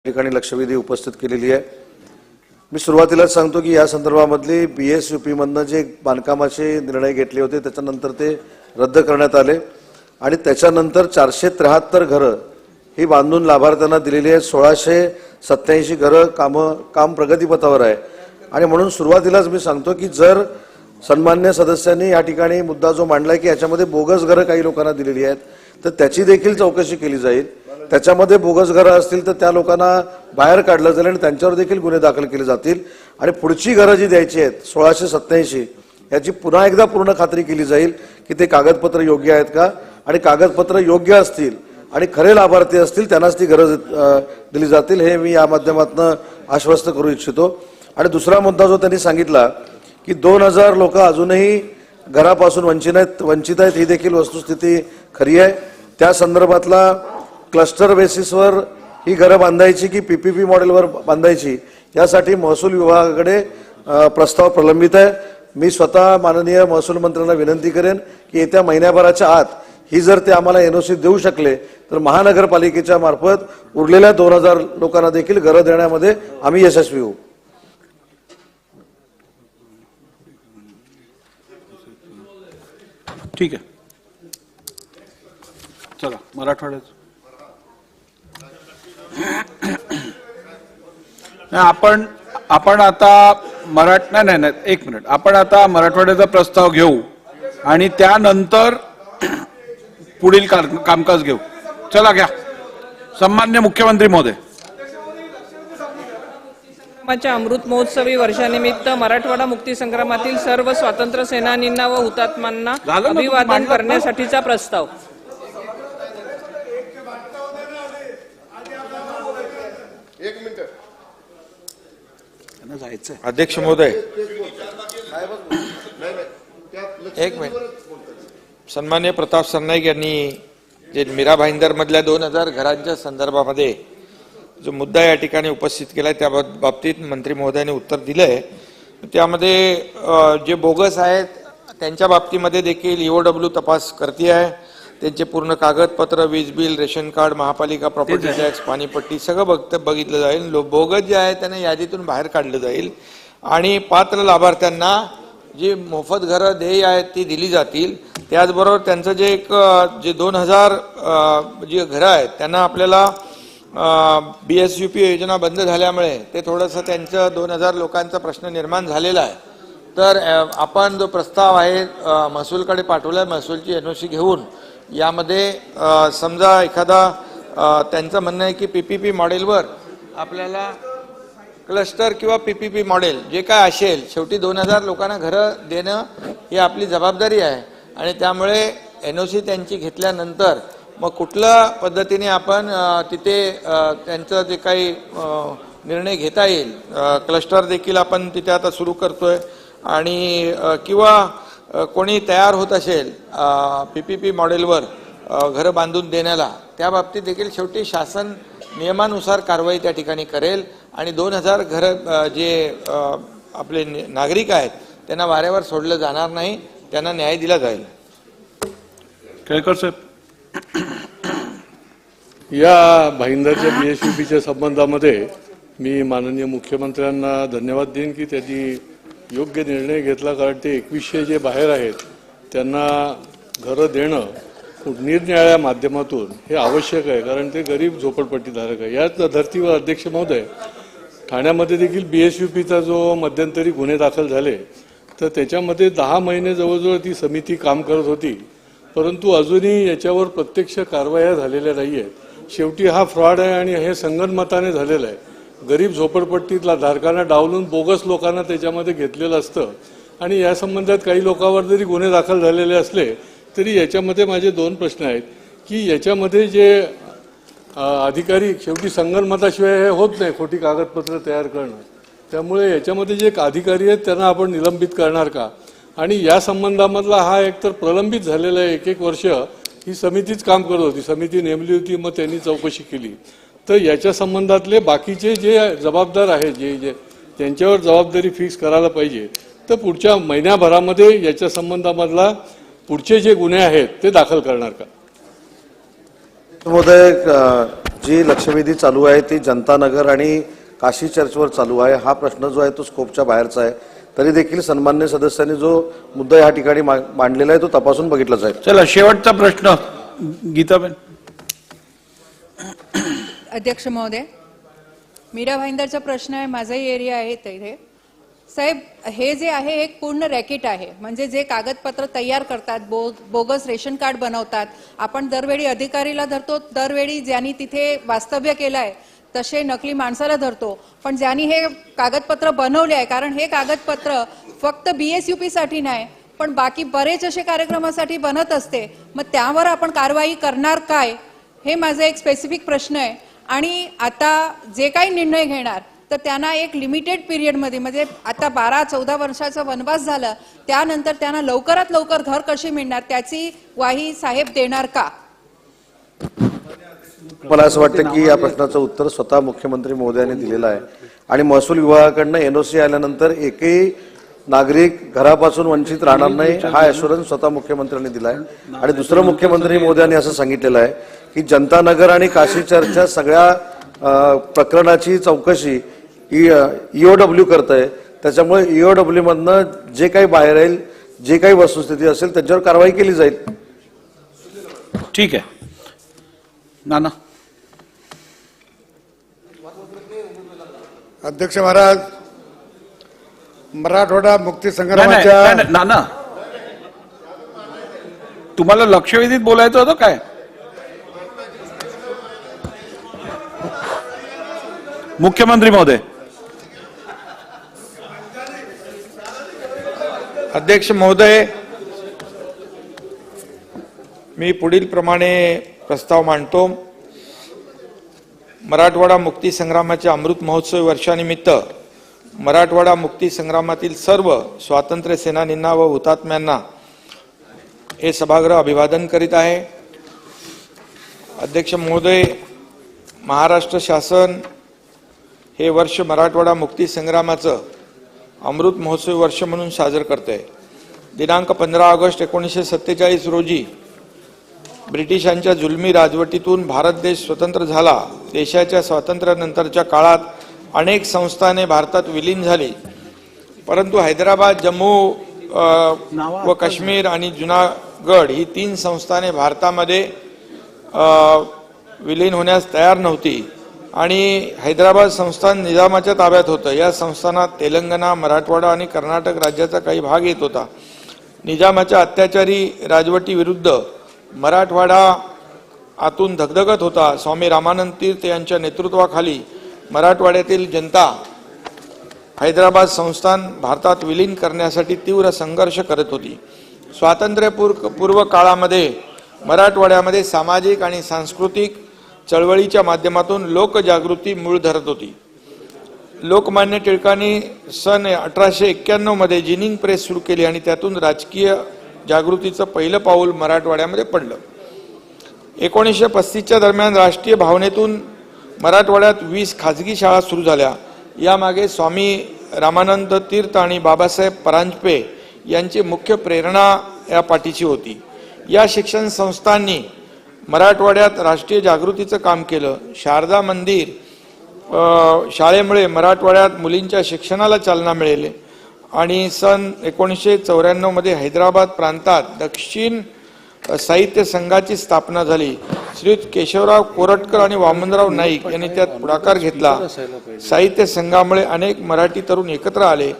ठिकाणी लक्षवेधी उपस्थित केलेली आहे। मी सुरुवातीलाच सांगतो की या संदर्भामधली बीएसयूपी मधनं जे बांधकामाचे निर्णय घेतले होते त्याच्यानंतर ते रद्द करण्यात आले आणि त्याच्यानंतर 473 घरं ही बांधून लाभार्थ्यांना दिलेली आहेत। 1687 घरं काम प्रगतीपथावर आहे आणि म्हणून सुरुवातीलाच मी सांगतो की जर सन्मान्य सदस्यांनी या ठिकाणी मुद्दा जो मांडलाय की याच्यामध्ये बोगस घरं काही लोकांना दिलेली आहेत तर त्याची देखील चौकशी केली जाईल। त्याच्यामध्ये बोगस घरं असतील तर त्या लोकांना बाहेर काढलं जाईल आणि त्यांच्यावर देखील गुन्हे दाखल केले जातील आणि पुढची घरं जी द्यायची आहेत 1687 याची पुन्हा एकदा पूर्ण खात्री केली जाईल की ते कागदपत्र योग्य आहेत का आणि कागदपत्र योग्य असतील आणि खरे लाभार्थी असतील त्यांनाच ती घरं दिली जातील हे मी या माध्यमातून आश्वस्त करू इच्छितो। आणि दुसरा मुद्दा जो त्यांनी सांगितला की 2000 लोक अजूनही घरापासून वंचित आहेत ही देखील वस्तुस्थिती खरी आहे। त्या संदर्भातला क्लस्टर बेसिसवर ही घरं बांधायची की पीपीपी मॉडेलवर बांधायची यासाठी महसूल विभागाकडे प्रस्ताव प्रलंबित आहे। मी स्वतः माननीय महसूल मंत्र्यांना विनंती करेन की येत्या महिन्याभराच्या आत ही जर ते आम्हाला एनओसी देऊ शकले तर महानगरपालिकेच्या मार्फत उरलेल्या 2000 लोकांना देखील घरं देण्यामध्ये आम्ही यशस्वी होऊ। ठीक आहे, चला मराठवाड्यात आपण आता नाही एक मिनिट, आपण आता मराठवाड्याचा प्रस्ताव घेऊ आणि त्यानंतर पुढील कामकाज घेऊ। चला घ्या। सन्मान्य मुख्यमंत्री महोदय, अमृत महोत्सवी वर्षानिमित्त मराठवाडा मुक्ती संग्रामातील सर्व स्वातंत्र्य सेनानींना व हुतात्म्यांना अभिवादन करण्यासाठीचा प्रस्ताव। अध्यक्ष महोदय, एक मिनिट। सन्मान्य प्रताप सरनाईक यांनी जे मीरा भाईंदर मधल्या 2000 घरांच्या संदर्भामध्ये जो मुद्दा या ठिकाणी उपस्थित केलाय त्या बाबतीत मंत्री महोदयांनी उत्तर दिलंय। त्यामध्ये जे बोगस आहेत त्यांच्या बाबतीमध्ये देखील ईओडब्ल्यू तपास करते आहे। त्यांचे पूर्ण कागदपत्र, वीज बिल, रेशन कार्ड, महापालिका प्रॉपर्टी टॅक्स, पाणीपट्टी सगळं बघितलं जाईल। बोगस जे आहे त्यांना यादीतून बाहेर काढलं जाईल आणि पात्र लाभार्थ्यांना जी मोफत घरं देय आहेत ती दिली जातील। त्याचबरोबर त्यांचं जे 2000 जी घरं आहेत त्यांना आपल्याला बीएसयूपी योजना बंद झाल्यामुळे ते थोडंसं त्यांचं 2000 लोकांचा प्रश्न निर्माण झालेला आहे। तर आपण जो प्रस्ताव आहे महसूलकडे पाठवला, महसूलची एनओसी घेऊन यामध्ये समजा एखादा त्यांचं म्हणणं आहे की पीपीपी मॉडेलवर आपल्याला क्लस्टर किंवा पीपीपी मॉडेल जे काय असेल शेवटी 2000 लोकांना घरं देणं ही आपली जबाबदारी आहे आणि त्यामुळे एनओसी त्यांची घेतल्यानंतर मग कुठल्या पद्धतीने आपण तिथे त्यांचं जे काही निर्णय घेता येईल, क्लस्टर देखील आपण तिथे आता सुरू करतोय आणि किंवा कोणी तयार होत असेल पीपीपी मॉडेलवर घरं बांधून देण्याला त्या बाबतीत देखील शेवटी शासन नियमानुसार कारवाई त्या ठिकाणी करेल आणि 2000 घरं जे आपले नागरिक आहेत त्यांना वाऱ्यावर सोडलं जाणार नाही, त्यांना न्याय दिला जाईल। केळकर साहेब, या भाईंदरच्या बीएसयूपीच्या संबंधामध्ये मी माननीय मुख्यमंत्र्यांना धन्यवाद देईन की त्यांनी योग्य निर्णय घेतला, कारण ते 2100 जे बाहेर आहेत त्यांना घरं देणं निरनिराळ्या माध्यमातून हे आवश्यक आहे, कारण ते गरीब झोपडपट्टीधारक आहे। याच धर्तीवर अध्यक्ष महोदय, ठाण्यामध्ये देखील बीएसयूपीचा जो मध्यंतरी गुन्हे दाखल झाले तर त्याच्यामध्ये 10 महिने जवळजवळ ती समिती काम करत होती, परंतु अजूनही याच्यावर प्रत्यक्ष कारवाया झालेल्या नाही आहेत। शेवटी हा फ्रॉड आहे आणि हे संगनमताने झालेलं आहे। गरीब झोपडपट्टीतला धारकांना डावलून बोगस लोकांना त्याच्यामध्ये घेतलेलं असतं आणि या संबंधात काही लोकांवर जरी गुन्हे दाखल झालेले असले तरी याच्यामध्ये माझे 2 प्रश्न आहेत की याच्यामध्ये जे अधिकारी शेवटी संगनमताशिवाय हे होत नाही खोटी कागदपत्र तयार करणं, त्यामुळे याच्यामध्ये जे अधिकारी आहेत त्यांना आपण निलंबित करणार का? आणि या संबंधामधला हा एकतर प्रलंबित झालेला आहे, 1-1 वर्ष ही समितीच काम करत होती, समिती नेमली होती, मग त्यांनी चौकशी केली। तर याच्या संबंधातले बाकीचे जे जबाबदार आहेत जे त्यांच्यावर जबाबदारी फिक्स करायला पाहिजे। तर पुढच्या महिन्याभरामध्ये याच्या संबंधामधला पुढचे जे गुन्हे आहेत ते दाखल करणार का? महोदय, जी लक्षवेधी चालू आहे ती जनता नगर आणि काशी चर्चवर चालू आहे. हा प्रश्न जो आहे तो स्कोपच्या बाहेरचा आहे. तरी देखील सन्मान्य सदस्यांनी जो मुद्दा या ठिकाणी मांडलेला आहे तो तपासून बघितला जाईल. चला शेवटचा प्रश्न गीताबेन. अध्यक्ष महोदय, मीरा भाईंदरचा प्रश्न आहे, माझाही एरिया आहे तिथे. साहेब, हे जे आहे एक पूर्ण रॅकेट आहे. म्हणजे जे कागदपत्र तयार करतात, बोगस रेशन कार्ड बनवतात. आपण दरवेळी अधिकारीला धरतो, दरवेळी ज्यांनी तिथे वास्तव्य केलंय तसे नकली माणसाला धरतो. पण ज्यांनी हे कागदपत्र बनवले आहे, कारण हे कागदपत्र फक्त BSUP साठी नाही पण बाकी बरेच असे कार्यक्रमासाठी बनत असते, मग त्यावर आपण कारवाई करणार काय, हे माझा एक स्पेसिफिक प्रश्न आहे. आणि आता जे काही निर्णय घेणार तर त्यांना एक लिमिटेड पिरियडमध्ये, म्हणजे आता 12-14 वर्षाचा वनवास झाला, त्यानंतर त्यांना लवकरात लवकर घर कशी मिळणार त्याची ग्वाही साहेब देणार का? मला असं वाटतं की या प्रश्नाचं उत्तर स्वतः मुख्यमंत्री महोदयांनी दिलेलं आहे. आणि महसूल विभागाकडनं NOC आल्यानंतर एकही नागरिक घरापासून वंचित राहणार नाही हा ॲश्युरन्स स्वतः मुख्यमंत्र्यांनी दिला आहे. आणि दुसरं मुख्यमंत्री महोदयांनी असं सांगितलेलं आहे की जनता नगर आणि काशी चर्चच्या सगळ्या प्रकरणाची चौकशी EOW करत आहे. त्याच्यामुळे EOW मधनं जे काही बाहेर येईल, जे काही वस्तुस्थिती असेल त्याच्यावर कारवाई केली जाईल. ठीक आहे नाना. अध्यक्ष महाराज, मराठवाडा मुक्ती नाही, संग्रामाच्या नाही, नाही, नाना तुम्हाला लक्षवेधीत बोलायचं होतं काय? मुख्यमंत्री महोदय. अध्यक्ष महोदय, मी पुढील प्रमाणे प्रस्ताव मांडतो. मराठवाडा मुक्ती संग्रामाच्या अमृत महोत्सवी वर्षानिमित्त मराठवाडा मुक्ती संग्रामातील सर्व स्वातंत्र्य सेनानींना व हुतात्म्यांना हे सभागृह अभिवादन करीत आहे. अध्यक्ष महोदय, महाराष्ट्र शासन हे वर्ष मराठवाडा मुक्ती संग्रामाचं अमृत महोत्सवी वर्ष म्हणून साजरं करते. दिनांक 15 ऑगस्ट 1947 रोजी ब्रिटिशांच्या जुलमी राजवटीतून भारत देश स्वतंत्र झाला. देशाच्या स्वातंत्र्यानंतरच्या काळात अनेक संस्थाने भारतात विलीन झाली, परंतु हैदराबाद, जम्मू व काश्मीर आणि जुनागड ही 3 संस्थाने भारतामध्ये विलीन होण्यास तयार नव्हती आणि हैदराबाद संस्थान निजामाच्या ताब्यात होतं. या संस्थानात तेलंगणा, मराठवाडा आणि कर्नाटक राज्याचा काही भाग येत होता. निजामाच्या अत्याचारी राजवटीविरुद्ध मराठवाडा आतून धगधगत होता. स्वामी रामानंद तीर्थ यांच्या नेतृत्वाखाली मराठवाड्यातील जनता हैदराबाद संस्थान भारतात विलीन करण्यासाठी तीव्र संघर्ष करत होती. स्वातंत्र्यपूर्व काळामध्ये मराठवाड्यामध्ये सामाजिक आणि सांस्कृतिक चळवळीच्या माध्यमातून लोकजागृती मूळ धरत होती. लोकमान्य टिळकांनी सन 1891 मध्ये जिनिंग प्रेस सुरू केली आणि त्यातून राजकीय जागृतीचं पहिलं पाऊल मराठवाड्यामध्ये पडलं. 1935च्या दरम्यान राष्ट्रीय भावनेतून मराठवाड्यात 20 खाजगी शाळा सुरू झाल्या. यामागे स्वामी रामानंद तीर्थ आणि बाबासाहेब परांजपे यांची मुख्य प्रेरणा या पाठीशी होती. या शिक्षण संस्थांनी मराठवाड्यात राष्ट्रीय जागृतीचं काम केलं. शारदा मंदिर शाळेमुळे मराठवाड्यात मुलींच्या शिक्षणाला चालना मिळाली आणि सन 1994 मध्ये हैदराबाद प्रांतात दक्षिण साहित्य संघाची स्थापना झाली. श्री केशवराव कोरटकर आणि वामनराव नाईक यांनी त्यात पुढाकार घेतला. साहित्य संघामुळे अनेक मराठी तरुण एकत्र आले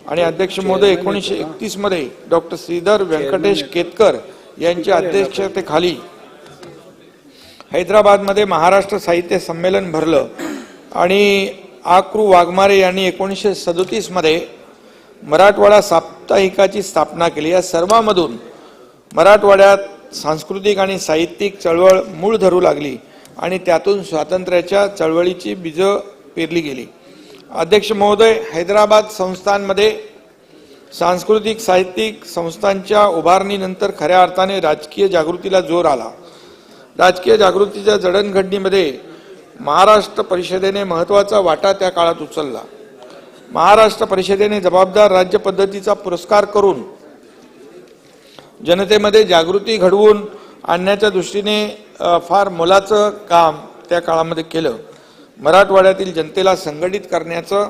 आणि अध्यक्ष महोदय 1931 मध्ये डॉक्टर श्रीधर व्यंकटेश केतकर यांच्या अध्यक्षतेखाली हैदराबादमध्ये महाराष्ट्र साहित्य संमेलन भरलं आणि आकृ वाघमारे यांनी 1937 मध्ये मराठवाडा साप्ताहिकाची स्थापना केली. या सर्वांमधून मराठवाड्यात सांस्कृतिक आणि साहित्यिक चळवळ मूळ धरू लागली आणि त्यातून स्वातंत्र्याच्या चळवळीची बीजं पेरली गेली. अध्यक्ष महोदय, हैदराबाद संस्थांमध्ये सांस्कृतिक साहित्यिक संस्थांच्या उभारणीनंतर खऱ्या अर्थाने राजकीय जागृतीला जोर आला. राजकीय जागृतीच्या जडणघडणीमध्ये महाराष्ट्र परिषदेने महत्त्वाचा वाटा त्या काळात उचलला. महाराष्ट्र परिषदेने जबाबदार राज्य पद्धतीचा पुरस्कार करून जनतेमध्ये जागृती घडवून आणण्याच्या दृष्टीने फार मोलाचं काम त्या काळामध्ये केलं. मराठवाड्यातील जनतेला संघटित करण्याचं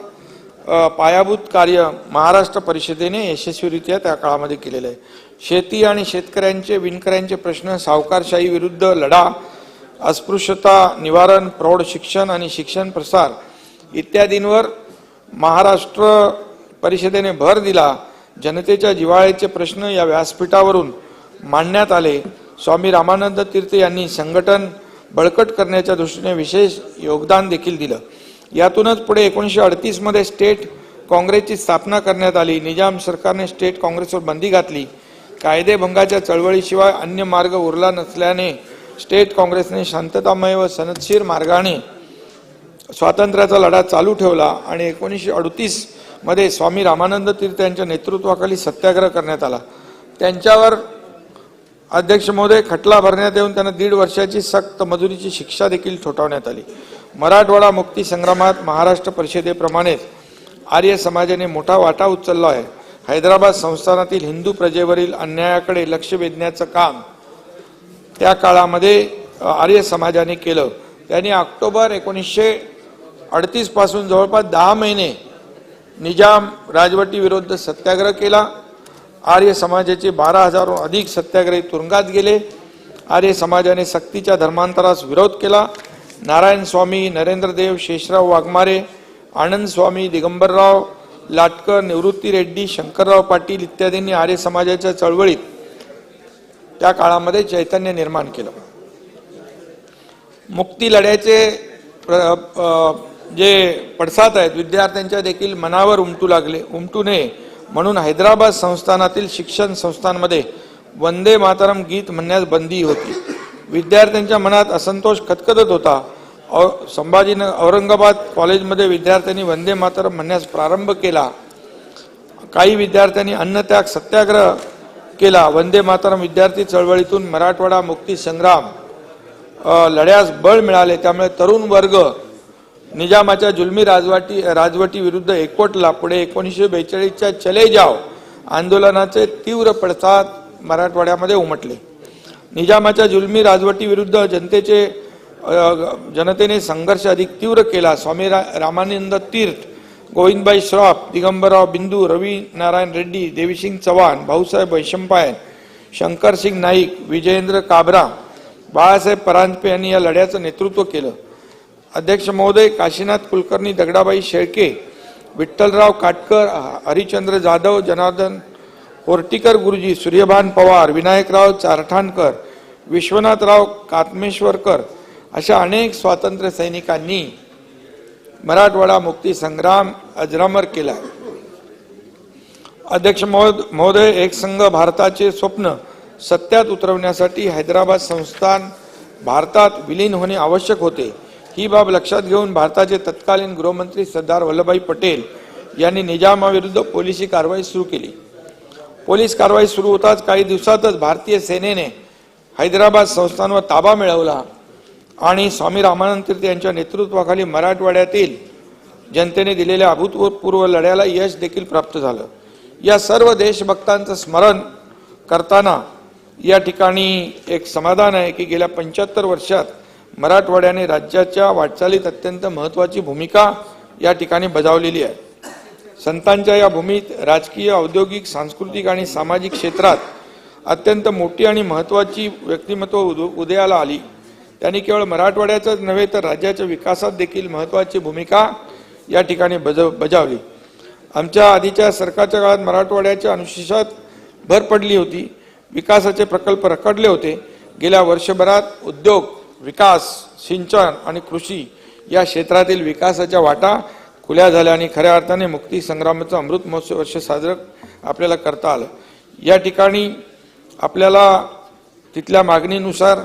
पायाभूत कार्य महाराष्ट्र परिषदेने यशस्वीरित्या त्या काळामध्ये केलेलं आहे. शेती आणि शेतकऱ्यांचे विणकऱ्यांचे प्रश्न, सावकारशाही विरुद्ध लढा, अस्पृश्यता निवारण, प्रौढ शिक्षण आणि शिक्षण प्रसार इत्यादींवर महाराष्ट्र परिषदेने भर दिला. जनतेच्या जिव्हाळ्याचे प्रश्न या व्यासपीठावरून मांडण्यात आले. स्वामी रामानंद तीर्थ यांनी संघटन बळकट करण्याच्या दृष्टीने विशेष योगदान देखील दिलं. यातूनच पुढे 1938 मध्ये स्टेट काँग्रेसची स्थापना करण्यात आली. निजाम सरकारने स्टेट काँग्रेसवर बंदी घातली. कायदेभंगाच्या चळवळीशिवाय अन्य मार्ग उरला नसल्याने स्टेट काँग्रेसने शांततामय व सनदशीर मार्गाने स्वातंत्र्याचा लढा चालू ठेवला आणि 1938 मध्ये स्वामी रामानंद तीर्थ यांच्या नेतृत्वाखाली सत्याग्रह करण्यात आला. त्यांच्यावर अध्यक्ष महोदय खटला भरण्यात येऊन त्यांना 1.5 वर्षाची सक्त मजुरीची शिक्षा देखील ठोठावण्यात आली. मराठवाडा मुक्ती संग्रामात महाराष्ट्र परिषदेप्रमाणेच आर्य समाजाने मोठा वाटा उचलला आहे. हैदराबाद संस्थानातील हिंदू प्रजेवरील अन्यायाकडे लक्ष वेधण्याचं काम त्या काळामध्ये आर्य समाजाने केलं. त्यांनी ऑक्टोबर 1938 पासून जवळपास 10 महिने निजाम राजवटी विरुद्ध सत्याग्रह केला. आर्य समाजाचे 12,000हून अधिक सत्याग्रही तुरुंगात गेले. आर्य समाजाने सक्तीच्या धर्मांतरास विरोध केला. नारायण स्वामी, नरेंद्रदेव, शेषराव वाघमारे, आनंद स्वामी, दिगंबरराव लाटकर, निवृत्ती रेड्डी, शंकरराव पाटील इत्यादींनी आर्य समाजाच्या चळवळीत त्या काळामध्ये चैतन्य निर्माण केलं. मुक्ती लढ्याचे जे पडसाद आहेत विद्यार्थ्यांच्या देखील मनावर उमटू नये म्हणून हैदराबाद संस्थानातील शिक्षण संस्थांमध्ये वंदे मातरम गीत म्हणण्यास बंदी होती. विद्यार्थ्यांच्या मनात असंतोष खतखतत होता. औरंगाबाद कॉलेजमध्ये विद्यार्थ्यांनी वंदे मातरम म्हणण्यास प्रारंभ केला. काही विद्यार्थ्यांनी अन्नत्याग सत्याग्रह केला. वंदे मातरम विद्यार्थी चळवळीतून मराठवाडा मुक्ती संग्राम लढ्यास बळ मिळाले. त्यामुळे तरुण वर्ग निजामाच्या जुलमी राजवटी विरुद्ध एकवटला. पुढे 1942च्या चले जाव आंदोलनाचे तीव्र पडसाद मराठवाड्यामध्ये उमटले. निजामाच्या जुलमी राजवटी विरुद्ध जनतेने संघर्ष अधिक तीव्र केला. स्वामी रामानंद तीर्थ, गोविंदभाई श्रॉफ, दिगंबरराव बिंदू, रवी नारायण रेड्डी, देवीसिंग चव्हाण, भाऊसाहेब वैशंपायन, शंकरसिंग नाईक, विजयेंद्र काबरा, बाळासाहेब परांजपे यांनी या लढ्याचं नेतृत्व केलं. अध्यक्ष महोदय, काशीनाथ कुलकर्णी, दगडाबाई शेळके, विठ्ठलराव काटकर, हरिश्चंद्र जाधव, जनार्दन कोर्टीकर गुरुजी, सूर्यभान पवार, विनायकराव चारठाणकर, विश्वनाथराव कात्मेश्वरकर अशा अनेक स्वातंत्र्य सैनिकांनी मराठवाडा मुक्ती संग्राम अजरामर केला. अध्यक्ष महोदय, एक संघ भारताचे स्वप्न सत्यात उतरवण्यासाठी हैदराबाद संस्थान भारतात विलीन होणे आवश्यक होते. ही बाब लक्षात घेऊन भारताचे तत्कालीन गृहमंत्री सरदार वल्लभभाई पटेल यांनी निजामाविरुद्ध पोलिसी कारवाई सुरू केली. पोलीस कारवाई सुरू होताच काही दिवसातच भारतीय सेनेने हैदराबाद संस्थानवर ताबा मिळवला आणि स्वामी रामानंद तीर्थ यांच्या नेतृत्वाखाली मराठवाड्यातील जनतेने दिलेल्या अभूतपूर्व लढ्याला यश देखील प्राप्त झालं. या सर्व देशभक्तांचं स्मरण करताना या ठिकाणी एक समाधान आहे की गेल्या 75 वर्षात मराठवाड्याने राज्याच्या वाटचालीत अत्यंत महत्त्वाची भूमिका या ठिकाणी बजावलेली आहे. संतांच्या या भूमीत राजकीय, औद्योगिक, सांस्कृतिक आणि सामाजिक क्षेत्रात अत्यंत मोठी आणि महत्त्वाची व्यक्तिमत्व उदयाला आली. त्यांनी केवळ मराठवाड्याचाच नव्हे तर राज्याच्या विकासात देखील महत्त्वाची भूमिका या ठिकाणी बजावली. आमच्या आधीच्या सरकारच्या काळात मराठवाड्याच्या अनुशेषात भर पडली होती. विकासाचे प्रकल्प रखडले होते. गेल्या वर्षभरात उद्योग, विकास, सिंचन आणि कृषी या क्षेत्रातील विकासाच्या वाटा खुल्या झाल्या आणि खऱ्या अर्थाने मुक्ती संग्रामाचं अमृत महोत्सव वर्ष साजरं आपल्याला करता आलं. या ठिकाणी आपल्याला तिथल्या मागणीनुसार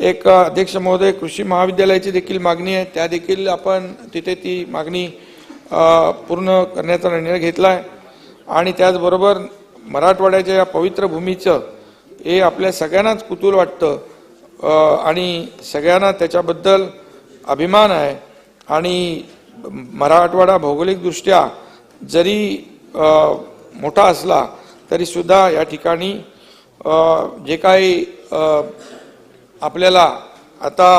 एक अध्यक्ष महोदय कृषी महाविद्यालयाची देखील मागणी आहे. त्या देखील आपण तिथे ती मागणी पूर्ण करण्याचा निर्णय घेतला आहे. आणि त्याचबरोबर मराठवाड्याच्या या पवित्र भूमीचं हे आपल्या सगळ्यांनाच कुतूहल वाटतं आणि सगळ्यांना त्याच्याबद्दल अभिमान आहे. आणि मराठवाडा भौगोलिकदृष्ट्या जरी मोठा असला तरी सुद्धा या ठिकाणी जे काही आपल्याला आता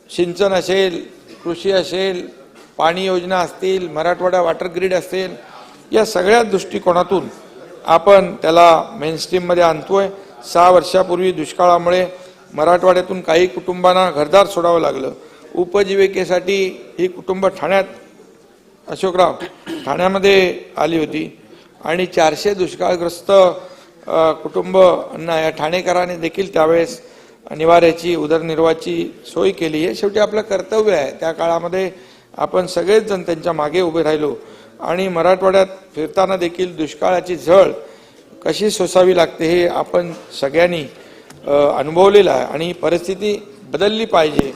सिंचन असेल, कृषी असेल, पाणी योजना असतील, मराठवाडा वॉटर ग्रीड असेल, या सगळ्या दृष्टिकोनातून आपण त्याला मेनस्ट्रीममध्ये आणतोय. 6 वर्षापूर्वी दुष्काळामुळे मराठवाड्यातून काही कुटुंबांना घरदार सोडावं लागलं. उपजीविकेसाठी ही कुटुंब अशोकराव ठाण्यामध्ये आली होती आणि 400 दुष्काळग्रस्त कुटुंबांना या ठाणेकरांनी देखील त्यावेळेस निवाऱ्याची, उदरनिर्वाहाची सोय केली. हे शेवटी आपलं कर्तव्य आहे. त्या काळामध्ये आपण सगळेच जण त्यांच्या मागे उभे राहिलो आणि मराठवाड्यात फिरताना देखील दुष्काळाची झळ कशी सोसावी लागते हे आपण सगळ्यांनी अनुभवलेलं आहे आणि परिस्थिती बदलली पाहिजे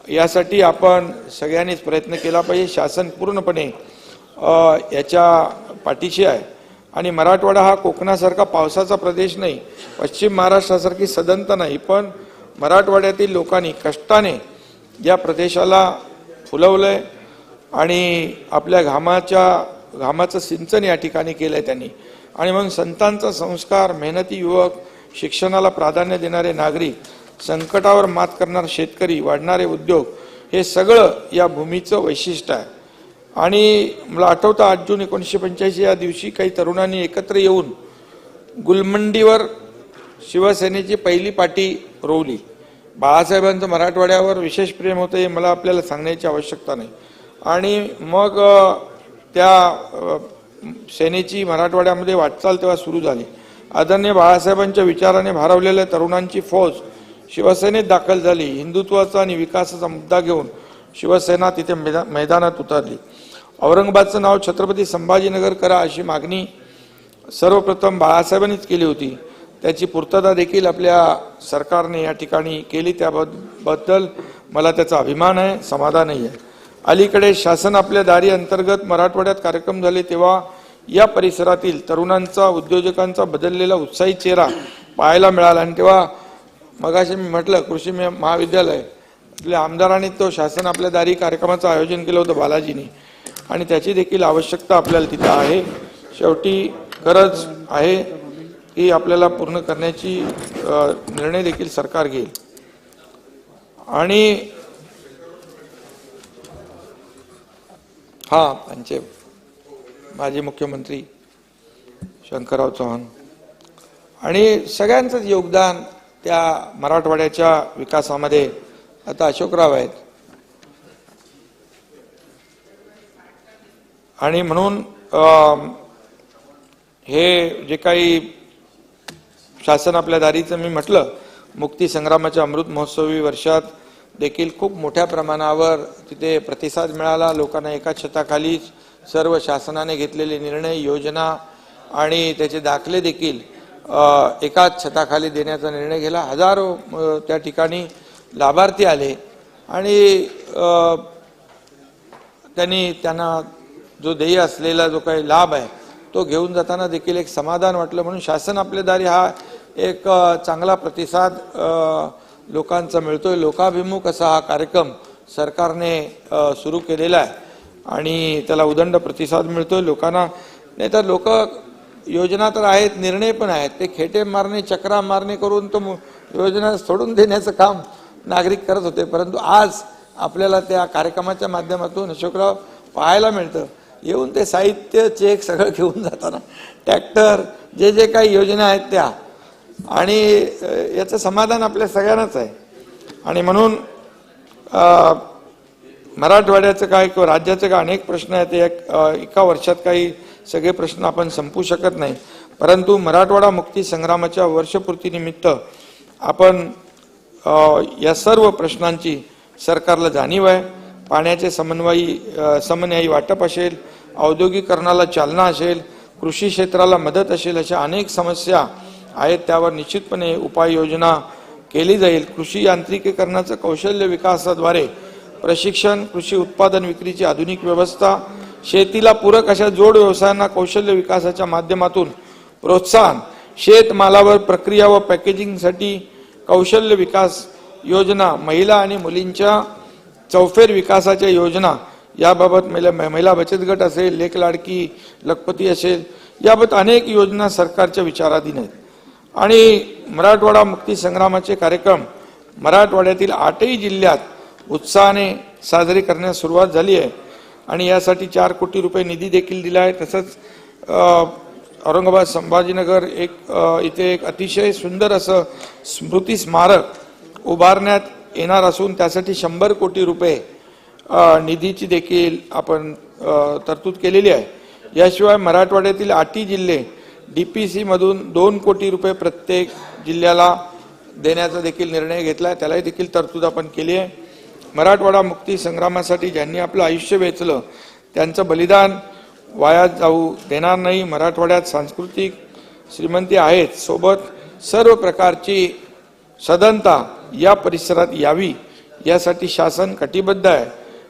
यासाठी आपण सगळ्यांनीच प्रयत्न केला पाहिजे. शासन पूर्णपणे याच्या पाठीशी आहे आणि मराठवाडा हा कोकणासारखा पावसाचा प्रदेश नाही, पश्चिम महाराष्ट्रासारखी सदंत नाही, पण मराठवाड्यातील लोकांनी कष्टाने या प्रदेशाला फुलवलंय आणि आपल्या घामाचं सिंचन या ठिकाणी केलंय त्यांनी. आणि म्हणून संतांचा संस्कार, मेहनती युवक, शिक्षणाला प्राधान्य देणारे नागरिक, संकटावर मात करणारे शेतकरी, वाढणारे उद्योग, हे सगळं या भूमीचं वैशिष्ट्य आहे. आणि मला आठवतं 8 जून 1985 या दिवशी काही तरुणांनी एकत्र येऊन गुलमंडीवर शिवसेनेची पहिली पाटी रोवली. बाळासाहेबांचं मराठवाड्यावर विशेष प्रेम होतं हे मला आपल्याला सांगण्याची आवश्यकता नाही. आणि मग त्या सेनेची मराठवाड्यामध्ये वाटचाल तेव्हा सुरू झाली. आदरणीय बाळासाहेबांच्या विचाराने भारावलेल्या तरुणांची फौज शिवसेनेत दाखल झाली. हिंदुत्वाचा आणि विकासाचा मुद्दा घेऊन शिवसेना तिथे मैदानात उतरली. औरंगाबादचं नाव छत्रपती संभाजीनगर करा अशी मागणी सर्वप्रथम बाळासाहेबांनीच केली होती. त्याची पूर्तता देखील आपल्या सरकारने या ठिकाणी केली. त्याबद्दल मला त्याचा अभिमान आहे, समाधानही आहे. अलीकडे शासन आपल्या दारी अंतर्गत मराठवाड्यात कार्यक्रम झाले तेव्हा या परिसरातील तरुणांचा, उद्योजकांचा बदललेला उत्साही चेहरा पाहायला मिळाला. आणि तेव्हा मगाशी मी म्हटलं कृषी महाविद्यालय आपल्या आमदारांनी तो शासन आपल्या दारी कार्यक्रमाचं आयोजन केलं होतं बालाजीने आणि त्याची देखील आवश्यकता आपल्याला तिथं आहे. शेवटी गरज आहे की आपल्याला पूर्ण करण्याची निर्णय देखील सरकार घेईल. आणि आमचे माजी मुख्यमंत्री शंकरराव चव्हाण आणि सगळ्यांचंच योगदान त्या मराठवाड्याच्या विकासामध्ये. आता अशोकराव आहेत आणि म्हणून हे जे काही शासन आपल्या दारीचं मी म्हटलं, मुक्ती संग्रामाच्या अमृत महोत्सवी वर्षात देखील खूप मोठ्या प्रमाणावर तिथे प्रतिसाद मिळाला. लोकांना एका छताखाली सर्व शासनाने घेतलेले निर्णय, योजना आणि त्याचे दाखले देखील एकाच छताखाली देण्याचा निर्णय केला. हजारो त्या ठिकाणी लाभार्थी आले आणि त्यांना जो देय असलेला जो काही लाभ आहे तो घेऊन जाताना देखील एक समाधान वाटलं. म्हणून शासन आपल्या दारी हा एक चांगला प्रतिसाद लोकांचा मिळतोय. लोकाभिमुख असा हा कार्यक्रम सरकारने सुरू केलेला आहे आणि त्याला उदंड प्रतिसाद मिळतोय लोकांना. नाही तर लोक योजना तर आहेत, निर्णय पण आहेत, ते खेटे मारणे, चक्रा मारणे करून तो योजना सोडून देण्याचं काम नागरिक करत होते. परंतु आज आपल्याला त्या कार्यक्रमाच्या माध्यमातून अशोकराव पाहायला मिळतं. येऊन ते साहित्य, चेक सगळं घेऊन जाताना, ट्रॅक्टर, जे जे काही योजना आहेत त्या, आणि याचं समाधान आपल्या सगळ्यांनाच आहे. आणि म्हणून मराठवाड्याचं काय किंवा राज्याचे काय अनेक प्रश्न आहेत. ते एका वर्षात काही सगळे प्रश्न आपण संपू शकत नाही. परंतु मराठवाडा मुक्ती संग्रामाच्या वर्षपूर्तीनिमित्त आपण या सर्व प्रश्नांची सरकारला जाणीव आहे. पाण्याचे समन्वयी वाटप असेल, औद्योगिकरणाला चालना असेल, कृषी क्षेत्राला मदत असेल, अशा अनेक समस्या आहेत. त्यावर निश्चितपणे उपाययोजना केली जाईल. कृषी यांत्रिकीकरणाचं कौशल्य विकासाद्वारे प्रशिक्षण, कृषी उत्पादन विक्रीची आधुनिक व्यवस्था, शेतीला पूरक अशा जोड व्यवसायांना कौशल्य विकासाच्या माध्यमातून प्रोत्साहन, शेतमालावर प्रक्रिया व पॅकेजिंगसाठी कौशल्य विकास योजना, महिला आणि मुलींच्या चौफेर विकासाच्या योजना, याबाबत महिला बचत गट असेल, लेक लाडकी लखपती असेल, याबाबत अनेक योजना सरकारच्या विचाराधीन आहेत. आणि मराठवाडा मुक्ती संग्रामाचे कार्यक्रम मराठवाड्यातील 8ही जिल्ह्यात उत्साहाने साजरी करण्यास सुरुवात झाली आहे आणि यासाठी 4 कोटी रुपये निधी देखील दिला आहे. तसंच औरंगाबाद संभाजीनगर इथे एक अतिशय सुंदर असं स्मृती स्मारक उभारण्यात येणार असून त्यासाठी 100 कोटी रुपये निधीची देखील आपण तरतूद केलेली आहे. याशिवाय मराठवाड्यातील 8 जिल्हे DPC मधून 2 कोटी रुपये प्रत्येक जिल्ह्याला देण्याचा देखील निर्णय घेतला आहे. त्यालाही देखील तरतूद आपण केली आहे. मराठवाडा मुक्ती संग्रामासाठी ज्यांनी आपलं आयुष्य वेचलं त्यांचं बलिदान वाया जाऊ देणार नाही. मराठवाड्यात सांस्कृतिक श्रीमंती आहेत, सोबत सर्व प्रकारची सदनता या परिसरात यावी यासाठी शासन कटिबद्ध आहे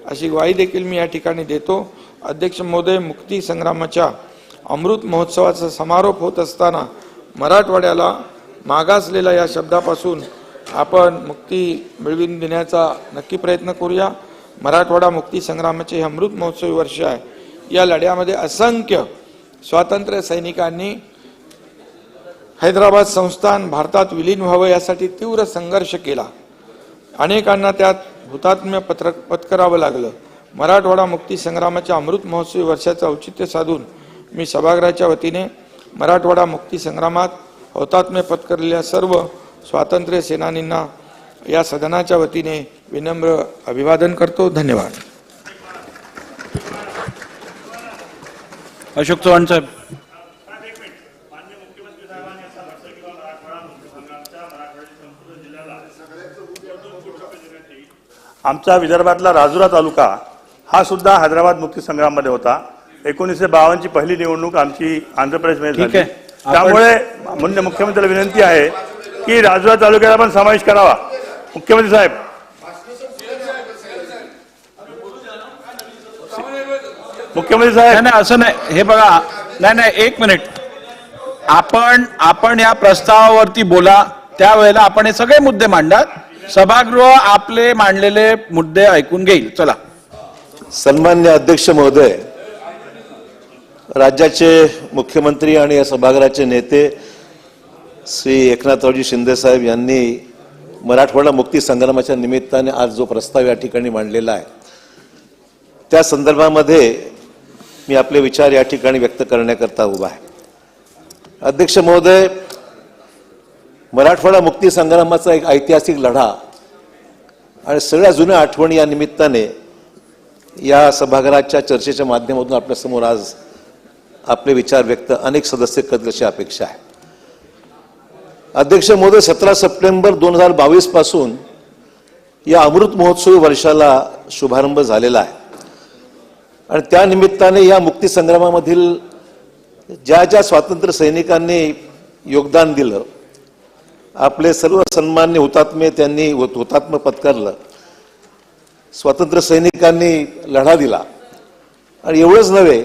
अशी ग्वाही देखील मी या ठिकाणी देतो. अध्यक्ष महोदय, मुक्ती संग्रामाच्या अमृत महोत्सवाचा समारोप होत असताना मराठवाड्याला मागासलेला या शब्दापासून आपण मुक्ती मिळवून देण्याचा नक्की प्रयत्न करूया. मराठवाडा मुक्ती संग्रामाचे हे अमृत महोत्सवी वर्ष आहे. या लढ्यामध्ये असंख्य स्वातंत्र्य सैनिकांनी हैदराबाद संस्थान भारतात विलीन व्हावं यासाठी तीव्र संघर्ष केला. अनेकांना त्यात हुतात्म्य पत्करावं लागलं. मराठवाडा मुक्ती संग्रामाच्या अमृत महोत्सवी वर्षाचं औचित्य साधून मी सभागृहाच्या वतीने मराठवाडा मुक्ती संग्रामात हुतात्म्य पत्करलेल्या सर्व स्वातंत्र्य सेनानींना या सदनाच्या वतीने विनम्र अभिवादन करतो. धन्यवाद. अशोक चव्हाण साहेब. आमचा विदर्भातला राजुरा तालुका हा सुद्धा हैदराबाद मुक्ती संग्राममध्ये होता. 1952 ची पहिली निवडणूक आमची आंध्र प्रदेशमध्ये झाली. त्यामुळे मुख्यमंत्र्याला विनंती आहे की राजुरा तालुक्याला पण समावेश करावा. मुख्यमंत्री साहेब, मुख्यमंत्री साहेब, नाही असं नाही. हे बघा, नाही एक मिनिट. आपण या प्रस्तावावरती बोला, त्यावेळेला आपण हे सगळे मुद्दे मांडा. सभागृह आपले मांडलेले मुद्दे ऐकून घेईल. चला. सन्मान्य अध्यक्ष महोदय, राज्याचे मुख्यमंत्री आणि या सभागृहाचे नेते श्री एकनाथरावजी शिंदे साहेब यांनी मराठवाडा मुक्ती संग्रामाच्या निमित्ताने आज जो प्रस्ताव या ठिकाणी मांडलेला आहे त्या संदर्भामध्ये मी आपले विचार या ठिकाणी व्यक्त करण्याकरता उभा आहे. अध्यक्ष महोदय, मराठवाडा मुक्ती संग्रामाचा एक ऐतिहासिक लढा आणि सगळ्या जुन्या आठवणी या निमित्ताने या सभागृहाच्या चर्चेच्या माध्यमातून आपल्यासमोर आज आपले विचार व्यक्त अनेक सदस्य करतील अशी अपेक्षा आहे. अध्यक्ष महोदय, 17 सप्टेंबर 2022 पासून या अमृत महोत्सवी वर्षाला शुभारंभ झालेला आहे आणि त्या निमित्ताने या मुक्ती संग्रामामधील ज्या ज्या स्वातंत्र्य सैनिकांनी योगदान दिलं, आपले सर्व सन्मान्य हुतात्मे त्यांनी हुतात्म्य पत्करलं, स्वातंत्र्य सैनिकांनी लढा दिला आणि एवढंच नव्हे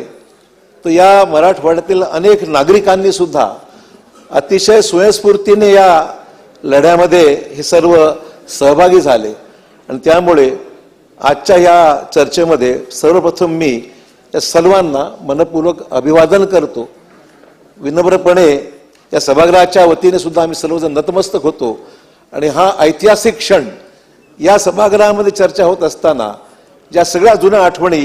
तर या मराठवाड्यातील अनेक नागरिकांनी सुद्धा अतिशय स्वयंस्फूर्तीने या लढ्यामध्ये हे सर्व सहभागी झाले आणि त्यामुळे आजच्या या चर्चेमध्ये सर्वप्रथम मी या सर्वांना मनपूर्वक अभिवादन करतो. विनम्रपणे या सभागृहाच्या वतीने सुद्धा आम्ही सर्वजण नतमस्तक होतो आणि हा ऐतिहासिक क्षण या सभागृहामध्ये चर्चा होत असताना ज्या सगळ्या जुन्या आठवणी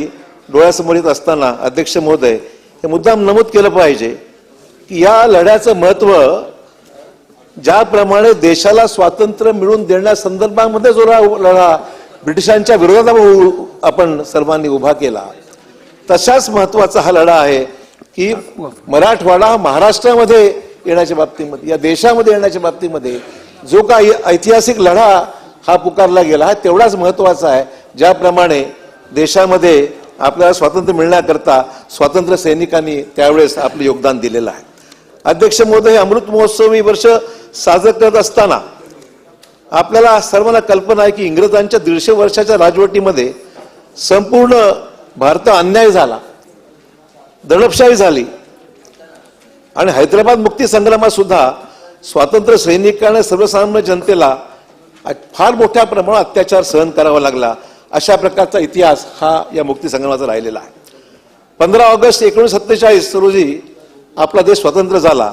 डोळ्यासमोर येत असताना अध्यक्ष महोदय हे मुद्दाम नमूद केलं पाहिजे की या लढ्याचं महत्व ज्याप्रमाणे देशाला स्वातंत्र्य मिळवून देण्यासंदर्भामध्ये जो लढा ब्रिटिशांच्या विरोधात आपण सर्वांनी उभा केला, तशाच महत्वाचा हा लढा आहे की मराठवाडा महाराष्ट्रामध्ये येण्याच्या बाबतीमध्ये, या देशामध्ये येण्याच्या बाबतीमध्ये जो काही ऐतिहासिक लढा हा पुकारला गेला आहे तेवढाच महत्वाचा आहे. ज्याप्रमाणे देशामध्ये आपल्याला स्वातंत्र्य मिळण्याकरता स्वातंत्र्य सैनिकांनी त्यावेळेस आपलं योगदान दिलेलं आहे. अध्यक्ष महोदय, हे अमृत महोत्सवी वर्ष साजरं करत असताना आपल्याला सर्वांना कल्पना आहे की इंग्रजांच्या 150 वर्षाच्या राजवटीमध्ये संपूर्ण भारतात अन्याय झाला, दडपशाही झाली आणि हैदराबाद मुक्ती संग्रामात सुद्धा स्वातंत्र्य सैनिकांना सर्वसामान्य जनतेला फार मोठ्या प्रमाणात अत्याचार सहन करावा लागला. अशा प्रकारचा इतिहास हा या मुक्ती संग्रामाचा राहिलेला आहे. 15 ऑगस्ट 1947 रोजी आपला देश स्वतंत्र झाला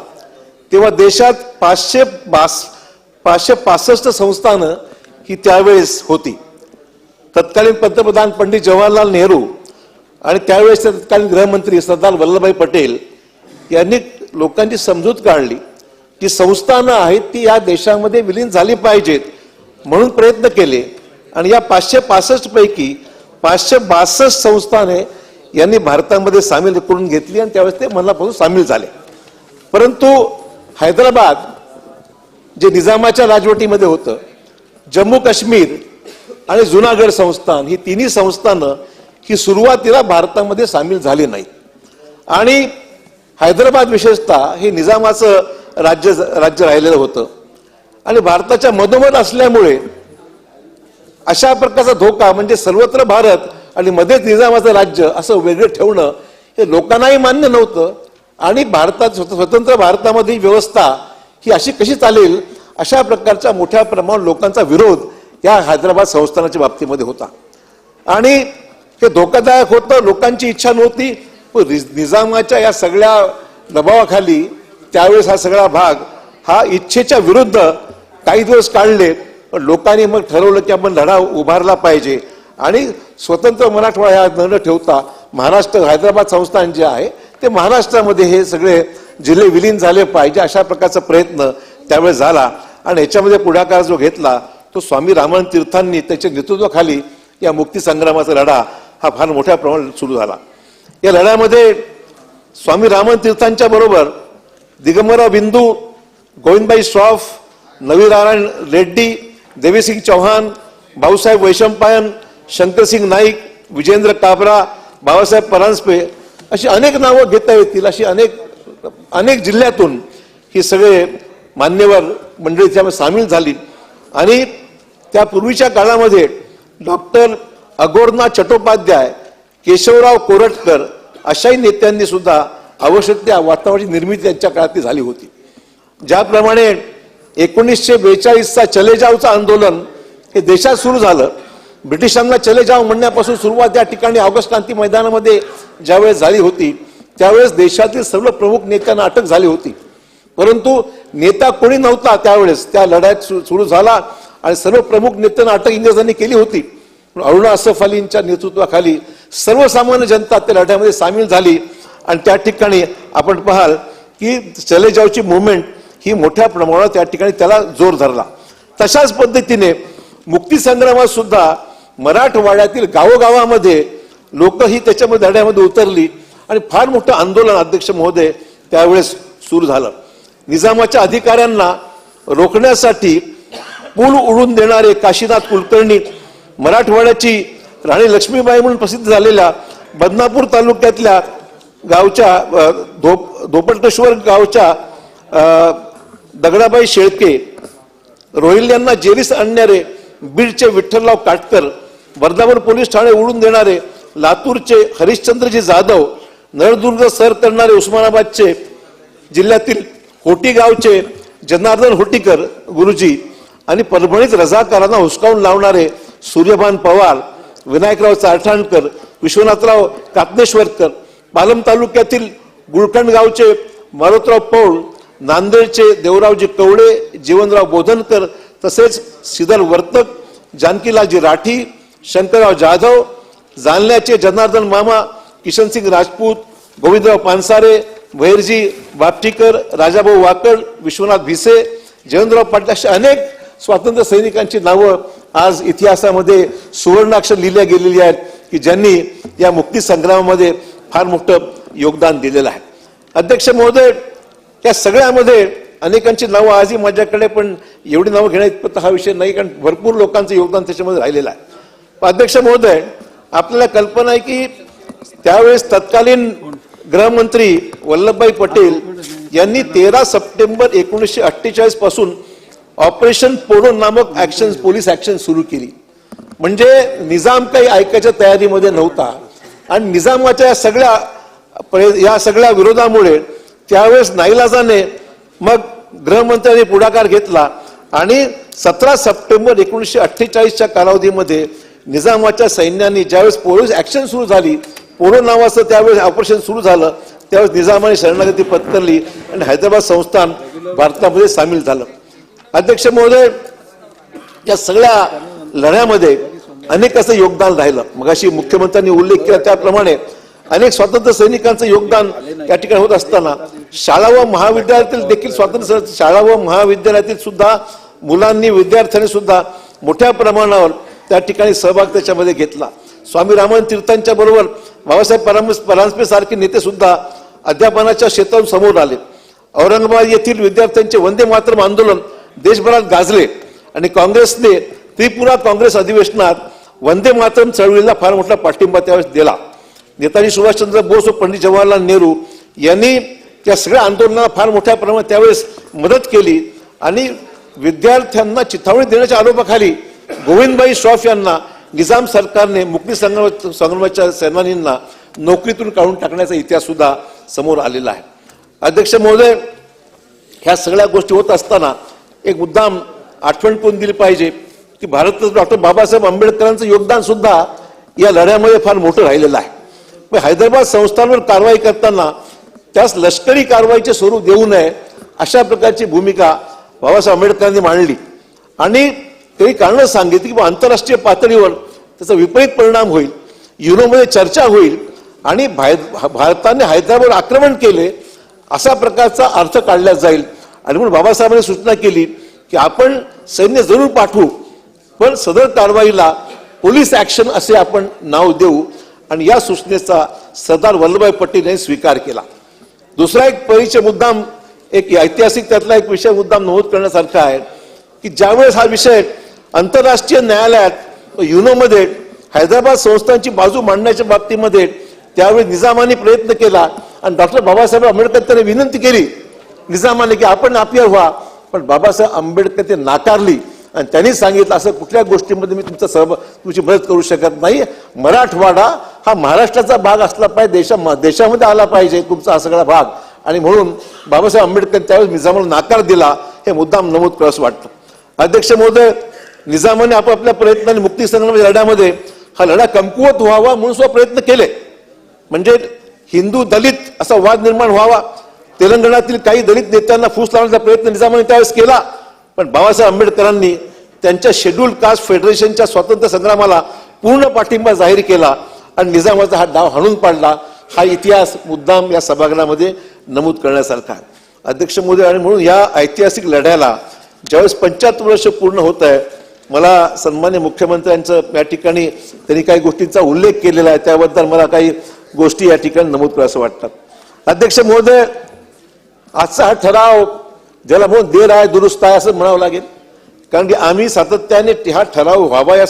तेव्हा देशात 565 संस्थानं ही त्यावेळेस होती. तत्कालीन पंतप्रधान पंडित जवाहरलाल नेहरू आणि त्यावेळेस तत्कालीन गृहमंत्री सरदार वल्लभभाई पटेल यांनी लोकांची समजूत काढली की संस्थानं आहेत ती या देशामध्ये विलीन झाली पाहिजेत म्हणून प्रयत्न केले आणि या 565 पैकी 562 संस्थाने यांनी भारतामध्ये सामील करून घेतली आणि त्यावेळेस ते मनापासून सामील झाले. परंतु हैदराबाद जे निजामाच्या राजवटीमध्ये होतं, जम्मू काश्मीर आणि जुनागड संस्थान ही तिन्ही संस्थानं ही सुरुवातीला भारतामध्ये सामील झाली नाहीत आणि हैदराबाद विशेषतः हे निजामाचं राज्य राहिलेलं होतं आणि भारताच्या मधोमध असल्यामुळे अशा प्रकारचा धोका म्हणजे सर्वत्र भारत आणि मध्येच निजामाचं राज्य असं वेगळं ठेवणं हे लोकांनाही मान्य नव्हतं आणि भारतात स्वतंत्र भारतामध्ये व्यवस्था ही अशी कशी चालेल अशा प्रकारच्या मोठ्या प्रमाणात लोकांचा विरोध या हैदराबाद संस्थानाच्या बाबतीमध्ये होता आणि हे धोकादायक होतं. लोकांची इच्छा नव्हती पण निजामाच्या या सगळ्या दबावाखाली त्यावेळेस हा सगळा भाग हा इच्छेच्या विरुद्ध काही दिवस काढले पण लोकांनी मग ठरवलं की आपण लढा उभारला पाहिजे आणि स्वतंत्र मराठवाडा हा न ठेवता महाराष्ट्र हैदराबाद संस्थान जे आहे ते महाराष्ट्रामध्ये हे सगळे जिल्हे विलीन झाले पाहिजे अशा प्रकारचा प्रयत्न त्यावेळेस झाला आणि याच्यामध्ये पुढाकार जो घेतला तो स्वामी रामानंद तीर्थांनी त्याच्या नेतृत्वाखाली या मुक्ती संग्रामाचा लढा हा फार मोठ्या प्रमाणात सुरू झाला. या लढ्यामध्ये स्वामी रामानंद तीर्थांच्या बरोबर दिगंबरराव बिंदू, गोविंदभाई श्रॉफ, नवीनारायण रेड्डी, देवीसिंग चौहान, भाऊसाहेब वैशंपायन, शंकरसिंग नाईक, विजेंद्र काबरा, बाबासाहेब परांजपे अशी अनेक नावं घेता येतील. अशी अनेक जिल्ह्यातून ही सगळे मान्यवर मंडळी त्यामध्ये सामील झाली आणि त्या पूर्वीच्या काळामध्ये डॉक्टर अघोरनाथ चट्टोपाध्याय, केशवराव कोरटकर अशाही नेत्यांनी सुद्धा आवश्यक त्या वातावरणाची निर्मिती त्यांच्या काळात झाली होती. ज्याप्रमाणे 1942चा चले जावचं आंदोलन हे देशात सुरू झालं. ब्रिटिशांना चले जाव म्हणण्यापासून सुरुवात या ठिकाणी ऑगस्ट क्रांती मैदानामध्ये ज्यावेळेस झाली होती त्यावेळेस देशातील सर्व प्रमुख नेत्यांना अटक झाली होती. परंतु नेता कोणी नव्हता त्यावेळेस त्या लढ्यात सुरू झाला आणि सर्व प्रमुख नेत्यांना अटक इंग्रजांनी केली होती. अरुणा असफ अलींच्या नेतृत्वाखाली सर्वसामान्य जनता त्या लढ्यामध्ये सामील झाली आणि त्या ठिकाणी आपण पाहाल की चले जावची मुवमेंट ही मोठ्या प्रमाणात त्या ठिकाणी त्याला जोर धरला. तशाच पद्धतीने मुक्ती संग्रामात सुद्धा मराठवाड्यातील गावोगावामध्ये लोक ही त्याच्यामध्ये लढ्यामध्ये उतरली आणि फार मोठं आंदोलन अध्यक्ष महोदय त्यावेळेस सुरू झालं. निजामाच्या अधिकाऱ्यांना रोखण्यासाठी पूल उडून देणारे काशीनाथ कुलकर्णी, मराठवाड्याची राणी लक्ष्मीबाई म्हणून प्रसिद्ध झालेल्या बदनापूर तालुक्यातल्या गावच्या धोपटेश्वर गावच्या दगडाबाई शेळके, रोहिल्यांना जेरीस आणणारे बीडचे विठ्ठलराव काटकर, वर्धावन पोलीस ठाणे उडून देणारे लातूरचे हरिश्चंद्रजी जाधव, नळदुर्ग सर करणारे उस्मानाबादचे जिल्ह्यातील होटी गावचे जनार्दन होटीकर गुरुजी आणि परभणीत रजाकारांना हुसकावून लावणारे सूर्यभान पवार, विनायकराव चारठाणकर, विश्वनाथराव कातनेश्वरकर, पालम तालुक्यातील गुळखंड गावचे मारुतराव पौळ, नांदेडचे देवरावजी कवडे, जीवनराव बोधनकर तसेच श्रीधर वर्तक, जानकीलालजी राठी, शंकरराव जाधव, जालन्याचे जनार्दन मामा, किशनसिंग राजपूत, गोविंदराव पानसारे, भैरजी बापटीकर, राजाभाऊ वाकड, विश्वनाथ भिसे, जयवंतराव पाटील अशा अनेक स्वातंत्र्य सैनिकांची नावं आज इतिहासामध्ये सुवर्णाक्षर लिहिल्या गेलेली आहेत की ज्यांनी या मुक्ती संग्रामामध्ये फार मोठं योगदान दिलेलं आहे. अध्यक्ष महोदय, या सगळ्यामध्ये अनेकांची नावं आजही माझ्याकडे पण एवढी नावं घेण्याइतपत हा विषय नाही कारण भरपूर लोकांचं योगदान त्याच्यामध्ये राहिलेलं आहे. अध्यक्ष महोदय, आपल्याला कल्पना आहे की त्यावेळेस तत्कालीन गृहमंत्री वल्लभभाई पटेल यांनी 13 सप्टेंबर 1948 पासून ऑपरेशन पोलो नामक ऍक्शन पोलीस ऍक्शन सुरू केली. म्हणजे निजाम काही ऐकायच्या तयारीमध्ये नव्हता आणि निजामाच्या या सगळ्या विरोधामुळे त्यावेळेस नाईलाजाने मग गृहमंत्र्यांनी पुढाकार घेतला आणि 17 सप्टेंबर 1948च्या कालावधीमध्ये निजामाच्या सैन्याने ज्यावेळेस पोलीस ऍक्शन सुरू झाली, पोलो नावाचं त्यावेळेस ऑपरेशन सुरू झालं, त्यावेळेस निजामाने शरणागती पत्करली आणि हैदराबाद संस्थान भारतामध्ये सामील झालं. अध्यक्ष महोदय, या सगळ्या लढ्यामध्ये अनेक असं योगदान राहिलं. मगाशी मुख्यमंत्र्यांनी उल्लेख केला त्याप्रमाणे अनेक स्वातंत्र्य सैनिकांचं योगदान त्या ठिकाणी होत असताना शाळा व महाविद्यालयातील देखील शाळा व महाविद्यालयातील सुद्धा मुलांनी विद्यार्थ्यांनी सुद्धा मोठ्या प्रमाणावर त्या ठिकाणी सहभाग त्याच्यामध्ये घेतला. स्वामी रामानंद तीर्थांच्या बरोबर बाबासाहेब परांजपे सारखे नेते सुद्धा अध्यापनाच्या क्षेत्रातून समोर आले. औरंगाबाद येथील विद्यार्थ्यांचे वंदे मातरम आंदोलन देशभरात गाजले आणि काँग्रेसने त्रिपुरा काँग्रेस अधिवेशनात वंदे मातरम चळवळीला फार मोठा पाठिंबा त्यावेळेस दिला. नेताजी सुभाषचंद्र बोस व पंडित जवाहरलाल नेहरू यांनी त्या सगळ्या आंदोलनाला फार मोठ्या प्रमाणात त्यावेळेस मदत केली आणि विद्यार्थ्यांना चिथावणी देण्याच्या आरोपाखाली गोविंदभाई श्रॉफ यांना निजाम सरकारने मुक्ती संग्रामाच्या सेनानींना नोकरीतून काढून टाकण्याचा इतिहास सुद्धा समोर आलेला आहे. अध्यक्ष महोदय, ह्या सगळ्या गोष्टी होत असताना एक मुद्दाम आठवण करून दिली पाहिजे की भारतरत्न डॉक्टर बाबासाहेब आंबेडकरांचं योगदान सुद्धा या लढ्यामध्ये फार मोठं राहिलेलं आहे. हैदराबाद संस्थांवर कारवाई करताना त्यास लष्करी कारवाईचे स्वरूप देऊ नये अशा प्रकारची भूमिका बाबासाहेब आंबेडकरांनी मांडली आणि काही कारणं सांगितली की आंतरराष्ट्रीय पातळीवर त्याचा विपरीत परिणाम होईल, युरोमध्ये चर्चा होईल आणि भारताने हैदराबादवर आक्रमण केले असा प्रकारचा अर्थ काढला जाईल. आणि म्हणून बाबासाहेबांनी सूचना केली की आपण सैन्य जरूर पाठवू पण सदर कारवाईला पोलीस ऍक्शन असे आपण नाव देऊ आणि या सूचनेचा सरदार वल्लभभाई पटेल यांनी स्वीकार केला. दुसरा एक परिचय मुद्दाम एक ऐतिहासिक त्यातला एक विषय मुद्दाम नमूद करण्यासारखा आहे की ज्यावेळेस हा विषय आंतरराष्ट्रीय न्यायालयात युनोमध्ये हैदराबाद संस्थांची बाजू मांडण्याच्या बाबतीमध्ये त्यावेळी निजामाने प्रयत्न केला आणि डॉक्टर बाबासाहेब आंबेडकर त्यांनी विनंती केली निजामाने की आपण अपियर व्हा, पण बाबासाहेब आंबेडकर ते नाकारली आणि त्यांनी सांगितलं असं कुठल्या गोष्टीमध्ये मी तुमची मदत करू शकत नाही. मराठवाडा हा महाराष्ट्राचा भाग असला पाहिजे, देशामध्ये आला पाहिजे तुमचा हा सगळा भाग. आणि म्हणून बाबासाहेब आंबेडकर त्यावेळेस निजामाला नाकार दिला हे मुद्दाम नमूद करस वाटतं. अध्यक्ष महोदय, निजामाने आपापल्या प्रयत्नाने मुक्ती संग्रामाच्या लढ्यामध्ये हा लढा कमकुवत व्हावा म्हणून सुद्धा प्रयत्न केले. म्हणजे हिंदू दलित असा वाद निर्माण व्हावा, तेलंगणातील काही दलित नेत्यांना फूस लावण्याचा प्रयत्न निजामाने त्यावेळेस केला. पण बाबासाहेब आंबेडकरांनी त्यांच्या शेड्यूल्ड कास्ट फेडरेशनच्या स्वातंत्र्य संग्रामाला पूर्ण पाठिंबा जाहीर केला आणि निजामाचा हा डाव हाणून पाडला. हा इतिहास मुद्दाम या सभागृहामध्ये नमूद करण्यासारखा आहे. अध्यक्ष महोदय, आणि म्हणून या ऐतिहासिक लढ्याला ज्यावेळेस 75 वर्ष पूर्ण होत आहे, मला सन्मान्य मुख्यमंत्र्यांचं या ठिकाणी त्यांनी काही गोष्टींचा उल्लेख केलेला आहे, त्याबद्दल मला काही गोष्टी या ठिकाणी नमूद करावं वाटतात. अध्यक्ष महोदय, आजचा हा ठराव ज्याला म्हणून देर आहे दुरुस्त आहे असं म्हणावं लागेल, कारण की आम्ही सातत्याने हा ठराव व्हावा या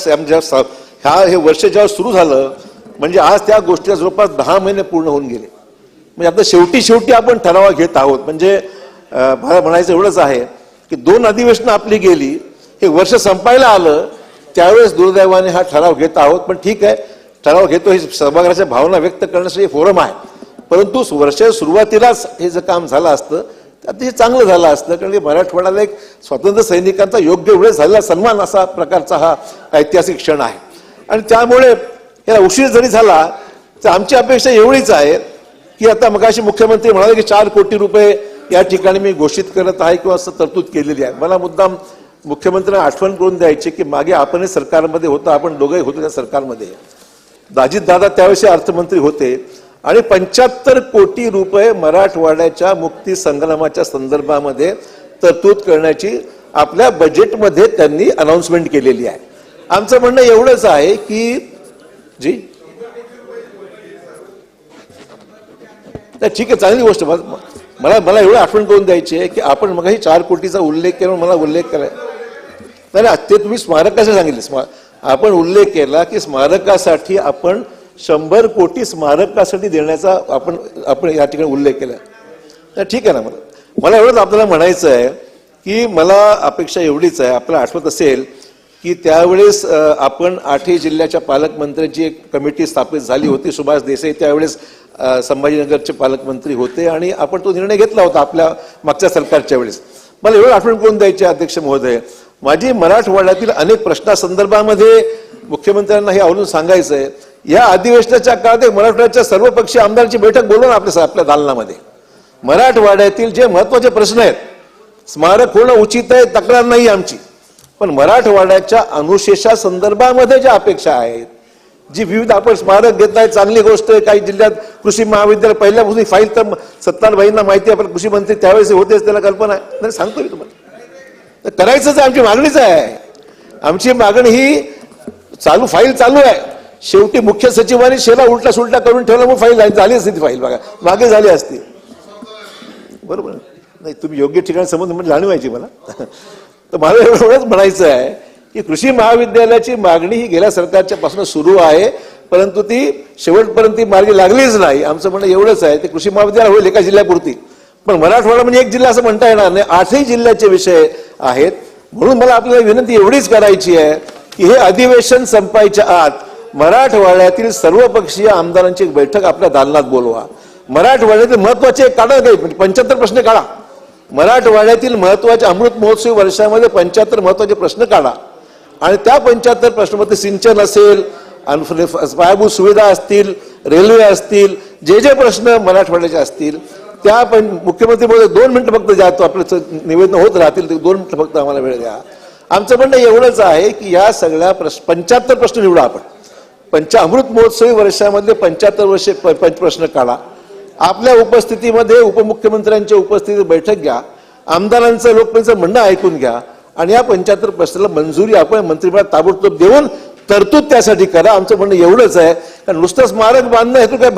हे वर्ष जेव्हा सुरू झालं म्हणजे आज त्या गोष्टीला जवळपास 10 महिने पूर्ण होऊन गेले. म्हणजे आता शेवटी आपण ठराव घेत आहोत. म्हणजे मला म्हणायचं एवढंच आहे की 2 अधिवेशनं आपली गेली, हे वर्ष संपायला आलं, त्यावेळेस दुर्दैवाने हा ठराव घेत आहोत. पण ठीक आहे, ठराव घेतो ही सभागृहाच्या भावना व्यक्त करण्यासाठी फोरम आहे, परंतु वर्ष सुरुवातीलाच हे जर काम झालं असतं तर हे चांगलं झालं असतं, कारण की मराठवाड्याला एक स्वातंत्र्य सैनिकांचा योग्य वेळ झालेला सन्मान असा प्रकारचा हा ऐतिहासिक क्षण आहे. आणि त्यामुळे याला उशीर जरी झाला तर आमची अपेक्षा एवढीच आहे की आता मगाशी मुख्यमंत्री म्हणाले की 4 कोटी रुपये या ठिकाणी मी घोषित करत आहे किंवा असं तरतूद केलेली आहे. मला मुद्दाम मुख्यमंत्र्यांना आठवण करून द्यायची की मागे आपणही सरकारमध्ये होतो, आपण दोघंही होतो त्या सरकारमध्ये. अजितदादा त्यावेळेस अर्थमंत्री होते आणि 75 कोटी रुपये मराठवाड्याच्या मुक्ती संग्रामाच्या संदर्भामध्ये तरतूद करण्याची आपल्या बजेटमध्ये त्यांनी अनाउन्समेंट केलेली आहे. आमचं म्हणणं एवढंच आहे की जी ठीक आहे, चांगली गोष्ट. मला एवढं आठवण करून द्यायची आहे की आपण मगाही 4 कोटीचा उल्लेख केला, मला उल्लेख करायचा नाही, ते तुम्ही स्मारकासाठी सांगितले. आपण उल्लेख केला की स्मारकासाठी आपण 100 कोटी स्मारकासाठी देण्याचा आपण या ठिकाणी उल्लेख केला. तर ठीक आहे ना, मला एवढंच आपल्याला म्हणायचं आहे की मला अपेक्षा एवढीच आहे. आपल्याला आठवत असेल की त्यावेळेस आपण 8 जिल्ह्याच्या पालकमंत्र्यांची एक कमिटी स्थापित झाली होती. सुभाष देसाई त्यावेळेस संभाजीनगरचे पालकमंत्री होते आणि आपण तो निर्णय घेतला होता आपल्या मागच्या सरकारच्या वेळेस. मला एवढं आठवण करून द्यायची अध्यक्ष महोदय, माझी मराठवाड्यातील अनेक प्रश्नासंदर्भामध्ये मुख्यमंत्र्यांना हे आवडून सांगायचं आहे. या अधिवेशनाच्या काळात मराठवाड्याच्या सर्वपक्षीय आमदारांची बैठक बोलवून आपल्या दालनामध्ये मराठवाड्यातील जे महत्वाचे प्रश्न आहेत, स्मारक होणं उचित आहे, तक्रार नाही आमची, पण मराठवाड्याच्या अनुशेषा संदर्भामध्ये ज्या अपेक्षा आहेत, जी विविध आपण स्मारक घेत आहे, चांगली गोष्ट आहे. काही जिल्ह्यात कृषी महाविद्यालय पहिल्यापासून फाईल तर सत्तारबाईंना माहिती आहे, आपण कृषी मंत्री त्यावेळेस होतेच, त्याला कल्पना आहे. नाही सांगतो मी तुम्हाला, तर करायचंच आहे, आमची मागणीच आहे. आमची मागणी ही चालू फाईल चालू आहे. शेवटी मुख्य सचिवांनी शेला उलटा सुलटा करून ठेवला, मग फाईल झाली असती ती फाईल, बघा मागे झाली असती. बरोबर नाही, तुम्ही योग्य ठिकाणी समजून म्हणजे जाणवायची मला. तर मला एवढंच म्हणायचं आहे की कृषी महाविद्यालयाची मागणी ही गेल्या सरकारच्या पासून सुरू आहे, परंतु ती शेवटपर्यंत ती मार्गी लागलीच नाही. आमचं म्हणणं एवढंच आहे, ते कृषी महाविद्यालय होईल एका जिल्ह्यापुरती, पण मराठवाडा म्हणजे एक जिल्हा असं म्हणता येणार नाही, 8ही जिल्ह्याचे विषय आहेत. म्हणून मला आपल्याला विनंती एवढीच करायची आहे की हे अधिवेशन संपायच्या आत मराठवाड्यातील सर्वपक्षीय आमदारांची एक बैठक आपल्या दालनात बोलवा. मराठवाड्यातील महत्वाचे काढा, काही 75 प्रश्न काढा. मराठवाड्यातील महत्वाच्या अमृत महोत्सवी वर्षामध्ये 75 महत्वाचे प्रश्न काढा आणि त्या 75 प्रश्नामध्ये सिंचन असेल, पायाभूत सुविधा असतील, रेल्वे असतील, जे जे प्रश्न मराठवाड्याचे असतील त्या पण मुख्यमंत्री महोदय 2 मिनिटं फक्त द्या, तो आपलं निवेदन होत राहतील, ते 2 मिनिटं फक्त आम्हाला वेळ द्या. आमचं म्हणणं एवढंच आहे की या सगळ्या 75 प्रश्न निवडा. आपण अमृत महोत्सवी वर्षामधले 75 प्रश्न काढा. आपल्या उपस्थितीमध्ये उपमुख्यमंत्र्यांच्या उपस्थितीत बैठक घ्या, आमदारांचं लोकप्रतिनिधीचं म्हणणं ऐकून घ्या आणि या 75 प्रश्नाला मंजुरी आपण मंत्रिमंडळात ताबडतोब देऊन तरतूद त्यासाठी करा. आमचं म्हणणं एवढंच आहे, कारण नुसतं स्मारक बांधणं हे तो काही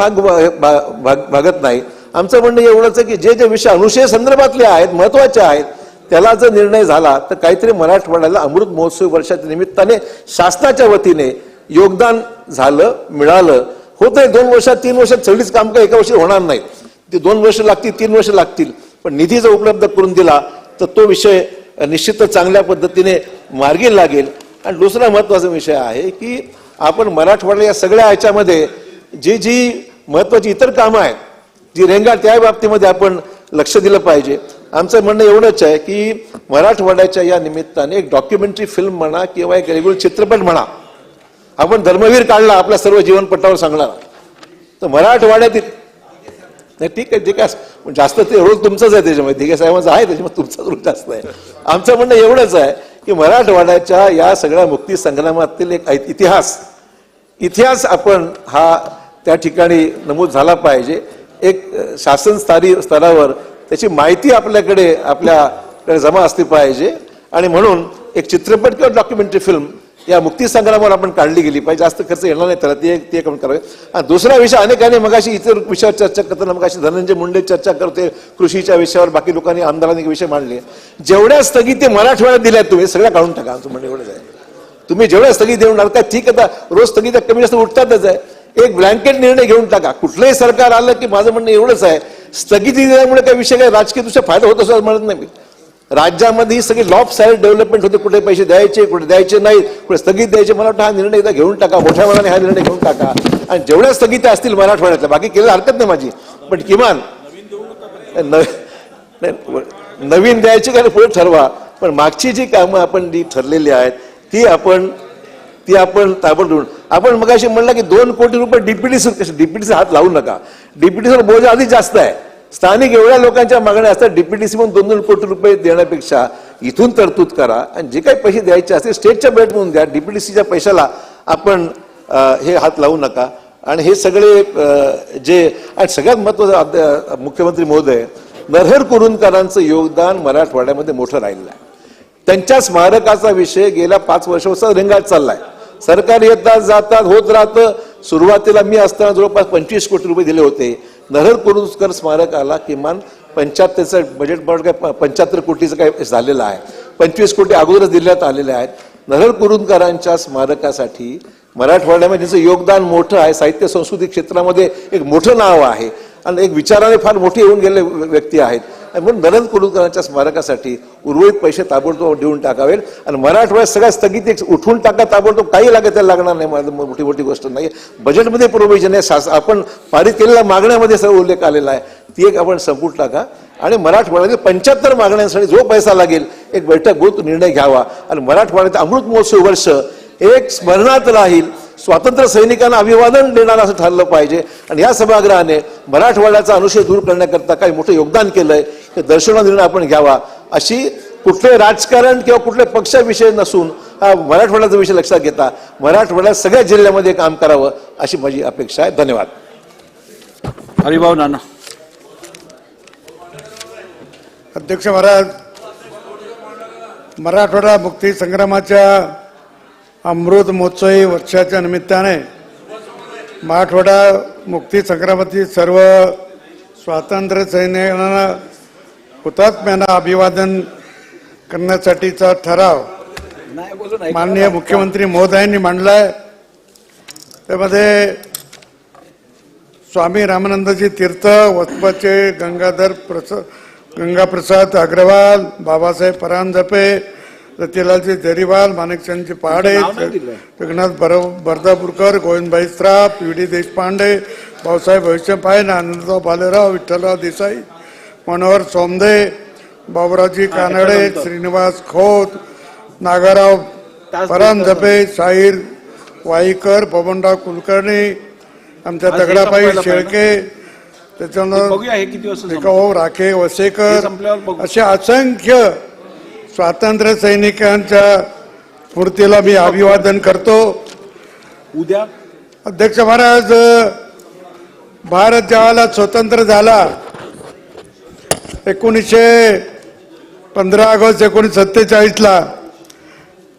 भागत नाही. आमचं म्हणणं एवढंच आहे की जे जे विषय अनुशेष संदर्भातले आहेत, महत्वाचे आहेत, त्याला जर निर्णय झाला तर काहीतरी मराठवाड्याला अमृत महोत्सवी वर्षाच्या निमित्ताने शासनाच्या वतीने योगदान झालं, मिळालं. होतंय 2 वर्षात 3 वर्षात सगळीच काम काही एका वर्षी होणार नाही, ते 2 वर्ष लागतील, 3 वर्ष लागतील, पण निधी जर उपलब्ध करून दिला तर तो विषय निश्चितच चांगल्या पद्धतीने मार्गी लागेल. आणि दुसरा महत्वाचा विषय आहे की आपण मराठवाडा या सगळ्या ह्याच्यामध्ये जी महत्वाची इतर कामं आहेत, जी रेंगाळ, त्या बाबतीमध्ये आपण लक्ष दिलं पाहिजे. आमचं म्हणणं एवढंच आहे की मराठवाड्याच्या या निमित्ताने एक डॉक्युमेंटरी फिल्म म्हणा किंवा एक रेग्युलर चित्रपट म्हणा, आपण धर्मवीर काढला आपल्या सर्व जीवनपटावर सांगणार, तर मराठवाड्यातील नाही ठीक आहे, ठीक आहे, जास्त ते रोल तुमचाच आहे त्याच्यामध्ये, ठीक आहे साहेबांचा आहे त्याच्यामध्ये, तुमचाच रोल जास्त आहे. आमचं म्हणणं एवढंच आहे की मराठवाड्याच्या या सगळ्या मुक्ती संग्रामातील एक इतिहास आपण हा त्या ठिकाणी नमूद झाला पाहिजे. एक शासन स्तरावर त्याची माहिती आपल्याकडे जमा असली पाहिजे आणि म्हणून एक चित्रपट किंवा डॉक्युमेंटरी फिल्म या मुक्ती संग्रामावर आपण काढली गेली पाहिजे. जास्त खर्च येणार नाही त्याला, ते कमी करावे. आणि दुसरा विषय, अनेकांनी मगाशी इतर विषयावर चर्चा करताना मगाशी धनंजय मुंडे चर्चा करते कृषीच्या विषयावर, बाकी लोकांनी आमदारांनी विषय मांडले. जेवढ्या स्थगिती मराठवाड्यात दिल्या तुम्ही सगळ्या काढून टाका. आमचं म्हणणं एवढंच आहे, तुम्ही जेवढ्या स्थगिती देऊन टाका ठीक आहे, रोज स्थगित्या कमी जास्त उठतातच आहे, एक ब्लँकेट निर्णय घेऊन टाका. कुठलंही सरकार आलं की माझं म्हणणं एवढंच आहे, स्थगिती दिल्यामुळे काही विषय काही राजकीय दुसरा फायदा होत असं म्हणत नाही मी. राज्यामध्ये ही सगळी लॉप साईड डेव्हलपमेंट होते, कुठे पैसे द्यायचे कुठे द्यायचे नाही, कुठे स्थगित द्यायचे. मला वाटतं हा निर्णय एकदा घेऊन टाका, मोठ्या मनाने हा निर्णय घेऊन टाका. आणि जेवढ्या स्थगित्या असतील मराठवाड्यातल्या, बाकी केलेल्या हरकत नाही माझी, पण किमान नवीन द्यायची का पुढे ठरवा. पण मागची जी कामं आपण जी ठरलेली आहेत ती आपण ताबडतोब. आपण मगाशी म्हणलं की 2 कोटी रुपये डीपीटीसी हात लावू नका. डीपीटीसीवर बोजा आधीच जास्त आहे. स्थानिक एवढ्या लोकांच्या मागण्या असतात, डीपीटीसी म्हणून 2-2 कोटी रुपये देण्यापेक्षा इथून तरतूद करा आणि जे काही पैसे द्यायचे असतील स्टेटच्या बेट म्हणून द्या. डीपीटीसीच्या पैशाला आपण हे हात लावू नका. आणि हे सगळे आणि सगळ्यात महत्वाचं, मुख्यमंत्री महोदय, नरहर कुरुंदकरांचं योगदान मराठवाड्यामध्ये मोठं राहिलेलं आहे. त्यांच्या स्मारकाचा विषय गेल्या 5 वर्षापासून रेंगाळत चाललाय. सरकार येतात जातात होत राहतं. सुरुवातीला मी असताना जवळपास 25 कोटी रुपये दिले होते. नरहर कुरुंदकर स्मारकाला किमान 75चं बजेट 75 कोटीचं काय झालेलं आहे. 25 कोटी अगोदरच दिल्यात आलेले आहेत. नरहर कुरुंदकरांच्या स्मारकासाठी मराठवाड्यामध्ये ज्याचं योगदान मोठं आहे, साहित्य संस्कृती क्षेत्रामध्ये एक मोठं नाव आहे आणि एक विचाराने फार मोठे येऊन गेले व्यक्ती आहेत. म्हणून नरहर कुरुंदकरांच्या स्मारकासाठी उर्वरित पैसे ताबडतोब देऊन टाकावेत आणि मराठवाड्यात सगळ्या स्थगिती उठवून टाका ताबडतोब. काही लागत लागणार नाही, मोठी गोष्ट नाही. बजेटमध्ये प्रोव्हिजन आहे, आपण पारित केलेल्या मागण्यामध्ये सर्व उल्लेख आलेला आहे, ती एक आपण संपून टाका. आणि मराठवाड्यातील 75 मागण्यांसाठी जो पैसा लागेल एक बैठक बोलून निर्णय घ्यावा आणि मराठवाड्यात अमृत महोत्सव वर्ष एक स्मरणात राहील, स्वातंत्र्य सैनिकांना अभिवादन देणारं असं ठरलं पाहिजे. आणि या सभागृहाने मराठवाड्याचा अनुशय दूर करण्याकरता काही मोठं योगदान केलंय हे दर्शवणारा निर्णय आपण घ्यावा, अशी कुठले राजकारण किंवा कुठले पक्षाविषय नसून हा मराठवाड्याचा विषय लक्षात घेता मराठवाड्यात सगळ्या जिल्ह्यामध्ये काम करावं अशी माझी अपेक्षा आहे. धन्यवाद. हरिभाऊ नाना. अध्यक्ष महाराज, मराठवाडा मुक्ती संग्रामाच्या अमृत महोत्सवी वर्षाच्या निमित्ताने मराठवाडा मुक्ती संग्रामातील सर्व स्वातंत्र्य सैनिकांना हुतात्म्यांना अभिवादन करण्यासाठीचा ठराव माननीय मुख्यमंत्री महोदयांनी मांडलाय. त्यामध्ये स्वामी रामानंदजी तीर्थ, वसपाचे गंगाप्रसाद अग्रवाल, बाबासाहेब परांजपे, रतिलालजी जरीवाल, माणिकचंदजी पहाडे, जगन्नाथ बर्दापूरकर, गोविंदभाई श्राफ, पी.डी. देशपांडे, भाऊसाहेब भविष्य पायन, आनंदराव भालेराव, विठ्ठलराव देसाई, मनोहर सोमदे, बाबुरावजी कानडे, श्रीनिवास खोत, नागाराव परांजपे, शाहीर वाईकर, बबनराव कुलकर्णी, आमच्या दगडाबाई शेळके, त्याच्यानंतर राखे वसेकर, असे असंख्य स्वातंत्र्य सैनिकांच्या स्मृतीला मी अभिवादन करतो. उद्या अध्यक्ष महाराज, भारत ज्यावेळेला स्वतंत्र झाला 15 ऑगस्ट 1947ला,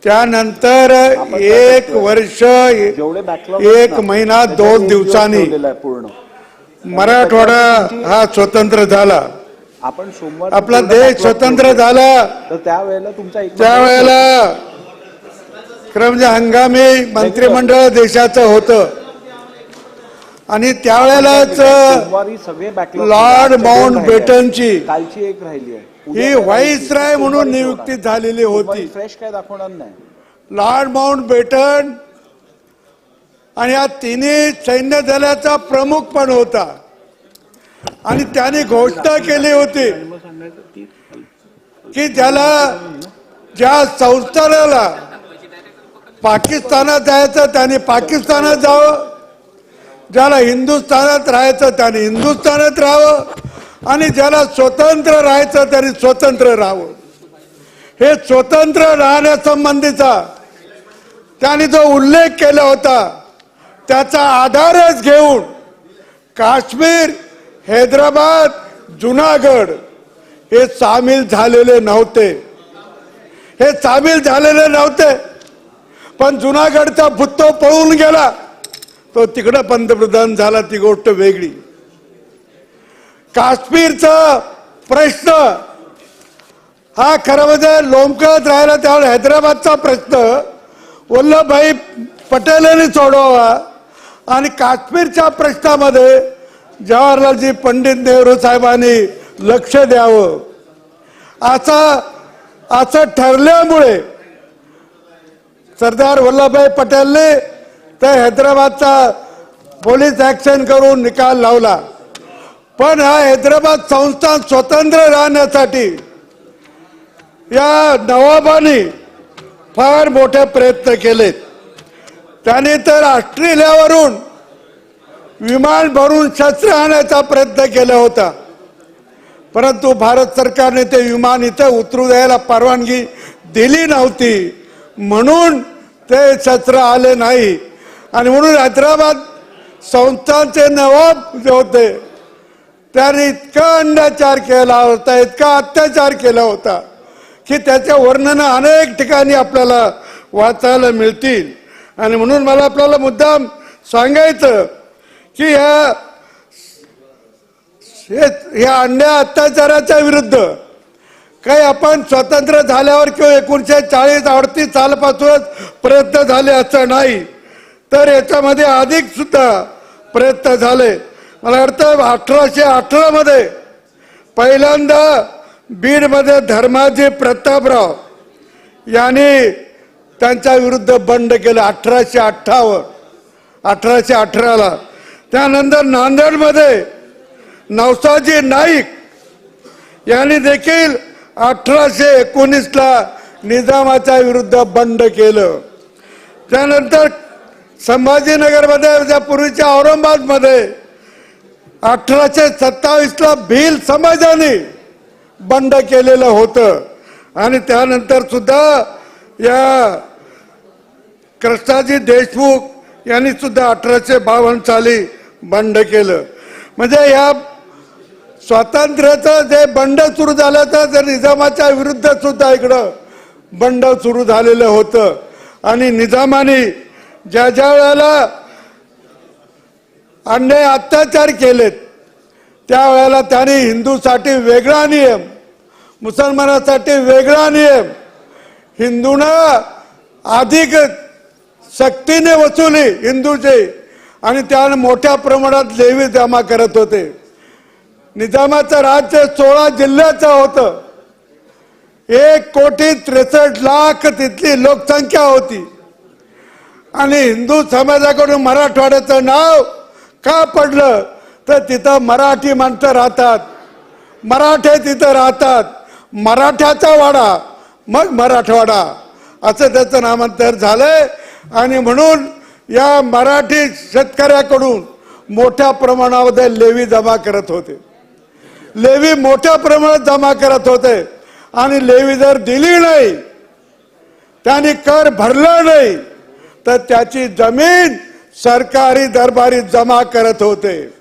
त्यानंतर 1 वर्ष 1 महिना 2 दिवसांनी मराठवाडा हा स्वतंत्र झाला. आपण सोमवार आपला देश स्वतंत्र झाला तर त्यावेळेला त्यावेळेला क्रमशः हंगामी मंत्रिमंडळ देशाचं होतं आणि त्यावेळेलाच लॉर्ड माउंट बेटनची कालची एक राहिली आहे ही व्हाईसराय म्हणून नियुक्ती झालेली होती. फ्रेश काय दाखवणार नाही. लॉर्ड माउंट बेटन आणि या तिन्ही सैन्य दलाचा प्रमुख पण होता आणि त्याने घोषणा केली होती की ज्या संस्थानाला पाकिस्तानात जायचं त्याने पाकिस्तानात जावं, ज्याला हिंदुस्थानात राहायचं त्याने हिंदुस्थानात राहावं आणि ज्याला स्वतंत्र राहायचं त्याने स्वतंत्र राहावं. हे स्वतंत्र राहण्यासंबंधीचा त्याने जो उल्लेख केला होता त्याचा आधारच घेऊन काश्मीर, हैदराबाद, जुनागड हे सामील झालेले नव्हते. पण जुनागडचा भुत्तो पळून गेला, तो तिकडं पंतप्रधान झाला, ती गोष्ट वेगळी. काश्मीरचा प्रश्न हा खरं म्हणजे लोंबकळत राहिला. त्यावेळेस हैदराबादचा प्रश्न वल्लभभाई पटेलांनी सोडवावा आणि काश्मीरच्या प्रश्नामध्ये जवाहरलालजी पंडित नेहरू साहेबांनी लक्ष द्यावं असं ठरल्यामुळे सरदार वल्लभभाई पटेलने त्या हैदराबादचा पोलीस ऍक्शन करून निकाल लावला. पण हा हैदराबाद संस्थान स्वतंत्र राहण्यासाठी या नवाबांनी फार मोठे प्रयत्न केलेत. त्याने तर ऑस्ट्रेलियावरून विमान भरून शस्त्र आणायचा प्रयत्न केला होता, परंतु भारत सरकारने ते विमान इथं उतरू द्यायला परवानगी दिली नव्हती, म्हणून ते शस्त्र आले नाही. आणि म्हणून हैदराबाद संस्थानचे नवाब जे होते त्याने इतका अत्याचार केला होता की त्याच्या वर्णन अनेक ठिकाणी आपल्याला वाचायला मिळतील. आणि म्हणून मला आपल्याला मुद्दाम सांगायचं की ह्या अन्याय अत्याचाराच्या विरुद्ध काही आपण स्वतंत्र झाल्यावर किंवा 1940-38 सालापासूनच प्रयत्न झाले असं नाही, तर याच्यामध्ये अधिक सुद्धा प्रयत्न झाले. मला वाटतं 1818 मध्ये पहिल्यांदा बीडमध्ये धर्माजी प्रतापराव यांनी त्यांच्या विरुद्ध बंड केलं 1818ला. त्यानंतर नांदेडमध्ये नवसाजी नाईक यांनी देखील 1819ला निजामाच्या विरुद्ध बंड केलं. त्यानंतर संभाजीनगरमध्ये पूर्वीच्या औरंगाबादमध्ये 1827ला भील समाजाने बंड केलेलं होतं. आणि त्यानंतर सुद्धा या कृष्णाजी देशमुख यांनी सुद्धा 1852 साली बंड केलं. म्हणजे या स्वातंत्र्याचं जे बंड सुरू झालं तर निजामाच्या विरुद्ध सुद्धा इकडं बंड सुरू झालेलं होतं. आणि निजामाने ज्या ज्या वेळेला अन्याय अत्याचार केलेत त्यावेळेला त्यांनी हिंदूसाठी वेगळा नियम, मुसलमानासाठी वेगळा नियम, हिंदूंना अधिक सक्तीने वसुली हिंदूचे, आणि त्याने मोठ्या प्रमाणात लेवी जमा करत होते. निजामाचं राज्य 16 जिल्ह्याचं होतं. 1,63,00,000 तिथली लोकसंख्या होती. आणि हिंदू समाजाकडून मराठवाड्याचं नाव का पडलं तर तिथं मराठी माणसं राहतात, मराठे तिथं राहतात, मराठ्याचा वाडा मग मराठवाडा असं त्याचं नामांतर झालंय. आणि म्हणून या मराठी शेतकऱ्याकडून मोठ्या प्रमाणामध्ये लेवी जमा करत होते, लेवी मोठ्या प्रमाणात जमा करत होते. आणि लेवी जर दिली नाही, त्यांनी कर भरला नाही, तर त्याची जमीन सरकारी दरबारी जमा करत होते,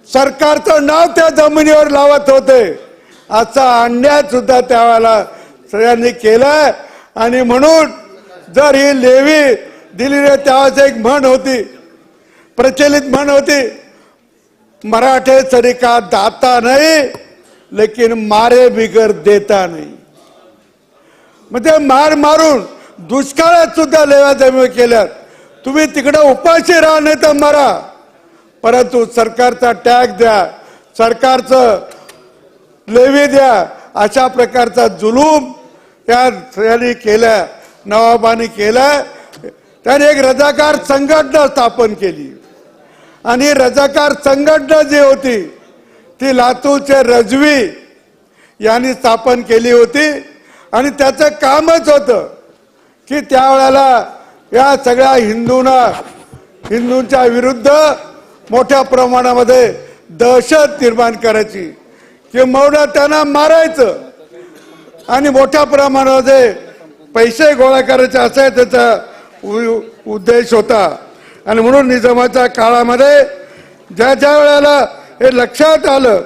सरकारचं नाव त्या जमिनीवर लावत होते. असा अन्याय सुद्धा त्यावेळेला सगळ्यांनी केलाय. आणि म्हणून जर ही लेवी दिली नाही, त्यावेळेस एक म्हण होती, प्रचलित म्हण होती, मराठे सरिका दाता नाही लेकिन मारे बिगर देता नाही. म्हणजे मार मारून दुष्काळात सुद्धा लेव्या जमा केल्यात. तुम्ही तिकडे उपाशी राहा नाही तर मरा, परंतु सरकारचा टॅक्स द्या, सरकारचं लेवी द्या, अशा प्रकारचा जुलूम त्या स्त्रियांनी केला, नवाबांनी केला. त्याने एक रजाकार संघटना स्थापन केली. आणि रजाकार संघटना जी होती ती लातूरचे रजवी यांनी स्थापन केली होती. आणि त्याचं कामच होतं की त्यावेळेला या सगळ्या हिंदूंच्या विरुद्ध मोठ्या प्रमाणामध्ये दहशत निर्माण करायची, किंबहुना त्यांना मारायचं आणि मोठ्या प्रमाणामध्ये पैसे गोळा करायचे असा त्याचा उद्देश होता. आणि म्हणून निजामाच्या काळामध्ये ज्या ज्या वेळेला हे लक्षात आलं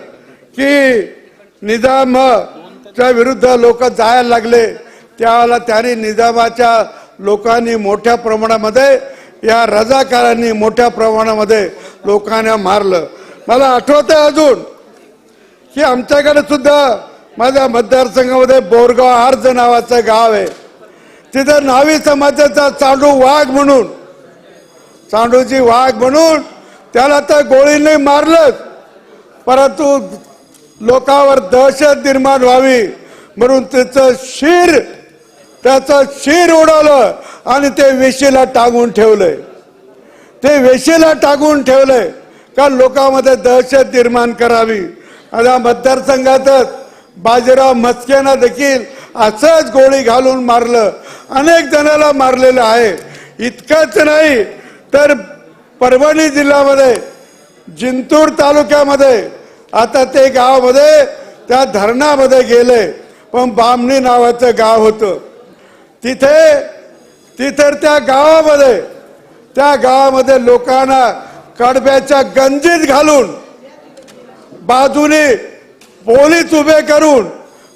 की निजामाच्या विरुद्ध लोक जायला लागले, त्यावेळेला त्यांनी निजामाच्या लोकांनी मोठ्या प्रमाणामध्ये, या रजाकारांनी मोठ्या प्रमाणामध्ये लोकांना मारलं. मला आठवतंय अजून की आमच्याकडे सुद्धा माझ्या मतदारसंघामध्ये बोरगाव आर्ज नावाचं गाव आहे. तिथं न्हावी समाजाचा चांडू वाघ म्हणून, चांडूजी वाघ म्हणून त्याला तर गोळीने मारलंच, परंतु लोकांवर दहशत निर्माण व्हावी म्हणून त्याचं शिर उडवलं आणि ते वेशीला टांगून ठेवलंय. ते वेशीला टांगून ठेवलंय का लोकांमध्ये दहशत निर्माण करावी. आता मतदारसंघातच बाजीराव मस्केना देखील असंच गोळी घालून मारलं, अनेक जणांना मारलेलं आहे. इतकंच नाही तर परभणी जिल्ह्यामध्ये जिंतूर तालुक्यामध्ये आता ते गावामध्ये त्या धरणामध्ये गेले, पण बामणी नावाचं गाव होतं तिथे त्या गावामध्ये लोकांना कडब्याच्या गंजीत घालून, बाजूने पोलीस उभे करून,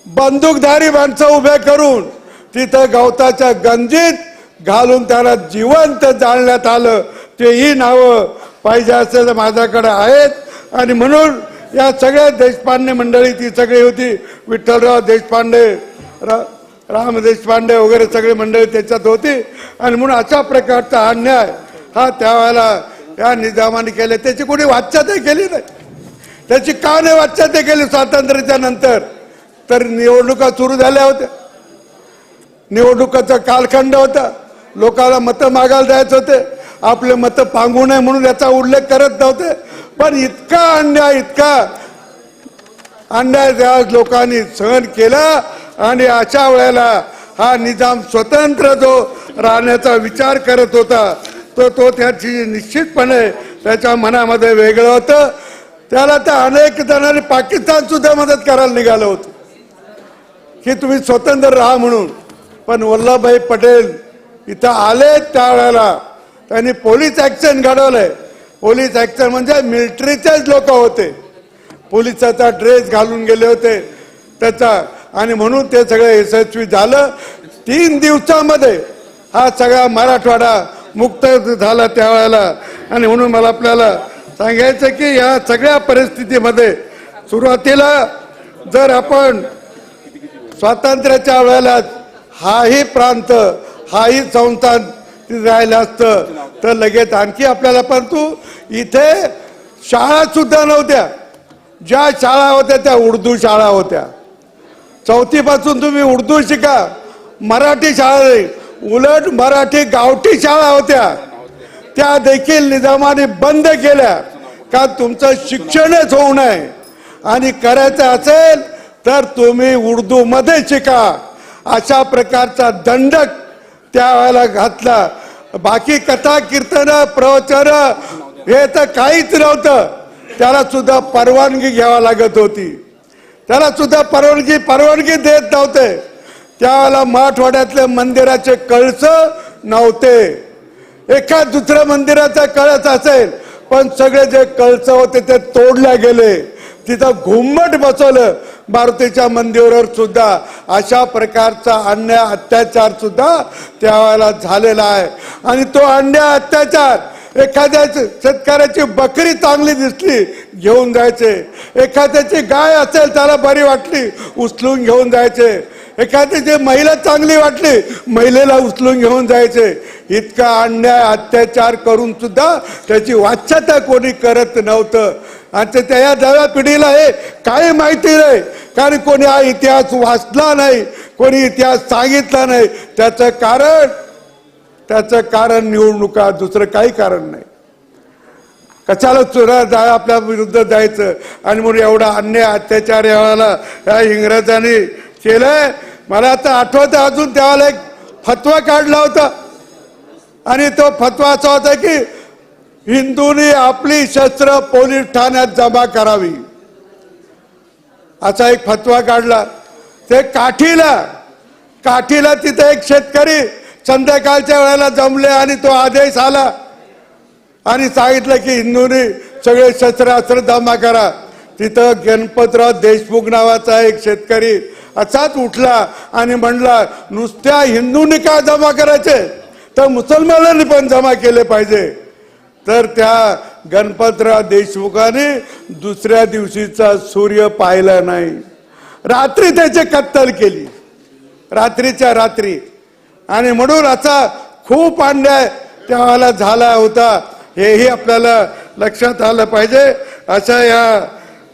बंदूकधारी माणसं उभे करून तिथं गवताच्या गंजीत घालून त्याला जिवंत जाळण्यात आलं. तेही नावं पाहिजे असे माझ्याकडे आहेत. आणि म्हणून या सगळ्या देशपांडे मंडळी ती सगळी होती, विठ्ठलराव देशपांडे, राम देशपांडे वगैरे सगळी मंडळी त्याच्यात होती. आणि म्हणून अशा प्रकारचा अन्याय हा त्यावेळेला या निजामाने केले. त्याची कोणी वाच्यता केली नाही. त्याची का नाही वाच्यता केली स्वातंत्र्याच्या नंतर? तर निवडणुका सुरू झाल्या होत्या, निवडणुकाचा कालखंड होता, लोकांना मतं मागायला द्यायचे होते, आपले मतं पांगू नये म्हणून याचा उल्लेख करत नव्हते. पण इतका अन्याय त्या लोकांनी सहन केला. आणि अशा वेळेला हा निजाम स्वतंत्र जो राहण्याचा विचार करत होता तो त्याची निश्चितपणे त्याच्या मनामध्ये वेगळं होतं. त्याला तर अनेक जणांनी पाकिस्तान सुद्धा मदत करायला निघालं होतं. की तुम्ही स्वतंत्र राहा म्हणून, पण वल्लभभाई पटेल इथं आले त्यावेळेला त्यांनी पोलीस ऍक्शन घडवलंय. पोलीस ऍक्शन म्हणजे मिलिटरीचेच लोक होते, पोलिसाचा ड्रेस घालून गेले होते त्याचा, आणि म्हणून ते सगळं यशस्वी झालं. 3 दिवसामध्ये हा सगळा मराठवाडा मुक्त झाला त्यावेळेला. आणि म्हणून मला आपल्याला सांगायचं की या सगळ्या परिस्थितीमध्ये सुरुवातीला जर आपण स्वातंत्र्याच्या वेळेला हाही प्रांत हाही संस्थान राहिलं असतं तर लगेच आणखी आपल्याला, परंतु इथे शाळा सुद्धा नव्हत्या. ज्या शाळा होत्या त्या उर्दू शाळा होत्या. 4थी पासून तुम्ही उर्दू शिका, मराठी शाळा नाही. उलट मराठी गावठी शाळा होत्या, त्या देखील निजामाने बंद केल्या का तुमचं शिक्षणच होऊ नये. आणि करायचं असेल तर तुम्ही उर्दू मध्ये शिका, अशा प्रकारचा दंडक त्यावेळेला घातला. बाकी कथा कीर्तन प्रवचन हे तर काहीच नव्हतं. त्याला सुद्धा परवानगी घ्यावी लागत होती, त्याला सुद्धा परवानगी देत नव्हते. त्यावेळेला मराठवाड्यातले मंदिराचे कळस नव्हते. एका दुसऱ्या मंदिराचा कळस असेल, पण सगळे जे कळस होते ते तोडले गेले. तिथं घुमट बसवलं मारुतीच्या मंदिरावर सुद्धा. अशा प्रकारचा अन्याय अत्याचार सुद्धा त्यावेळेला झालेला आहे. आणि तो अन्याय अत्याचार, एखाद्या शेतकऱ्याची बकरी चांगली दिसली घेऊन जायचे, एखाद्याची गाय असेल त्याला बरी वाटली उचलून घेऊन जायचे, एखाद्याची महिला चांगली वाटली महिलेला उचलून घेऊन जायचे. इतका अन्याय अत्याचार करून सुद्धा त्याची वाच्यता कोणी करत नव्हतं. आणि त्या नव्या पिढीला हे काही माहिती नाही, कारण कोणी हा इतिहास वाचला नाही, कोणी इतिहास सांगितला नाही. त्याचं कारण निवडणुका, दुसरं काही कारण नाही. कशाला चुरा आपल्या विरुद्ध जायचं. आणि म्हणून एवढा अन्याय अत्याचार यावेळेला या इंग्रजांनी केलंय. मला आता आठवतं अजून त्यावेळेला एक फतवा काढला होता, आणि तो फतवा असा होता की हिंदूंनी आपली शस्त्र पोलीस ठाण्यात जमा करावी, असा एक फतवा काढला. ते काठीला तिथे एक शेतकरी संध्याकाळच्या वेळेला जमले आणि तो आदेश आला आणि सांगितलं की हिंदूंनी सगळे शस्त्रास्त्र जमा करा. तिथं गणपतराव देशमुख नावाचा एक शेतकरी असाच उठला आणि म्हणला, नुसत्या हिंदूंनी का जमा करायचे, तर मुसलमानांनी पण जमा केले पाहिजे. तर त्या गणपतराव देशमुखाने दुसऱ्या दिवशीचा सूर्य पाहिला नाही, रात्री त्याची कत्तल केली, रात्रीच्या रात्री. आणि म्हणून असा खूप अन्याय त्यावेळेला झाला होता, हेही आपल्याला लक्षात आलं पाहिजे. अशा या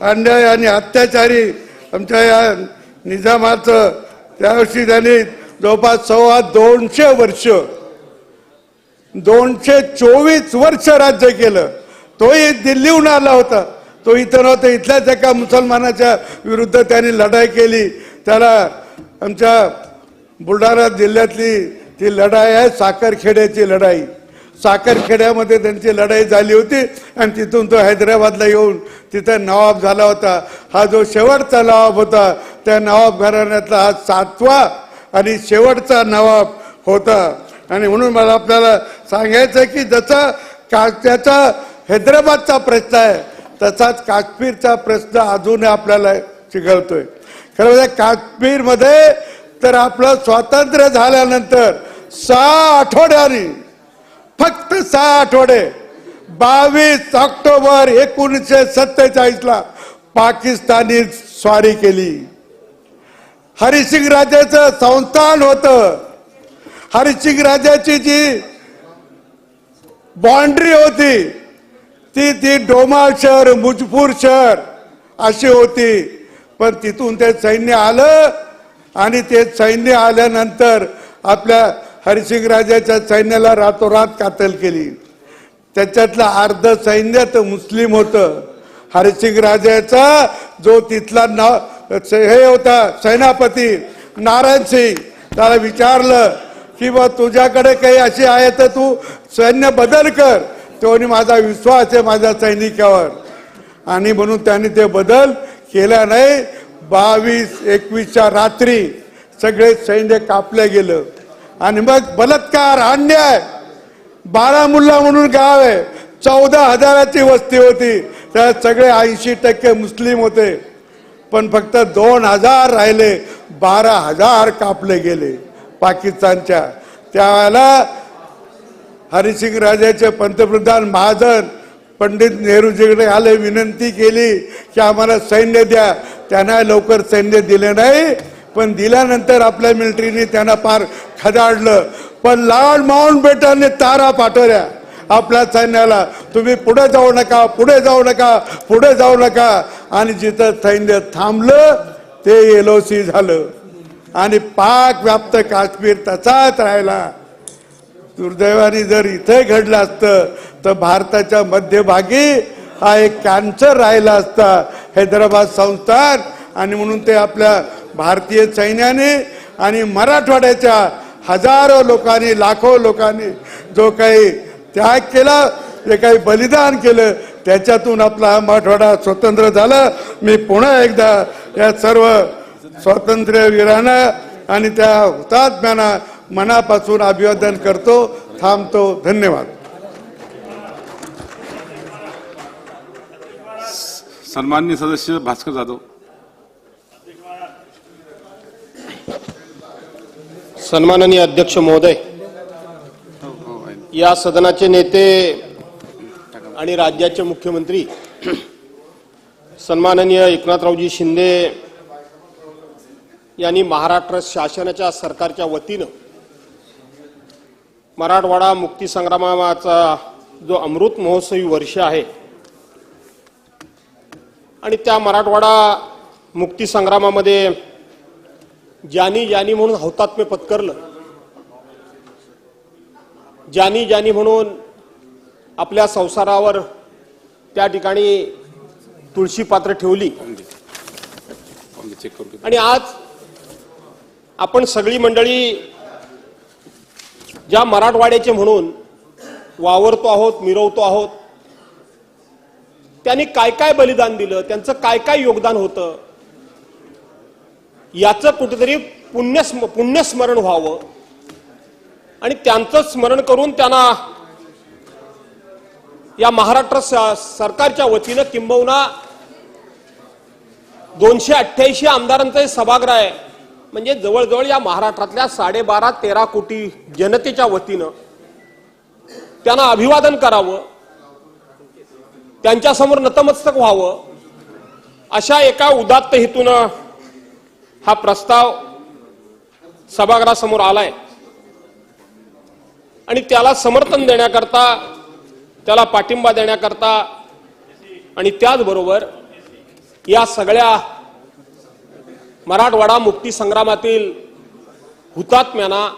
अन्याय आणि अत्याचारी आमच्या या निजामाचं त्यावर्षी त्यांनी जवळपास 250 वर्ष 224 वर्ष राज्य केलं. तोही दिल्लीहून आला होता, तो इथं नव्हता. इथल्याच एका मुसलमानाच्या विरुद्ध त्यांनी लढाई केली. त्याला आमच्या बुलढाणा जिल्ह्यातली ती लढाई आहे साखरखेड्याची लढाई. साखरखेड्यामध्ये त्यांची लढाई झाली होती आणि तिथून तो हैदराबादला येऊन तिथं नवाब झाला होता. हा जो शेवटचा नवाब होता त्या नवाब घराण्यातला हा 7वा आणि शेवटचा नवाब होता. आणि म्हणून मला आपल्याला सांगायचं की जसा त्याचा हैदराबादचा प्रश्न आहे तसाच काश्मीरचा प्रश्न अजून आपल्याला चिघळतोय. खरं म्हणजे काश्मीरमध्ये तर आपलं स्वातंत्र्य झाल्यानंतर 6 आठवड्यांनी, फक्त 6 आठवडे, 22 ऑक्टोबर 1947 पाकिस्तानी स्वारी केली. हरिसिंग राजाचं संस्थान होतं. हरिसिंग राजाची जी बाउंड्री होती ती डोमा शहर, मुजपूर शहर अशी होती. पण तिथून ते सैन्य आलं आणि ते सैन्य आल्यानंतर आपल्या हरिसिंग राजाच्या सैन्याला रातोरात कातल केली. त्याच्यातलं अर्ध सैन्य तर मुस्लिम होतं. हरिसिंग राजाचा जो तिथला हे होता सेनापती नारायण सिंग, त्याला विचारलं की बा तुझ्याकडे काही अशी आहे तर तू सैन्य बदल कर. तो माझा विश्वास आहे माझ्या सैनिकावर. आणि म्हणून त्यांनी ते बदल केला नाही. 22-21च्या रात्री सगळे सैन्य कापलं गेलं आणि मग बलात्कार, अन्याय. बारामुल्ला म्हणून गाव आहे, 14,000ची वस्ती होती, त्यात सगळे 80% मुस्लिम होते, पण फक्त 2,000 राहिले, 12,000 कापले गेले पाकिस्तानच्या. त्यावेळेला हरिसिंग राजाचे पंतप्रधान महाजन पंडित नेहरूजीकडे आले, विनंती केली की आम्हाला सैन्य द्या. त्यांना लवकर सैन्य दिले नाही, पण दिल्यानंतर आपल्या मिलिटरीने त्यांना फार खदाडलं. पण लॉर्ड माउंटबॅटनने तारा पाठवल्या आपल्या सैन्याला, तुम्ही पुढे जाऊ नका, पुढे जाऊ नका, पुढे जाऊ नका. आणि जिथं सैन्य थांबलं ते LOC झालं आणि पाक व्याप्त काश्मीर तसाच राहिला. दुर्दैवाने जर इथे घडलं असतं तर भारताच्या मध्यभागी हा एक कॅन्सर राहिला असता, हैदराबाद संस्थान. आणि म्हणून ते आपल्या भारतीय सैन्याने आणि मराठवाड्याच्या हजारो लोकांनी, लाखो लोकांनी जो काही त्याग केला, जे काही बलिदान केलं, त्याच्यातून आपला हा मराठवाडा स्वतंत्र झाला. मी पुन्हा एकदा या सर्व स्वातंत्र्यवीरांना आणि त्या हुतात्म्यांना मनापासून अभिवादन करतो. थांबतो. धन्यवाद. सन्माननीय सदस्य भास्कर जाधव. सन्माननीय अध्यक्ष महोदय, या सदनाचे नेते आणि राज्याचे मुख्यमंत्री सन्माननीय एकनाथरावजी शिंदे यांनी महाराष्ट्र शासनाच्या सरकारच्या वतीनं मराठवाडा मुक्ती संग्रामाचा जो अमृत महोत्सवी वर्ष आहे आणि त्या मराठवाडा मुक्ती संग्रामामध्ये ज्यांनी ज्यांनी म्हणून हौतात्म्य पत्करलं, ज्यांनी ज्यांनी म्हणून आपल्या संसारावर त्या ठिकाणी तुळशी पात्र ठेवली आणि आज आपण सगळी मंडळी ज्या मराठवाड्याचे म्हणून वावरतो आहोत, मिरवतो आहोत, त्यांनी काय काय बलिदान दिलं, त्यांचं काय काय योगदान होतं, याचं कुठेतरी पुण्यस्मरण व्हावं आणि त्यांचं स्मरण करून त्यांना या महाराष्ट्र सरकारच्या वतीनं किंबहुना 288 आमदारांचं सभागृह आहे, म्हणजे जवळजवळ या महाराष्ट्रातल्या 12.5-13 कोटी जनतेच्या वतीनं त्यांना अभिवादन करावं, त्यांच्यासमोर नतमस्तक व्हावं, अशा एका उदात्त हेतूनं हा प्रस्ताव सभागृहासमोर आलाय आणि त्याला समर्थन देण्याकरता, त्याला पाठिंबा देण्याकरता आणि त्याचबरोबर या सगळ्या मराठवाडा मुक्ती संग्रामातील हुतात्म्यांना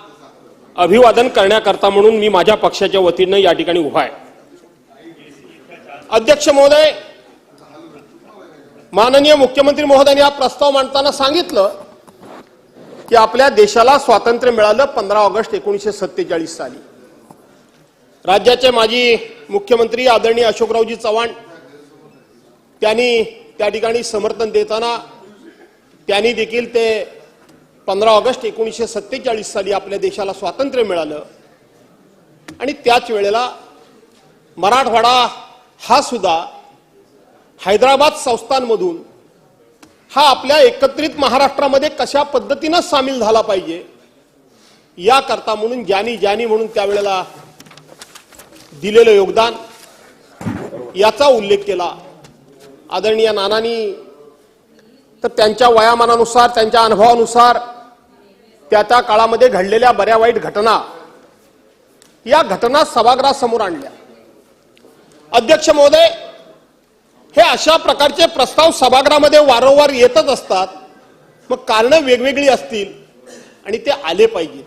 अभिवादन करण्याकरता म्हणून मी माझ्या पक्षाच्या वतीनं या ठिकाणी उभा आहे. अध्यक्ष महोदय, माननीय मुख्यमंत्री महोदयांनी हा प्रस्ताव मांडताना सांगितलं की आपल्या देशाला स्वातंत्र्य मिळालं 15 ऑगस्ट 1947 साली. राज्याचे माजी मुख्यमंत्री आदरणीय अशोकरावजी चव्हाण त्यांनी त्या ठिकाणी समर्थन देताना त्यांनी देखील ते 15 ऑगस्ट 1947 साली आपल्या देशाला स्वातंत्र्य मिळालं आणि त्याच वेळेला मराठवाडा हा सुद्धा हैदराबाद संस्थानमधून हा आपल्या एकत्रित महाराष्ट्रामध्ये कशा पद्धतीनं सामील झाला पाहिजे याकरता म्हणून ज्यांनी ज्यांनी म्हणून त्यावेळेला दिलेलं योगदान याचा उल्लेख केला. आदरणीय नानांनी तर त्यांच्या वयामानानुसार, त्यांच्या अनुभवानुसार त्या त्या काळामध्ये घडलेल्या बऱ्या वाईट घटना, या घटना सभागृहासमोर आणल्या. अध्यक्ष महोदय, हे अशा प्रकारचे प्रस्ताव सभागृहामध्ये वारंवार येतच असतात, मग कारणं वेगवेगळी असतील आणि ते आले पाहिजे.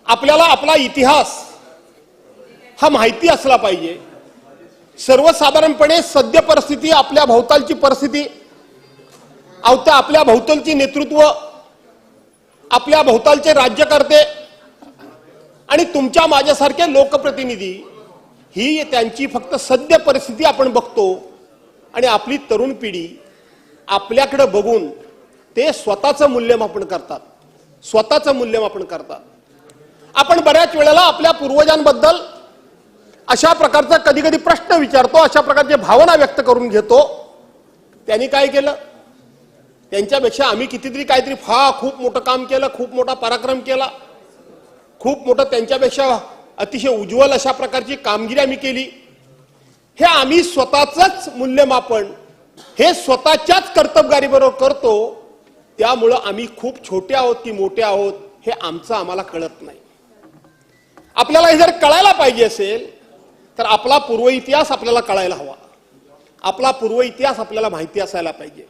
आपल्याला आपला इतिहास हा माहिती असला पाहिजे. सर्वसाधारणपणे सद्य परिस्थिती, आपल्या भोवतालची परिस्थिती, आपल्या भोवतालची नेतृत्व, आपल्या भोवतालचे राज्यकर्ते आणि तुमच्या माझ्यासारखे लोकप्रतिनिधी, ही त्यांची फक्त सद्य परिस्थिती आपण बघतो आणि आपली तरुण पिढी आपल्याकडे बघून ते स्वतःचं मूल्यमापन करतात, स्वतःचं मूल्यमापन करतात. आपण बऱ्याच वेळेला आपल्या पूर्वजांबद्दल अशा प्रकारचा कधी कधी प्रश्न विचारतो, अशा प्रकारचे भावना व्यक्त करून घेतो. त्यांनी काय केलं? त्यांच्यापेक्षा आम्ही कितीतरी काहीतरी खूप मोठं काम केलं, खूप मोठा पराक्रम केला, खूप मोठं त्यांच्यापेक्षा अतिशय उज्ज्वल अशा प्रकारची कामगिरी आम्ही केली. हे आम्ही स्वतःच मूल्यमापन हे स्वतःच्याच कर्तबगारीबरोबर करतो. त्यामुळं आम्ही खूप छोटे आहोत की मोठे आहोत हे आम्हाला कळत नाही. आपल्याला हे जर कळायला पाहिजे असेल तर आपला पूर्व इतिहास आपल्याला कळायला हवा. आपला पूर्व इतिहास आपल्याला माहिती असायला पाहिजे.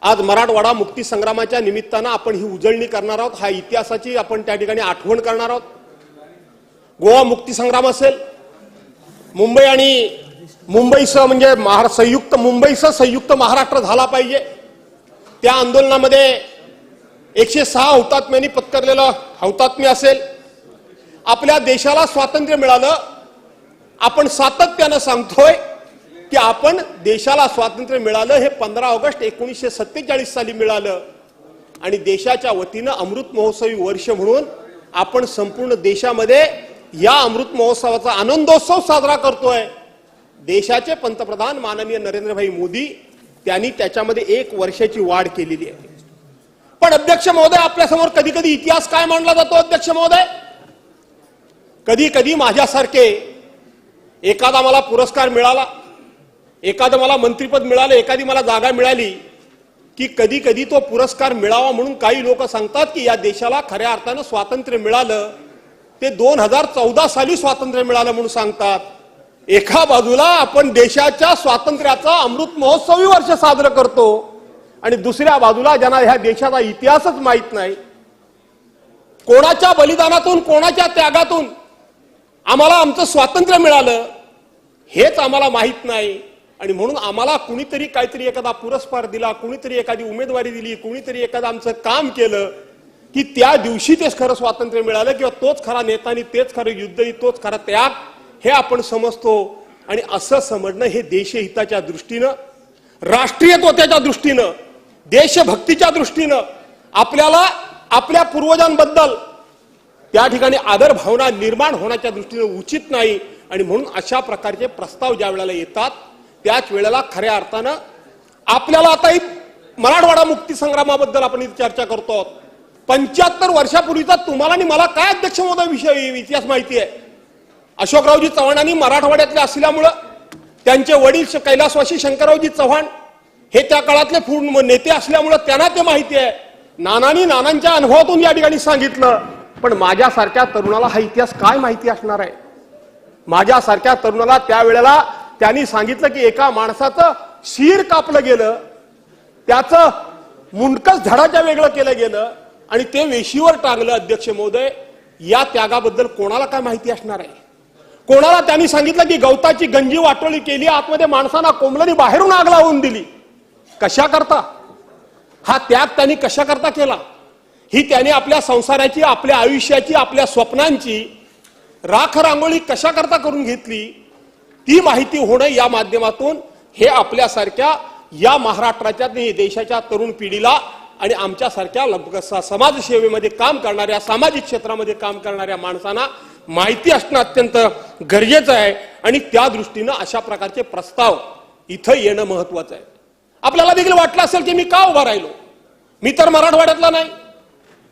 आज मराठवाडा मुक्ती संग्रामाच्या निमित्तानं आपण ही उजळणी करणार आहोत, हा इतिहासाची आपण त्या ठिकाणी आठवण करणार आहोत. गोवा मुक्ती संग्राम असेल, मुंबई आणि मुंबईसह म्हणजे संयुक्त महाराष्ट्र झाला पाहिजे. त्या आंदोलनामध्ये 106 हुतात्म्यांनी पत्करलेलं हौतात्म्य असेल. आपल्या देशाला स्वातंत्र्य मिळालं, आपण सातत्यानं सांगतोय की आपण देशाला स्वातंत्र्य मिळालं हे 15 ऑगस्ट 1947 साली मिळालं आणि देशाच्या वतीनं अमृत महोत्सवी वर्ष म्हणून आपण संपूर्ण देशामध्ये या अमृत महोत्सवाचा आनंदोत्सव साजरा करतोय. देशाचे पंतप्रधान माननीय नरेंद्रभाई मोदी त्यांनी त्याच्यामध्ये 1 वर्षाची वाढ केलेली आहे. पण अध्यक्ष महोदय, आपल्या समोर कधी कधी इतिहास काय मांडला जातो अध्यक्ष महोदय? कधी कधी माझ्यासारखे एखादा मला पुरस्कार मिळाला, एखादं मला मंत्रिपद मिळालं, एखादी मला जागा मिळाली की कधी कधी तो पुरस्कार मिळावा म्हणून काही लोक सांगतात की या देशाला खऱ्या अर्थानं स्वातंत्र्य मिळालं ते 2014 साली स्वातंत्र्य मिळालं म्हणून सांगतात. एका बाजूला आपण देशाच्या स्वातंत्र्याचा अमृत महोत्सवी वर्ष साजरं करतो आणि दुसऱ्या बाजूला ज्यांना ह्या देशाचा इतिहासच माहित नाही, कोणाच्या बलिदानातून कोणाच्या त्यागातून आम्हाला आमचं स्वातंत्र्य मिळालं हेच आम्हाला माहित नाही. आणि म्हणून आम्हाला कुणीतरी काहीतरी एखादा पुरस्कार दिला, कुणीतरी एखादी उमेदवारी दिली, कुणीतरी एखादं आमचं काम केलं की त्या दिवशी तेच खरं स्वातंत्र्य मिळालं किंवा तोच खरा नेता आणि तेच खरं युद्ध, तोच खरा त्याग हे आपण समजतो. आणि असं समजणं हे देशहिताच्या दृष्टीनं, राष्ट्रीयत्वाच्या दृष्टीनं, देशभक्तीच्या दृष्टीनं आपल्याला आपल्या पूर्वजांबद्दल त्या ठिकाणी आदर भावना निर्माण होण्याच्या दृष्टीनं उचित नाही. आणि म्हणून अशा प्रकारचे प्रस्ताव ज्या वेळेला येतात त्याच वेळेला खऱ्या अर्थानं आपल्याला आता मराठवाडा मुक्ती संग्रामाबद्दल आपण इथे चर्चा करतो. 75 वर्षापूर्वीचा तुम्हाला आणि मला काय अध्यक्ष महोदय विषय इतिहास माहिती आहे? अशोकरावजी चव्हाणांनी मराठवाड्यातले असल्यामुळं त्यांचे वडील कैलासवासी शंकररावजी चव्हाण हे त्या काळातले पूर्ण नेते असल्यामुळं त्यांना ते माहिती आहे. नानांच्या अनुभवातून या ठिकाणी सांगितलं. पण माझ्यासारख्या तरुणाला हा इतिहास काय माहिती असणार आहे? माझ्यासारख्या तरुणाला त्यावेळेला त्यांनी सांगितलं की एका माणसाचं शिर कापलं गेलं, त्याचं मुंडकच धडाच्या वेगळं केलं गेलं आणि ते वेशीवर टांगलं. अध्यक्ष महोदय, या त्यागाबद्दल कोणाला काय माहिती असणार आहे? कोणाला त्यांनी सांगितलं की गवताची गंजी वाटोळी केली, आतमध्ये माणसांना कोंबलनी बाहेरून आग लावून दिली. कशा करता हा त्याग त्यांनी कशा करता केला? ही त्यांनी आपल्या संसाराची, आपल्या आयुष्याची, आपल्या स्वप्नांची राख रांगोळी कशा करता करून घेतली ती माहिती होणं या माध्यमातून हे आपल्यासारख्या या महाराष्ट्राच्या देशाच्या तरुण पिढीला आणि आमच्यासारख्या समाजसेवेमध्ये काम करणाऱ्या, सामाजिक क्षेत्रामध्ये काम करणाऱ्या माणसांना माहिती असणं अत्यंत गरजेचं आहे. आणि त्या दृष्टीनं अशा प्रकारचे प्रस्ताव इथं येणं महत्वाचं आहे. आपल्याला देखील वाटलं असेल की मी का उभा राहिलो? मी तर मराठवाड्यातला नाही,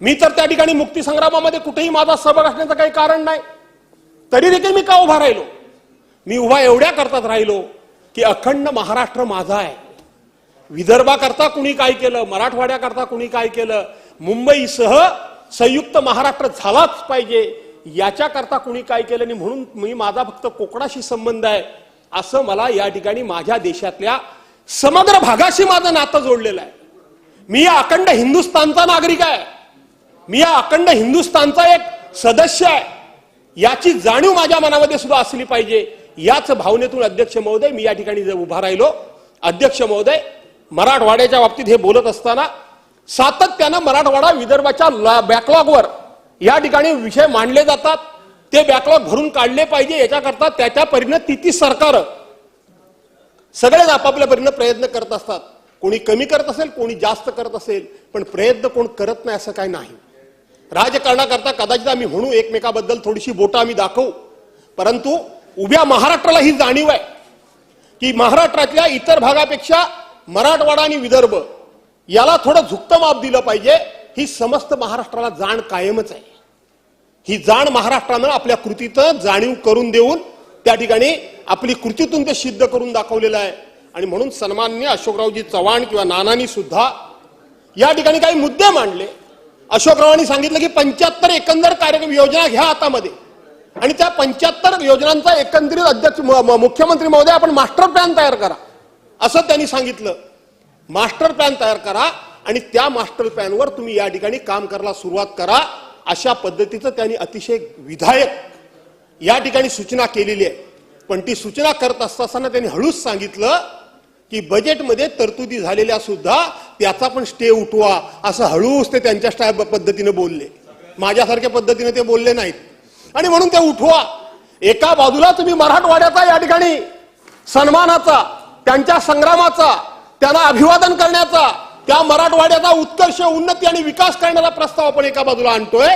मी तर त्या ठिकाणी मुक्ती संग्रामामध्ये कुठेही माझा सहभाग असण्याचं काही कारण नाही, तरी देखील मी का उभा राहिलो? मी उभा एवढ्या करतात राहिलो की अखंड महाराष्ट्र माझा आहे. विदर्भाकरता कुणी काय केलं, मराठवाड्याकरता कुणी काय केलं, मुंबईसह संयुक्त महाराष्ट्र झालाच पाहिजे याच्याकरता कुणी काय केलं नाही. म्हणून मी माझा फक्त कोकणाशी संबंध आहे असं मला या ठिकाणी माझ्या देशातल्या समग्र भागाशी माझं नातं जोडलेलं आहे. मी या अखंड हिंदुस्थानचा नागरिक आहे, मी या अखंड हिंदुस्थानचा एक सदस्य आहे, याची जाणीव माझ्या मनामध्ये सुद्धा असली पाहिजे. याच भावनेतून अध्यक्ष महोदय मी या ठिकाणी जर उभा राहिलो. अध्यक्ष महोदय, मराठवाड्याच्या बाबतीत हे बोलत असताना सातत्यानं मराठवाडा विदर्भाच्या बॅकलॉगवर या ठिकाणी विषय मांडले जातात. ते बॅकलॉग भरून काढले पाहिजे याच्याकरता त्याच्या परीनं ती सरकार सगळेच आपापल्या परीनं प्रयत्न करत असतात. कोणी कमी करत असेल, कोणी जास्त करत असेल, पण प्रयत्न कोण करत नाही असं काही नाही. राजकारणाकरता कदाचित आम्ही म्हणू, एकमेकाबद्दल थोडीशी बोटं आम्ही दाखवू, परंतु उभ्या महाराष्ट्राला ही जाणीव आहे की महाराष्ट्रातल्या इतर भागापेक्षा मराठवाडा आणि विदर्भ याला थोडं झुकतं माप दिलं पाहिजे. ही समस्त महाराष्ट्राला जाण कायमच आहे. ही जाण महाराष्ट्रानं आपल्या कृतीतून जाणीव करून देऊन त्या ठिकाणी आपली कृतीतून ते सिद्ध करून दाखवलेलं आहे. आणि म्हणून सन्माननीय अशोकरावजी चव्हाण किंवा नानांनी सुद्धा या ठिकाणी काही मुद्दे मांडले. अशोकरावांनी सांगितलं की 75 एकंदर कार्यक्रम योजना घ्या हातामध्ये आणि त्या 75 योजनांचा एकंदरीत अध्यक्ष मुख्यमंत्री महोदय आपण मास्टर प्लॅन तयार करा असं त्यांनी सांगितलं. मास्टर प्लॅन तयार करा आणि त्या मास्टर प्लॅनवर तुम्ही या ठिकाणी काम करायला सुरुवात करा. अशा पद्धतीचं त्यांनी अतिशय विधायक या ठिकाणी सूचना केलेली आहे. पण ती सूचना करत असताना त्यांनी हळूच सांगितलं की बजेटमध्ये तरतुदी झालेल्या सुद्धा त्याचा पण स्टे उठवा असं हळूच ते त्यांच्या स्टाईल पद्धतीने बोलले. माझ्यासारख्या पद्धतीने ते बोलले नाहीत. आणि म्हणून ते उठवा. एका बाजूला तुम्ही मराठवाड्याचा या ठिकाणी सन्मानाचा, त्यांच्या संग्रामाचा, त्यांना अभिवादन करण्याचा, त्या मराठवाड्याचा उत्कर्ष, उन्नती आणि विकास करण्याचा प्रस्ताव आपण एका बाजूला आणतोय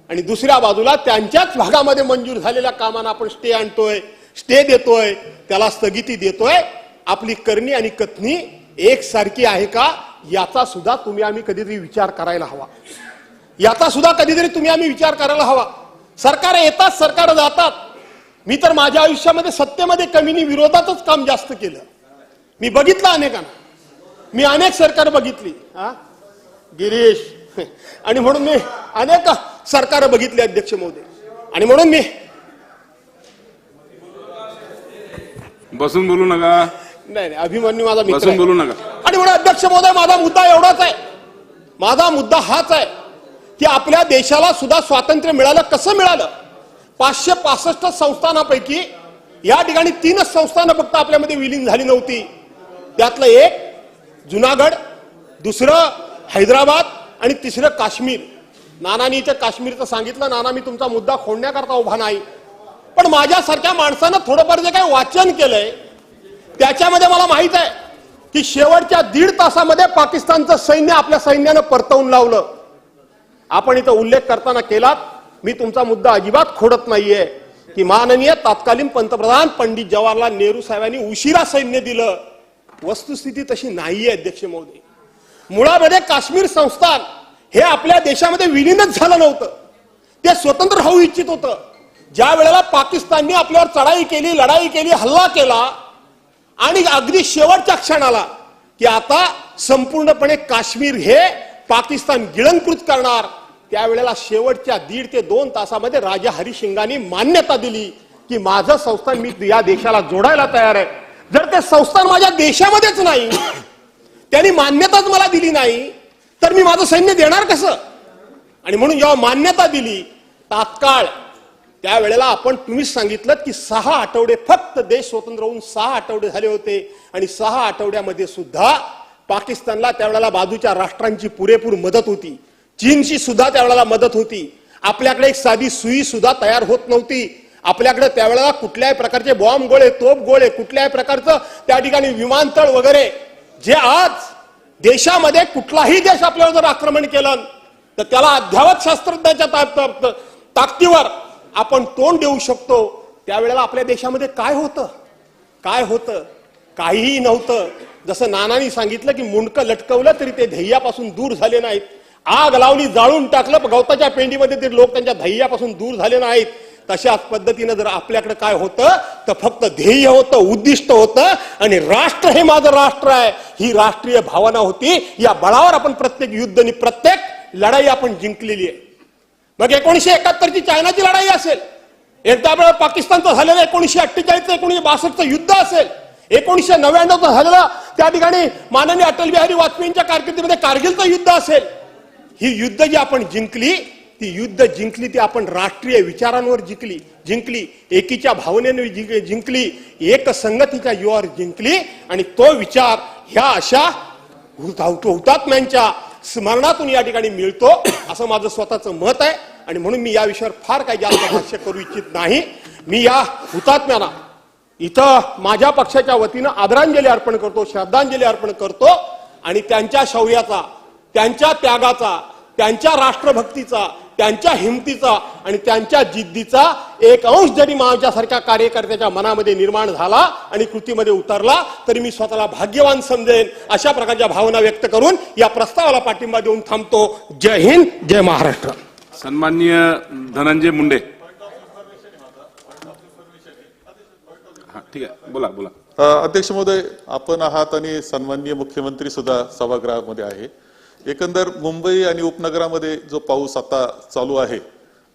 आणि दुसऱ्या बाजूला त्यांच्याच भागामध्ये मंजूर झालेल्या कामांना आपण स्टे आणतोय, स्टे देतोय, त्याला स्थगिती देतोय. आपली करणी आणि कथनी एकसारखी आहे का याचा सुद्धा तुम्ही आम्ही कधीतरी विचार करायला हवा. याचा सुद्धा कधीतरी तुम्ही आम्ही विचार करायला हवा. सरकार येतात, सरकार जातात. मी तर माझ्या आयुष्यामध्ये सत्तेमध्ये कमीनी विरोधातच काम जास्त केलं. मी बघितलं अनेकांना, मी अनेक सरकार बघितली गिरीश आणि म्हणून मी अनेक सरकार बघितली अध्यक्ष महोदय. आणि म्हणून मी बसून बोलू नका. नाही अभिमन्यू माझा मित्र बसून आहे. बोलू नका. आणि म्हणून अध्यक्ष महोदय माझा मुद्दा एवढाच आहे. माझा मुद्दा हाच आहे की आपल्या देशाला सुद्धा स्वातंत्र्य मिळालं. कसं मिळालं? 565 संस्थानापैकी या ठिकाणी 3च संस्थानं फक्त आपल्यामध्ये विलीन झाली नव्हती. त्यातलं एक जुनागड, दुसरं हैदराबाद आणि तिसरं काश्मीर. नानांनी इथं काश्मीरचं सांगितलं. नाना, मी तुमचा मुद्दा खोडण्याकरता उभा नाही, पण माझ्यासारख्या माणसानं थोडंफार जे काही वाचन केलंय त्याच्यामध्ये मला माहित आहे की शेवटच्या 1.5 तासामध्ये पाकिस्तानचं सैन्य आपल्या सैन्यानं परतवून लावलं. आपण इथं उल्लेख करताना केलात, मी तुमचा मुद्दा अजिबात खोडत नाहीये की माननीय तत्कालीन पंतप्रधान पंडित जवाहरलाल नेहरू साहेबांनी उशिरा सैन्य दिलं. वस्तुस्थिती तशी नाहीये अध्यक्ष महोदय. मुळामध्ये काश्मीर संस्थान हे आपल्या देशामध्ये विलीनच झालं नव्हतं. ते स्वतंत्र होऊ इच्छित होतं. ज्या वेळेला पाकिस्तानने आपल्यावर चढाई केली, लढाई केली, हल्ला केला आणि अगदी शेवटच्या क्षणाला की आता संपूर्णपणे काश्मीर हे पाकिस्तान गिळंकृत करणार, त्यावेळेला शेवटच्या 1.5 ते 2 तासामध्ये राजा हरिसिंगांनी मान्यता दिली की माझं संस्थान मी या देशाला जोडायला तयार आहे. जर ते संस्थान माझ्या देशामध्येच नाही, त्यांनी मान्यताच मला दिली नाही, तर मी माझं सैन्य देणार कसं? आणि म्हणून जेव्हा मान्यता दिली तात्काळ, त्यावेळेला आपण तुम्हीच सांगितलं की 6 आठवडे फक्त देश स्वतंत्र होऊन 6 आठवडे झाले होते आणि 6 आठवड्यामध्ये सुद्धा पाकिस्तानला त्यावेळेला बाजूच्या राष्ट्रांची पुरेपूर मदत होती. चीनची सुद्धा त्यावेळेला मदत होती. आपल्याकडे एक साधी सुई सुद्धा तयार होत नव्हती. आपल्याकडे त्यावेळेला कुठल्याही प्रकारचे बॉम्ब गोळे, तोप गोळे, कुठल्याही प्रकारचं त्या ठिकाणी विमानतळ वगैरे, जे आज देशामध्ये कुठलाही देश आपल्यावर जर आक्रमण केलं तर त्याला अद्यावत शास्त्रज्ञाच्या ताकदीवर आपण तोंड देऊ शकतो. त्यावेळेला आपल्या देशामध्ये काय होतं? काहीही नव्हतं. जसं नानांनी सांगितलं की मुंडकं लटकवलं तरी ते ध्येयापासून दूर झाले नाहीत. आग लावली, जाळून टाकलं गवताच्या पेंडीमध्ये ते लोक त्यांच्या ध्येयापासून दूर झाले नाहीत. तशाच पद्धतीनं जर आपल्याकडे काय होतं तर फक्त ध्येय होतं, उद्दिष्ट होतं आणि राष्ट्र हे माझं राष्ट्र आहे, ही राष्ट्रीय भावना होती. या बळावर आपण प्रत्येक युद्ध आणि प्रत्येक लढाई आपण जिंकलेली आहे. मग 1971ची चायनाची लढाई असेल, एकदा पाकिस्तानचं झालेलं 1948 1962 युद्ध असेल, 1999 झालेलं त्या ठिकाणी माननीय अटल बिहारी वाजपेयींच्या कारकिर्दीमध्ये कारगिलचं युद्ध असेल. ही युद्ध जी आपण जिंकली ती आपण राष्ट्रीय विचारांवर जिंकली, एकीच्या भावनेने जिंकली, एकसंगतीच्या युवावर जिंकली. आणि तो विचार ह्या अशा हुतात्म्यांच्या स्मरणातून या ठिकाणी मिळतो असं माझं स्वतःचं मत आहे. आणि म्हणून मी या विषयावर फार काही जास्त भाष्य करू इच्छित नाही. मी या हुतात्म्यांना इथं माझ्या पक्षाच्या वतीनं आदरांजली अर्पण करतो, श्रद्धांजली अर्पण करतो. आणि त्यांच्या शौर्याचा, त्यांच्या त्यागाचा, त्यांच्या राष्ट्रभक्तीचा, त्यांच्या हिमतीचा आणि त्यांच्या जिद्दीचा एक अंश जरी माझ्यासारख्या कार्यकर्त्याच्या मनामध्ये निर्माण झाला आणि कृतीमध्ये उतरला तरी मी स्वतःला भाग्यवान समजेन. अशा प्रकारच्या भावना व्यक्त करून या प्रस्तावाला पाठिंबा देऊन थांबतो. जय हिंद, जय महाराष्ट्र. सन्माननीय धनंजय मुंडे. हा ठीक आहे, बोला बोला. अध्यक्ष महोदय, आपण आहात आणि सन्माननीय मुख्यमंत्री सुद्धा सभागृहामध्ये आहे. एकंदर मुंबई आणि उपनगरामध्ये जो पाऊस आता चालू आहे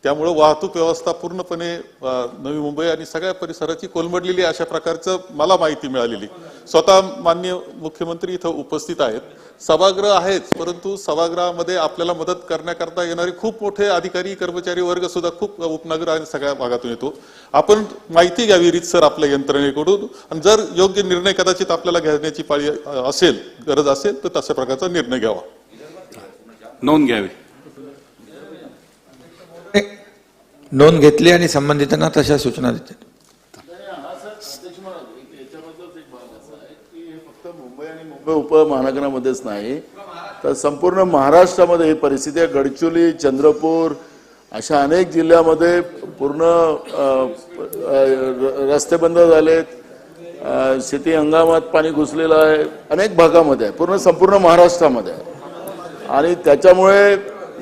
त्यामुळे वाहतूक व्यवस्था पूर्णपणे नवी मुंबई आणि सगळ्या परिसराची कोलमडलेली अशा प्रकारचं मला माहिती मिळालेली. स्वतः माननीय मुख्यमंत्री इथं उपस्थित आहेत. सभागृह आहेच, परंतु सभागृहामध्ये आपल्याला मदत करण्याकरता येणारे खूप मोठे अधिकारी कर्मचारी वर्ग सुद्धा खूप उपनगर आणि सगळ्या भागातून येतो. आपण माहिती घ्यावी रीतसर आपल्या यंत्रणेकडून आणि जर योग्य निर्णय कदाचित आपल्याला घेण्याची पाळी असेल, गरज असेल तर तशा प्रकारचा निर्णय घ्यावा. नोंद घ्यावी. नोंद घेतली आणि संबंधितांना तशा सूचना देते. मुंबई उपमहानगरामध्येच नाही तर संपूर्ण महाराष्ट्रामध्ये ही परिस्थिती आहे. गडचिरोली, चंद्रपूर अशा अनेक जिल्ह्यामध्ये पूर्ण रस्ते बंद झालेत. शेती हंगामात पाणी घुसलेलं आहे, अनेक भागामध्ये आहे, पूर्ण संपूर्ण महाराष्ट्रामध्ये आहे. आणि त्याच्यामुळे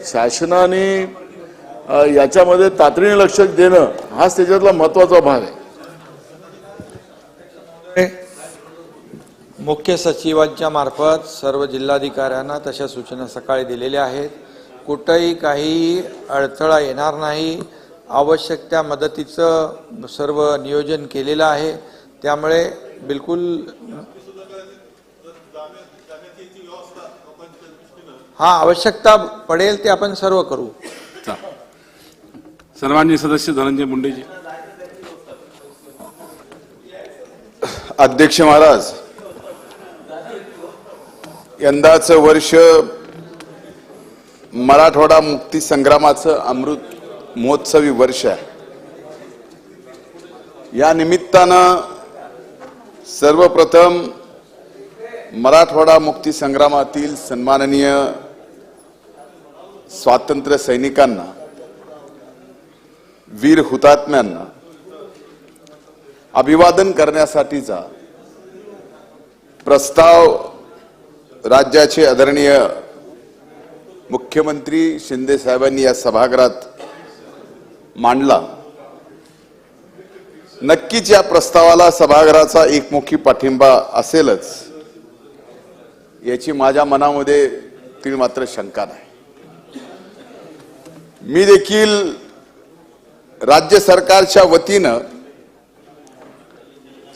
शासनाने याच्यामध्ये तातडीने लक्ष देणं हाच त्याच्यातला महत्वाचा भाग आहे. मुख्य सचिवांच्या मार्फत सर्व जिल्हाधिकाऱ्यांना तशा सूचना सकाळी दिलेल्या आहेत. कुठेही काही अडथळा येणार नाही. आवश्यक त्या मदतीचं सर्व नियोजन केलेलं आहे. त्यामुळे बिलकुल हा आवश्यकता पडेल ते आपण सर्व करू. सन्माननीय सदस्य धनंजय मुंडेजी. अध्यक्ष महाराज, यंदाचं वर्ष मराठवाडा मुक्ती संग्रामाचं अमृत महोत्सवी वर्ष आहे. या निमित्तानं सर्वप्रथम मराठवाडा मुक्ती संग्रामातील सन्माननीय स्वातंत्र्य सैनिकांना, वीर हुतात्म्यांना अभिवादन करण्यासाठीचा प्रस्ताव राज्याचे आदरणीय मुख्यमंत्री शिंदे साहेबांनी या सभागृहात मांडला. नक्कीच या प्रस्तावाला सभागृहाचा एकमुखी पाठिंबा असेलच याची माझ्या मनामध्ये तीळ मात्र शंका नाही. मी देखील राज्य सरकारच्या वतीनं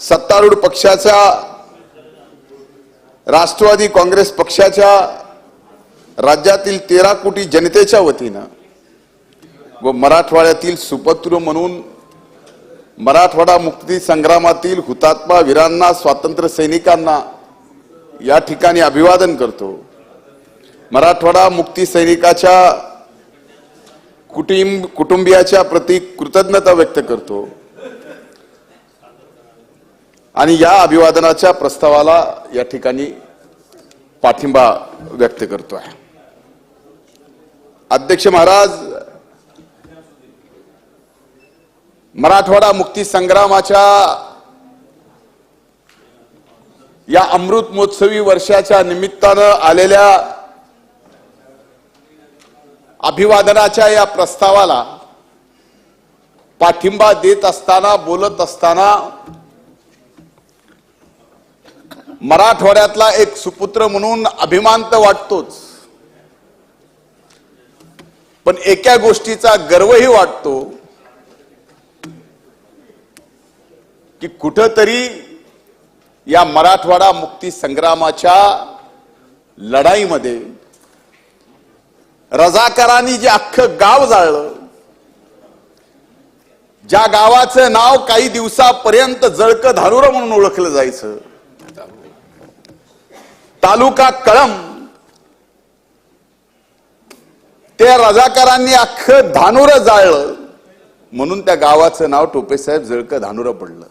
सत्तारूढ पक्षाच्या राष्ट्रवादी काँग्रेस पक्षाच्या राज्यातील 13 कोटी जनतेच्या वतीनं व मराठवाड्यातील सुपुत्र म्हणून मराठवाडा मुक्ती संग्रामातील हुतात्मा वीरांना, स्वातंत्र्य सैनिकांना या ठिकाणी अभिवादन करतो. मराठवाडा मुक्ती सैनिकाच्या कुटुंबियाच्या प्रती कृतज्ञता व्यक्त करतो आणि या अभिवादनाच्या प्रस्तावाला या ठिकाणी पाठिंबा व्यक्त करतो आहे. अध्यक्ष महाराज, मराठवाडा मुक्ती संग्रामाच्या या अमृत महोत्सवी वर्षाच्या निमित्तानं आलेल्या अभिवादनाच्या या प्रस्तावाला पाठिंबा देत असताना, बोलत असताना मराठवाड्यातला एक सुपुत्र म्हणून अभिमान तर वाटतोच, पण एका गोष्टीचा गर्वही वाटतो की कुठंतरी या मराठवाडा मुक्ती संग्रामाच्या लढाईमध्ये रजाकारांनी जे अख्खं गाव जाळलं, ज्या गावाचं नाव काही दिवसापर्यंत जळक धारुर म्हणून ओळखलं जायचं, तालुका कळंब, त्या रजाकारांनी अख्खं धानुर जाळलं म्हणून त्या गावाचं नाव टोपेसाहेब जळक धानुर पडलं.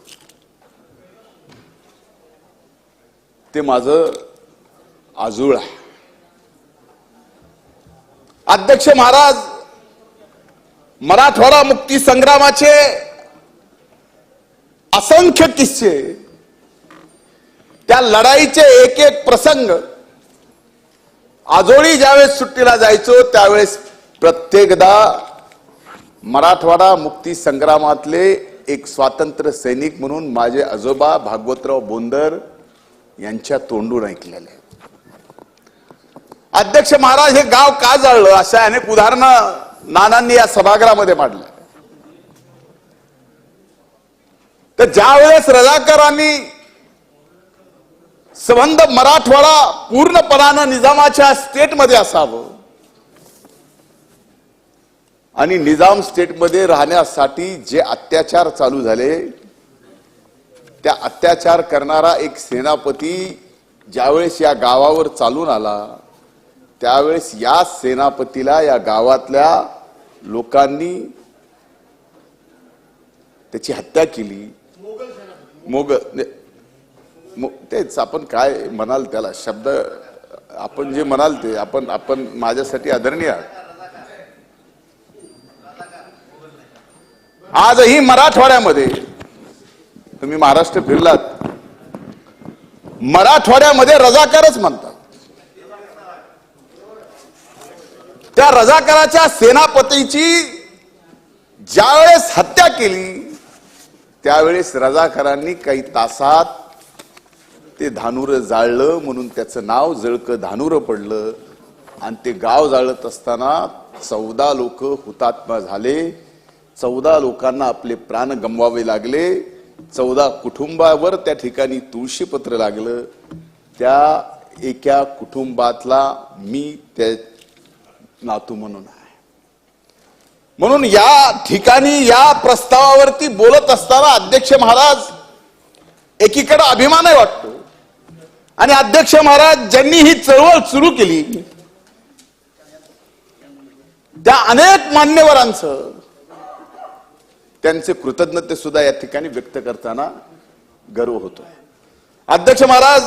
ते माझं आजुळा. अध्यक्ष महाराज, मराठवाडा मुक्ती संग्रामाचे असंख्य किस्से, त्या लढाईचे एक एक प्रसंग, आजोळी ज्यावेळेस सुट्टीला जायचो त्यावेळेस प्रत्येकदा मराठवाडा मुक्ती संग्रामातले एक स्वातंत्र्य सैनिक म्हणून माझे आजोबा भागवतराव बोंदर यांच्या तोंडून ऐकलेले. अध्यक्ष महाराज, हे गाव का जळलं अशा अनेक उदाहरणं नानांनी या सभागृहामध्ये मांडलं. तर ज्या वेळेस रजाकारांनी संबंध मराठवाडा पूर्णपणानं निजामाच्या स्टेटमध्ये असावं आणि निजाम स्टेटमध्ये राहण्यासाठी जे अत्याचार चालू झाले, त्या अत्याचार करणारा एक सेनापती ज्यावेळेस या गावावर चालून आला त्यावेळेस या सेनापतीला या गावातल्या लोकांनी त्याची हत्या केली. तेच आपण काय म्हणाल त्याला शब्द, आपण जे म्हणाल ते आपण माझ्यासाठी आदरणीय आहात. आजही मराठवाड्यामध्ये, तुम्ही महाराष्ट्र फिरलात, मराठवाड्यामध्ये रजाकारच म्हणतात. त्या रजाकाराच्या सेनापतीची ज्यावेळेस हत्या केली त्यावेळेस रजाकारांनी काही तासात ते धानुर जाळलं, म्हणून त्याचं नाव जळकं धानुर पडलं. आणि ते गाव जाळत असताना 14 लोक हुतात्मा झाले. 14 लोकांना आपले प्राण गमवावे लागले. 14 कुटुंबावर त्या ठिकाणी तुळशीपत्र लागलं. त्या एका कुटुंबातला मी त्या नातू म्हणून आहे. म्हणून या ठिकाणी या प्रस्तावावरती बोलत असताना अध्यक्ष महाराज, एकीकडे अभिमानही वाटतो आणि अध्यक्ष महाराज ज्यांनी ही चळवळ सुरू केली त्या अनेक मान्यवरांचं, त्यांचे कृतज्ञते सुद्धा या ठिकाणी व्यक्त करताना गर्व होतो. अध्यक्ष महाराज,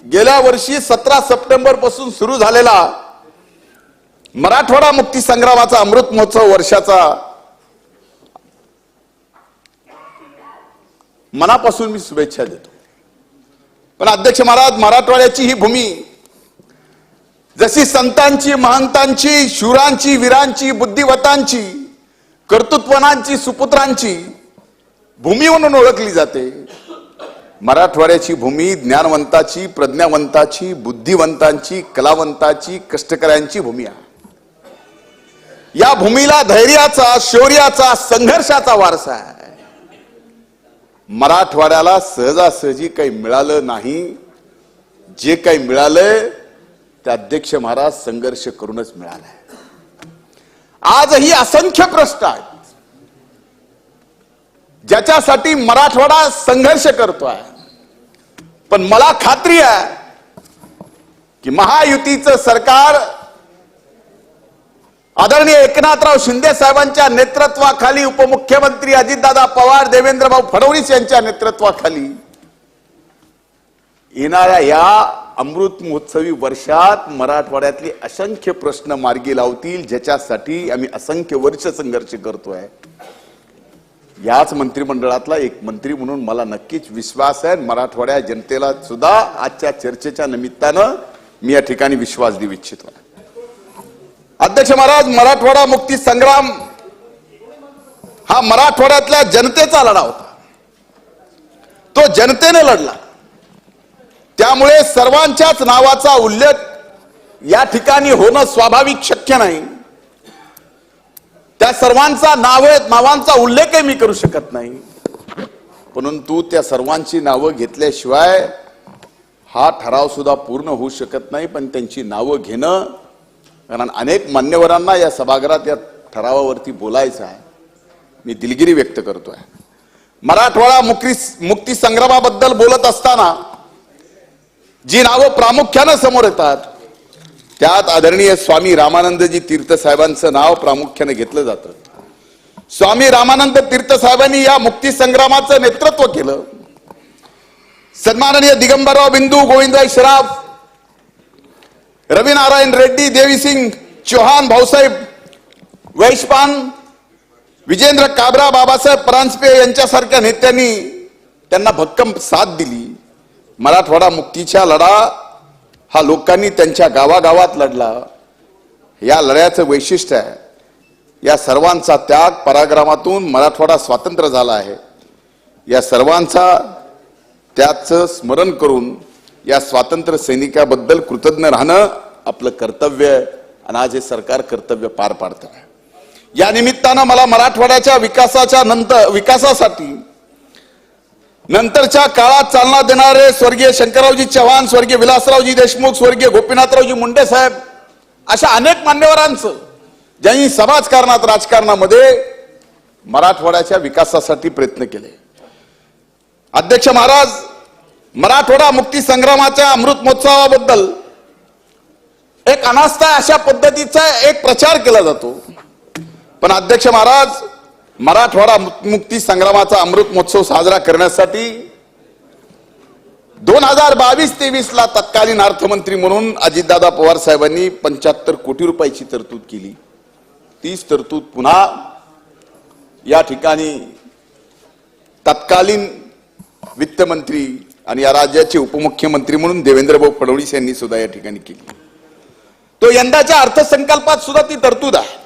गेल्या वर्षी 17 सप्टेंबर पासून सुरू झालेला मराठवाडा मुक्ती संग्रामाचा अमृत महोत्सव वर्षाचा मनापासून मी शुभेच्छा देतो. पण अध्यक्ष महाराज, मराठवाड्याची ही भूमी जशी संतांची, महंतांची, शूरांची, वीरांची, बुद्धिवतांची, कर्तृत्ववानांची, सुपुत्रांची भूमी म्हणून ओळखली जाते, मराठवाड्याची भूमी ज्ञानवंताची, प्रज्ञावंताची, बुद्धिवंतांची, कलावंताची, कष्टकऱ्यांची भूमी आहे. या भूमीला धैर्याचा, शौर्याचा, संघर्षाचा वारसा आहे. मराठवाड्याला सहजासहजी काही मिळालं नाही. जे काही मिळालंय ते अध्यक्ष महाराज संघर्ष करूनच मिळालंय. आजही असंख्य प्रश्न आहेत ज्याच्यासाठी मराठवाडा संघर्ष करतोय. पण मला खात्री आहे की महायुतीचं सरकार आदरणीय एकनाथराव शिंदे साहेबांच्या नेतृत्वाखाली, उपमुख्यमंत्री अजितदादा पवार, देवेंद्रभाऊ फडणवीस यांच्या नेतृत्वाखाली येणाऱ्या या अमृत महोत्सवी वर्षात मराठवाड्यातले असंख्य प्रश्न मार्गी लावतील, ज्याच्यासाठी आम्ही असंख्य वर्ष संघर्ष करतोय. याच मंत्रिमंडळातला एक मंत्री म्हणून मला नक्कीच विश्वास आहे. मराठवाड्या जनतेला सुद्धा आजच्या चर्चेच्या निमित्तानं मी या ठिकाणी विश्वास देऊ इच्छितो. अध्यक्ष महाराज, मराठवाडा मुक्ती संग्राम हा मराठवाड्यातल्या जनतेचा लढा होता. तो जनतेने लढला. त्यामुळे सर्वांच्याच नावाचा उल्लेख या ठिकाणी होणं स्वाभाविक शक्य नाही. त्या सर्वांचा नावांचा उल्लेखही मी करू शकत नाही. परंतु त्या सर्वांची नावं घेतल्याशिवाय हा ठराव सुद्धा पूर्ण होऊ शकत नाही. पण त्यांची नावं घेणं, कारण अनेक मान्यवरांना या सभागृहात या ठरावावरती बोलायचं आहे, मी दिलगिरी व्यक्त करतोय. मराठवाडा मुक्ती संग्रामाबद्दल बोलत असताना जी नावं प्रामुख्यानं समोर येतात त्यात आदरणीय स्वामी रामानंदजी तीर्थ साहेबांचं नाव प्रामुख्याने घेतलं जातं. स्वामी रामानंद तीर्थ साहेबांनी या मुक्ती संग्रामाचं नेतृत्व केलं. सन्माननीय दिगंबरराव बिंदू गोविंदराव श्राफ रविनारायण रेड्डी, देवीसिंग चौहान, भाऊसाहेब वैशपान, विजेंद्र काबरा, बाबासाहेब परांजपे यांच्यासारख्या नेत्यांनी त्यांना भक्कम साथ दिली. मराठवाडा मुक्तीचा लढा हा लोकांनी त्यांच्या गावागावात लढला. या लढ्याचं वैशिष्ट्य आहे, या सर्वांचा त्याग पराक्रमातून मराठवाडा स्वतंत्र झाला आहे. या सर्वांचा त्याचं स्मरण करून या स्वातंत्र्य सैनिकाबद्दल कृतज्ञ राहणं आपलं कर्तव्य आहे आणि आज हे सरकार कर्तव्य पार पाडत आहे. या निमित्तानं मला मराठवाड्याच्या विकासासाठी नंतरच्या काळात चालना देणारे स्वर्गीय शंकररावजी चव्हाण, स्वर्गीय विलासरावजी देशमुख, स्वर्गीय गोपीनाथरावजी मुंडे साहेब अशा अनेक मान्यवरांचं ज्यांनी समाजकारणात राजकारणामध्ये मराठवाड्याच्या विकासासाठी प्रयत्न केले. अध्यक्ष महाराज, मराठवाडा मुक्ती संग्रामाच्या अमृत महोत्सवाबद्दल एक अनास्था अशा पद्धतीचा एक प्रचार केला जातो. पण अध्यक्ष महाराज, मराठवाडा मुक्ती संग्रामाचा अमृत महोत्सव साजरा करण्यासाठी 2022-23 ला तत्कालीन अर्थमंत्री म्हणून अजितदादा पवार साहेबांनी 75 कोटी रुपयाची तरतूद केली. तीच तरतूद पुन्हा या ठिकाणी तत्कालीन वित्तमंत्री आणि या राज्याचे उपमुख्यमंत्री म्हणून देवेंद्रभाऊ फडणवीस यांनी सुद्धा या ठिकाणी केली. तो यंदाच्या अर्थसंकल्पात सुद्धा ती तरतूद आहे.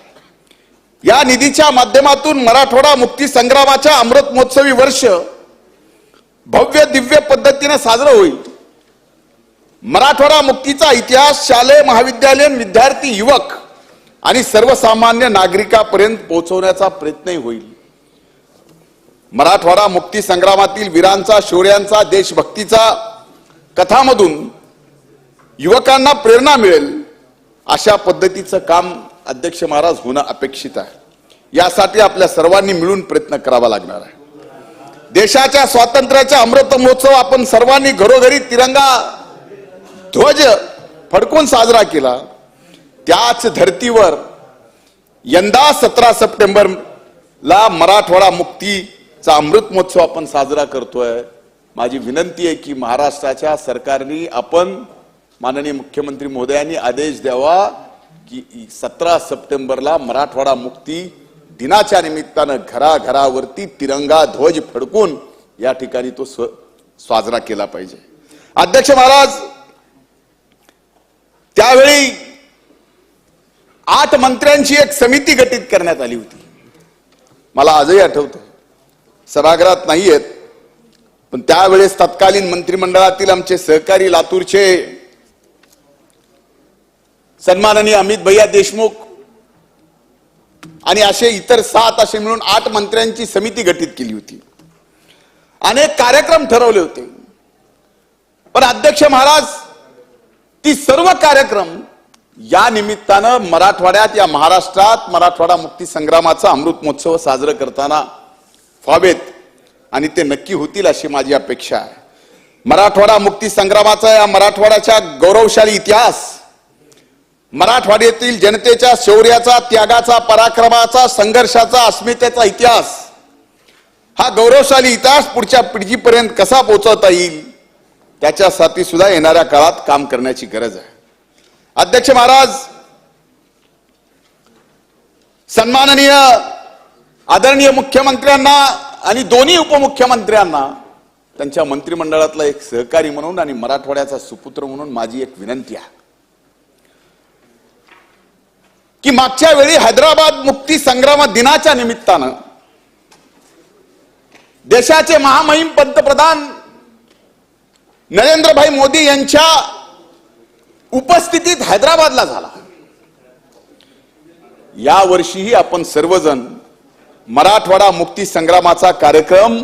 या निधीच्या माध्यमातून मराठवाडा मुक्ती संग्रामाच्या अमृत महोत्सवी वर्ष भव्य दिव्य पद्धतीने साजरं होईल. मराठवाडा मुक्तीचा इतिहास शालेय महाविद्यालयीन विद्यार्थी, युवक आणि सर्वसामान्य नागरिकांपर्यंत पोहोचवण्याचा प्रयत्नही होईल. मराठवाडा मुक्ती संग्रामातील वीरांचा, शौर्यांचा, देशभक्तीचा कथामधून युवकांना प्रेरणा मिळेल अशा पद्धतीचं काम अध्यक्ष महाराज होणं अपेक्षित आहे. यासाठी आपल्या सर्वांनी मिळून प्रयत्न करावा लागणार आहे. देशाच्या स्वातंत्र्याचा अमृत महोत्सव आपण सर्वांनी घरोघरी तिरंगा ध्वज फडकून साजरा केला. त्याच धर्तीवर यंदा 17 सप्टेंबरला मराठवाडा मुक्तीचा अमृत महोत्सव आपण साजरा करतोय. माझी विनंती आहे की महाराष्ट्राच्या सरकारने आपण माननीय मुख्यमंत्री महोदयांनी आदेश द्यावा की 17 सप्टेंबरला मराठवाडा मुक्ती दिनाच्या निमित्तानं घराघरावरती तिरंगा ध्वज फडकून या ठिकाणी तो साजरा केला पाहिजे. अध्यक्ष महाराज, त्यावेळी 8 मंत्र्यांची एक समिती गठीत करण्यात आली होती. मला आजही आठवतं, सभागृहात नाही आहेत, पण त्यावेळेस तत्कालीन मंत्रिमंडळातील आमचे सहकारी लातूरचे सन्माननीय अमित भैया देशमुख आणि असे इतर 7 असे मिळून 8 मंत्र्यांची समिती गठीत केली होती. अनेक कार्यक्रम ठरवले होते. पण अध्यक्ष महाराज, ती सर्व कार्यक्रम या निमित्तानं मराठवाड्यात, या महाराष्ट्रात मराठवाडा मुक्ती संग्रामाचा अमृत महोत्सव साजरा करताना व्हावेत आणि ते नक्की होतील अशी माझी अपेक्षा आहे. मराठवाडा मुक्ती संग्रामाचा, या मराठवाड्याचा गौरवशाली इतिहास, मराठवाड्यातील जनतेच्या शौर्याचा, त्यागाचा, पराक्रमाचा, संघर्षाचा, अस्मितेचा इतिहास, हा गौरवशाली इतिहास पुढच्या पिढीपर्यंत कसा पोहोचवता येईल त्याच्यासाठी सुद्धा येणाऱ्या काळात काम करण्याची गरज आहे. अध्यक्ष महाराज, सन्माननीय आदरणीय मुख्यमंत्र्यांना आणि दोन्ही उपमुख्यमंत्र्यांना त्यांच्या मंत्रिमंडळातला एक सहकारी म्हणून आणि मराठवाड्याचा सुपुत्र म्हणून माझी एक विनंती आहे की मागच्या वेळी हैदराबाद मुक्ती संग्राम दिनाच्या निमित्तानं देशाचे महामहिम पंतप्रधान नरेंद्रभाई मोदी यांच्या उपस्थितीत हैदराबादला झाला. या वर्षीही आपण सर्वजण मराठवाडा मुक्ती संग्रामाचा कार्यक्रम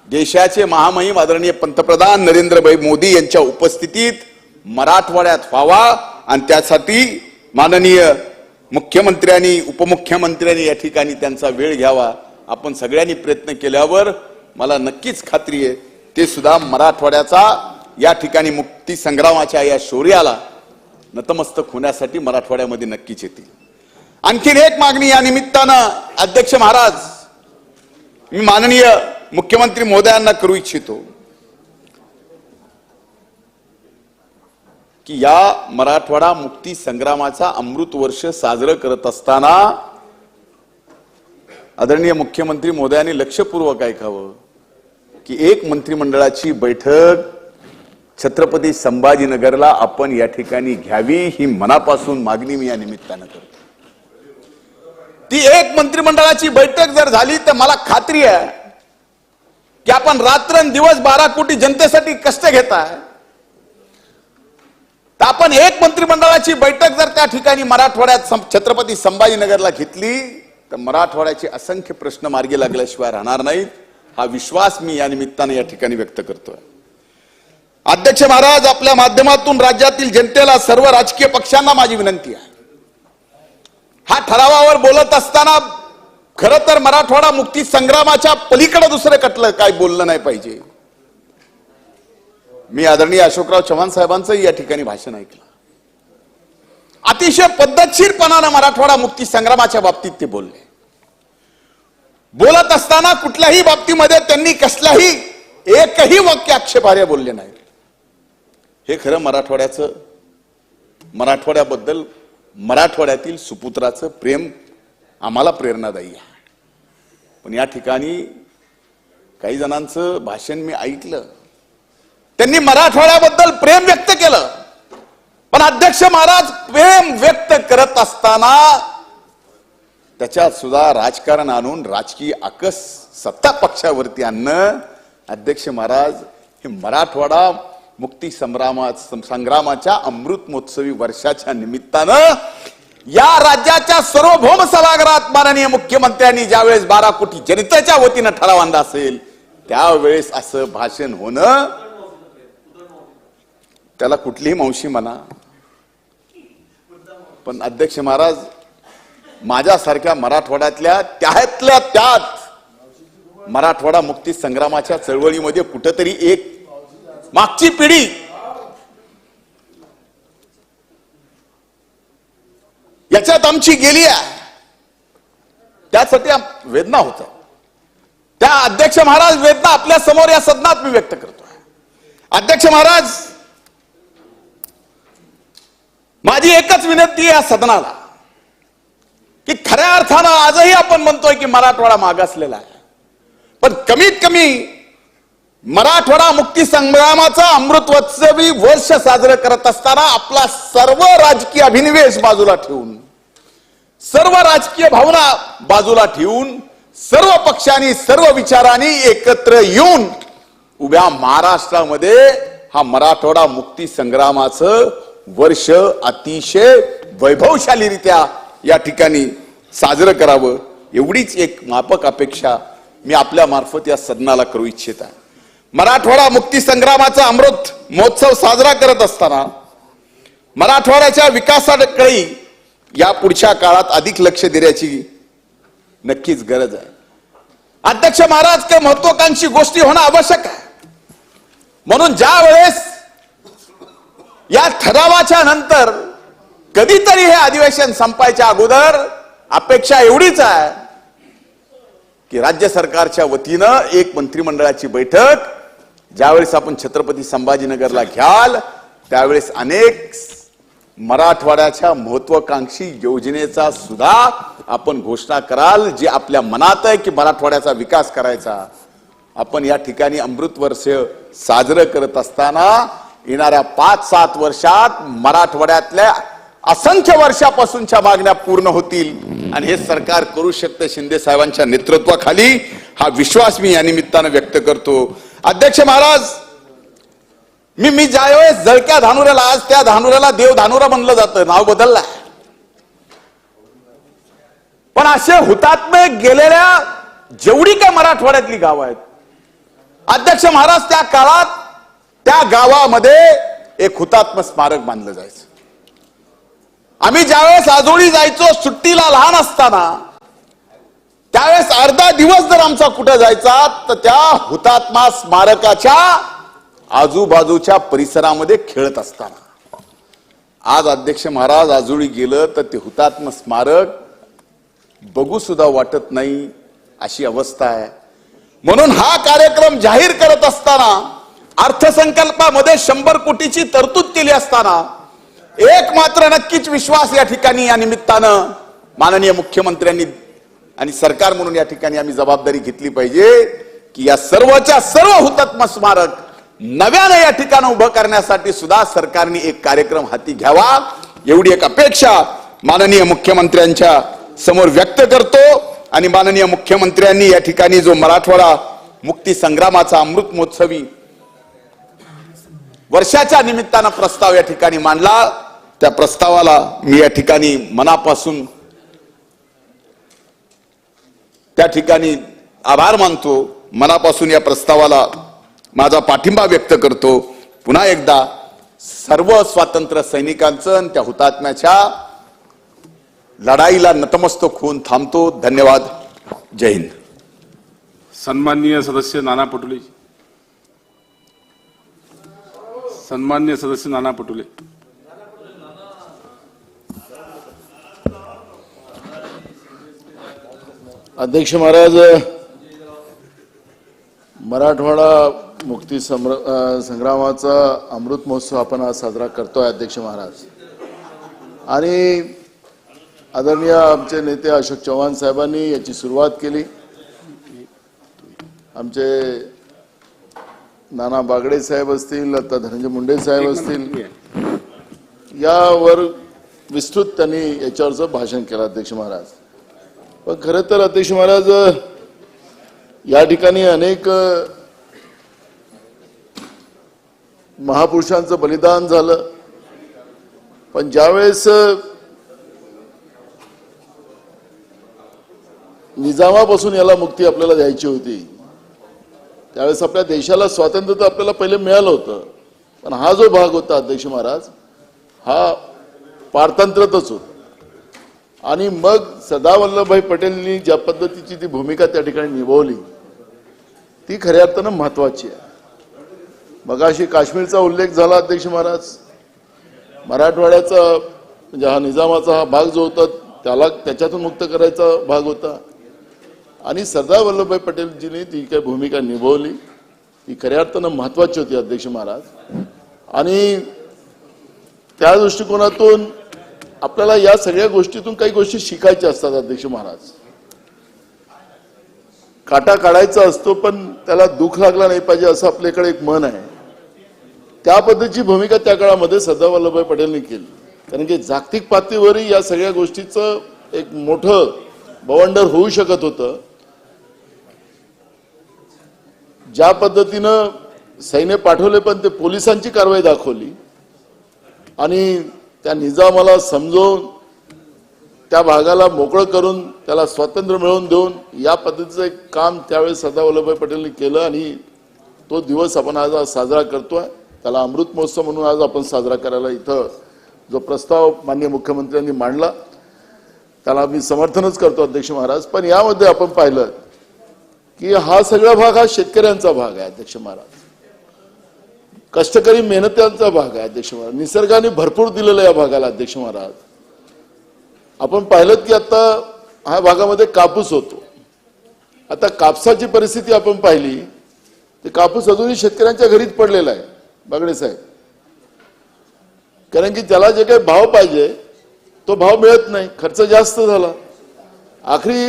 देशाचे महामहिम आदरणीय पंतप्रधान नरेंद्रभाई मोदी यांच्या उपस्थितीत मराठवाड्यात व्हावा आणि त्यासाठी माननीय मुख्यमंत्र्यांनी, उपमुख्यमंत्र्यांनी या ठिकाणी त्यांचा वेळ घ्यावा. आपण सगळ्यांनी प्रयत्न केल्यावर मला नक्कीच खात्री आहे ते सुद्धा मराठवाड्याचा या ठिकाणी मुक्ती संग्रामाच्या या शौर्याला नतमस्तक होण्यासाठी मराठवाड्यामध्ये नक्कीच येतील. आणखीन एक मागणी या निमित्तानं अध्यक्ष महाराज मी माननीय मुख्यमंत्री महोदयांना करू इच्छितो की या मराठवाडा मुक्ती संग्रामाचा अमृत वर्ष साजरं करत असताना आदरणीय मुख्यमंत्री महोदयांनी लक्षपूर्वक ऐकावं की एक मंत्रिमंडळाची बैठक छत्रपती संभाजीनगरला आपण या ठिकाणी घ्यावी ही मनापासून मागणी मी या निमित्तानं करतो. ती एक मंत्रिमंडळाची बैठक जर झाली तर मला खात्री आहे की आपण रात्रंदिवस 12 कोटी जनतेसाठी कष्ट घेताय, तर आपण एक मंत्रिमंडळाची बैठक जर त्या ठिकाणी मराठवाड्यात छत्रपती संभाजीनगरला घेतली तर मराठवाड्याचे असंख्य प्रश्न मार्गी लागल्याशिवाय राहणार नाहीत. हा विश्वास मी या निमित्तानं या ठिकाणी व्यक्त करतोय. अध्यक्ष महाराज, आपल्या माध्यमातून राज्यातील जनतेला, सर्व राजकीय पक्षांना माझी विनंती आहे, हा ठरावावर बोलत असताना खरं तर मराठवाडा मुक्ती संग्रामाच्या पलीकडे दुसरं कटलं काय बोललं नाही पाहिजे. मी आदरणीय अशोकराव चव्हाण साहेबांचं या ठिकाणी भाषण ऐकलं. अतिशय पद्धतशीरपणानं मराठवाडा मुक्ती संग्रामाच्या बाबतीत ते बोलले. बोलत असताना कुठल्याही बाबतीमध्ये त्यांनी कसलाही एकही वाक्य आक्षेपार्ह बोलले नाही. हे खरं मराठवाड्याचं, मराठवाड्याबद्दल मराठवाड्यातील सुपुत्राचं प्रेम आम्हाला प्रेरणादायी आहे. पण या ठिकाणी काही जणांचं भाषण मी ऐकलं, त्यांनी मराठवाड्याबद्दल प्रेम व्यक्त केलं, पण अध्यक्ष महाराज प्रेम व्यक्त करत असताना त्याच्यात सुद्धा राजकारण आणून राजकीय आकस सत्ता पक्षावरती आणणं. अध्यक्ष महाराज, हे मराठवाडा मुक्ती संग्रामाच्या अमृत महोत्सवी वर्षाच्या निमित्तानं या राज्याच्या सार्वभौम सभागृहात माननीय मुख्यमंत्र्यांनी ज्यावेळेस 12 कोटी जनतेच्या वतीनं ठराव आणला असेल त्यावेळेस असं भाषण होणं, त्याला कुठलीही मावशी म्हणा, पण अध्यक्ष महाराज, माझ्यासारख्या मराठवाड्यातल्या त्यातल्या त्यात मराठवाडा मुक्ती संग्रामाच्या चळवळीमध्ये कुठेतरी एक मागची पिढी याच्यात आमची गेली आहे, त्यासाठी वेदना होत. त्या अध्यक्ष महाराज वेदना आपल्या समोर या सदनात मी व्यक्त करतोय. अध्यक्ष महाराज, माझी एकच विनंती आहे या सदनाला की खऱ्या अर्थानं आजही आपण म्हणतोय की मराठवाडा मागासलेला आहे, पण कमीत कमी मराठवाडा मुक्ती संग्रामाचा अमृतोत्सवी वर्ष साजरं करत असताना आपला सर्व राजकीय अभिनिवेश बाजूला ठेवून, सर्व राजकीय भावना बाजूला ठेवून, सर्व पक्षांनी, सर्व विचारांनी एकत्र येऊन उभ्या महाराष्ट्रामध्ये हा मराठवाडा मुक्ती संग्रामाचं वर्ष अतिशय वैभवशालीरित्या या ठिकाणी साजरं करावं, एवढीच एक माफक अपेक्षा मी आपल्या मार्फत या सदनाला करू इच्छित आहे. मराठवाडा मुक्ती संग्रामाचा अमृत महोत्सव साजरा करत असताना मराठवाड्याच्या विकासाकडे या पुढच्या काळात अधिक लक्ष देण्याची नक्कीच गरज आहे. अध्यक्ष महाराज, काही महत्वाकांक्षी गोष्टी होणं आवश्यक आहे. म्हणून ज्या वेळेस या ठरावाच्या नंतर कधीतरी हे अधिवेशन संपायच्या अगोदर अपेक्षा एवढीच आहे की राज्य सरकारच्या वतीनं एक मंत्रिमंडळाची बैठक ज्यावेळेस आपण छत्रपती संभाजीनगरला घ्याल त्यावेळेस अनेक मराठवाड्याच्या महत्वाकांक्षी योजनेचा सुद्धा आपण घोषणा कराल, जे आपल्या मनात आहे की मराठवाड्याचा विकास करायचा. आपण या ठिकाणी अमृत वर्ष साजरं करत असताना येणाऱ्या 5-7 वर्षात मराठवाड्यातल्या असंख्य वर्षापासूनच्या मागण्या पूर्ण होतील आणि हे सरकार करू शकते. शिंदे साहेबांच्या नेतृत्वाखाली हा विश्वास मी या निमित्तानं व्यक्त करतो. अध्यक्ष महाराज, मी ज्यावेळेस जळक्या धानुऱ्याला, आज त्या धानुऱ्याला देव धानुरा म्हणलं जातं, नाव बदललं आहे, पण असे हुतात्मे गेलेल्या जेवढी काय मराठवाड्यातली गावं आहेत, अध्यक्ष महाराज, त्या काळात त्या गावामध्ये एक हुतात्म स्मारक बांधलं जायचं. आम्ही ज्यावेळेस आजोळी जायचो सुट्टीला लहान असताना, त्यावेळेस अर्धा दिवस जर आमचा कुठं जायचा तर त्या हुतात्मा स्मारकाच्या आजूबाजूच्या परिसरामध्ये खेळत असताना. आज अध्यक्ष महाराज आजोळी गेलं तर ते हुतात्मा स्मारक बघू सुद्धा वाटत नाही अशी अवस्था आहे. म्हणून हा कार्यक्रम जाहीर करत असताना अर्थसंकल्पामध्ये 100 कोटीची तरतूद केली असताना एक मात्र नक्कीच विश्वास या ठिकाणी या निमित्तानं माननीय मुख्यमंत्र्यांनी आणि सरकार म्हणून या ठिकाणी आम्ही जबाबदारी घेतली पाहिजे की या सर्वच्या सर्व हुतात्मा स्मारक नव्याने या ठिकाणी उभं करण्यासाठी सुद्धा सरकारने एक कार्यक्रम हाती घ्यावा, एवढी एक अपेक्षा माननीय मुख्यमंत्र्यांच्या समोर व्यक्त करतो. आणि माननीय मुख्यमंत्र्यांनी या ठिकाणी जो मराठवाडा मुक्ती संग्रामाचा अमृत महोत्सवी वर्षाच्या निमित्तानं प्रस्ताव या ठिकाणी मांडला, त्या प्रस्तावाला मी या ठिकाणी मनापासून त्या ठिकाणी आभार मानतो, मनापासून या प्रस्तावाला माझा पाठिंबा व्यक्त करतो. पुन्हा एकदा सर्व स्वातंत्र्य सैनिकांचं आणि त्या हुतात्म्याच्या लढाईला नतमस्तक होऊन थांबतो. धन्यवाद. जय हिंद. सन्माननीय सदस्य नाना पटोले. सन्माननीय सदस्य नाना पटोले. अध्यक्ष महाराज, मराठवाडा मुक्ती संग्रामाचा अमृत महोत्सव आपण आज साजरा करतोय अध्यक्ष महाराज. आणि आदरणीय आमचे नेते अशोक चव्हाण साहेबांनी याची सुरुवात केली. आमचे नाना बागडे साहेब असतील, आता धनंजय मुंडे साहेब असतील, यावर विस्तृत त्यांनी याच्यावरचं भाषण केलं अध्यक्ष महाराज. पण खरं तर अध्यक्ष महाराज, या ठिकाणी अनेक महापुरुषांचं बलिदान झालं. पण ज्यावेळेस निजामापासून याला मुक्ती आपल्याला द्यायची होती, त्यावेळेस आपल्या देशाला स्वातंत्र्य तर आपल्याला पहिले मिळालं होतं, पण हा जो भाग होता अध्यक्ष महाराज, हा पारतंत्र्यातच होता. आणि मग सरदार वल्लभभाई पटेलांनी ज्या पद्धतीची ती भूमिका त्या ठिकाणी निभावली, ती खऱ्या अर्थानं महत्वाची आहे. मगाशी काश्मीरचा उल्लेख झाला अध्यक्ष महाराज. मराठवाड्याचा म्हणजे हा निजामाचा हा भाग जो होता त्याला त्याच्यातून मुक्त करायचा भाग होता. आणि सरदार वल्लभभाई पटेलजींनी ती काही भूमिका निभावली, ती खऱ्या अर्थानं महत्वाची होती अध्यक्ष महाराज. आणि त्या दृष्टिकोनातून आपल्याला या सगळ्या गोष्टीतून काही गोष्टी शिकायच्या असतात अध्यक्ष महाराज. काटा काढायचा असतो पण त्याला दुःख लागला नाही पाहिजे असं आपल्याकडे एक मन आहे. त्या पद्धतीची भूमिका त्या काळामध्ये सरदार वल्लभभाई पटेलांनी केली. कारण की जागतिक पातळीवरही या सगळ्या गोष्टीचं एक मोठं बवंडर होऊ शकत होतं. ज्या पद्धतीनं सैन्य पाठवले पण ते पोलिसांची कारवाई दाखवली आणि त्या निजामाला समजवून त्या भागाला मोकळं करून त्याला स्वातंत्र्य मिळवून देऊन या पद्धतीचं एक काम त्यावेळेस सरदार वल्लभभाई पटेलांनी केलं. आणि तो दिवस आपण आज साजरा करतोय. त्याला अमृत महोत्सव म्हणून आज आपण साजरा करायला इथं जो प्रस्ताव माननीय मुख्यमंत्र्यांनी मांडला त्याला मी समर्थनच करतो अध्यक्ष महाराज. पण यामध्ये आपण पाहिलं की हा सगळा भाग हा शेतकऱ्यांचा भाग आहे अध्यक्ष महाराज, कष्टकरी मेहनत्यांचा भाग आहे अध्यक्ष महाराज. निसर्गाने भरपूर दिलेलं या भागाला अध्यक्ष महाराज. आपण पाहिलं की आता ह्या भागामध्ये कापूस होतो. आता कापसाची परिस्थिती आपण पाहिली तर कापूस अजूनही शेतकऱ्यांच्या घरीच पडलेला आहे बागडे साहेब. कारण की त्याला जे काही भाव पाहिजे तो भाव मिळत नाही, खर्च जास्त झाला. आखरी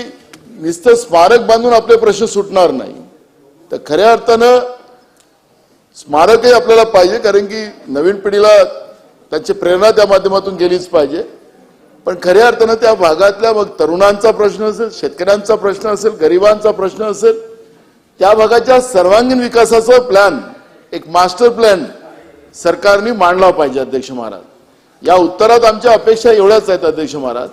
नुसतं स्मारक बांधून आपले प्रश्न सुटणार नाही. तर खऱ्या अर्थानं स्मारकही आपल्याला पाहिजे, कारण की नवीन पिढीला त्यांची प्रेरणा त्या माध्यमातून गेलीच पाहिजे. पण खऱ्या अर्थानं त्या भागातल्या मग तरुणांचा प्रश्न असेल, शेतकऱ्यांचा प्रश्न असेल, गरिबांचा प्रश्न असेल, त्या भागाच्या सर्वांगीण विकासाचा प्लॅन, एक मास्टर प्लॅन सरकारने मांडला पाहिजे अध्यक्ष महाराज. या उत्तरात आमच्या अपेक्षा एवढ्याच आहेत अध्यक्ष महाराज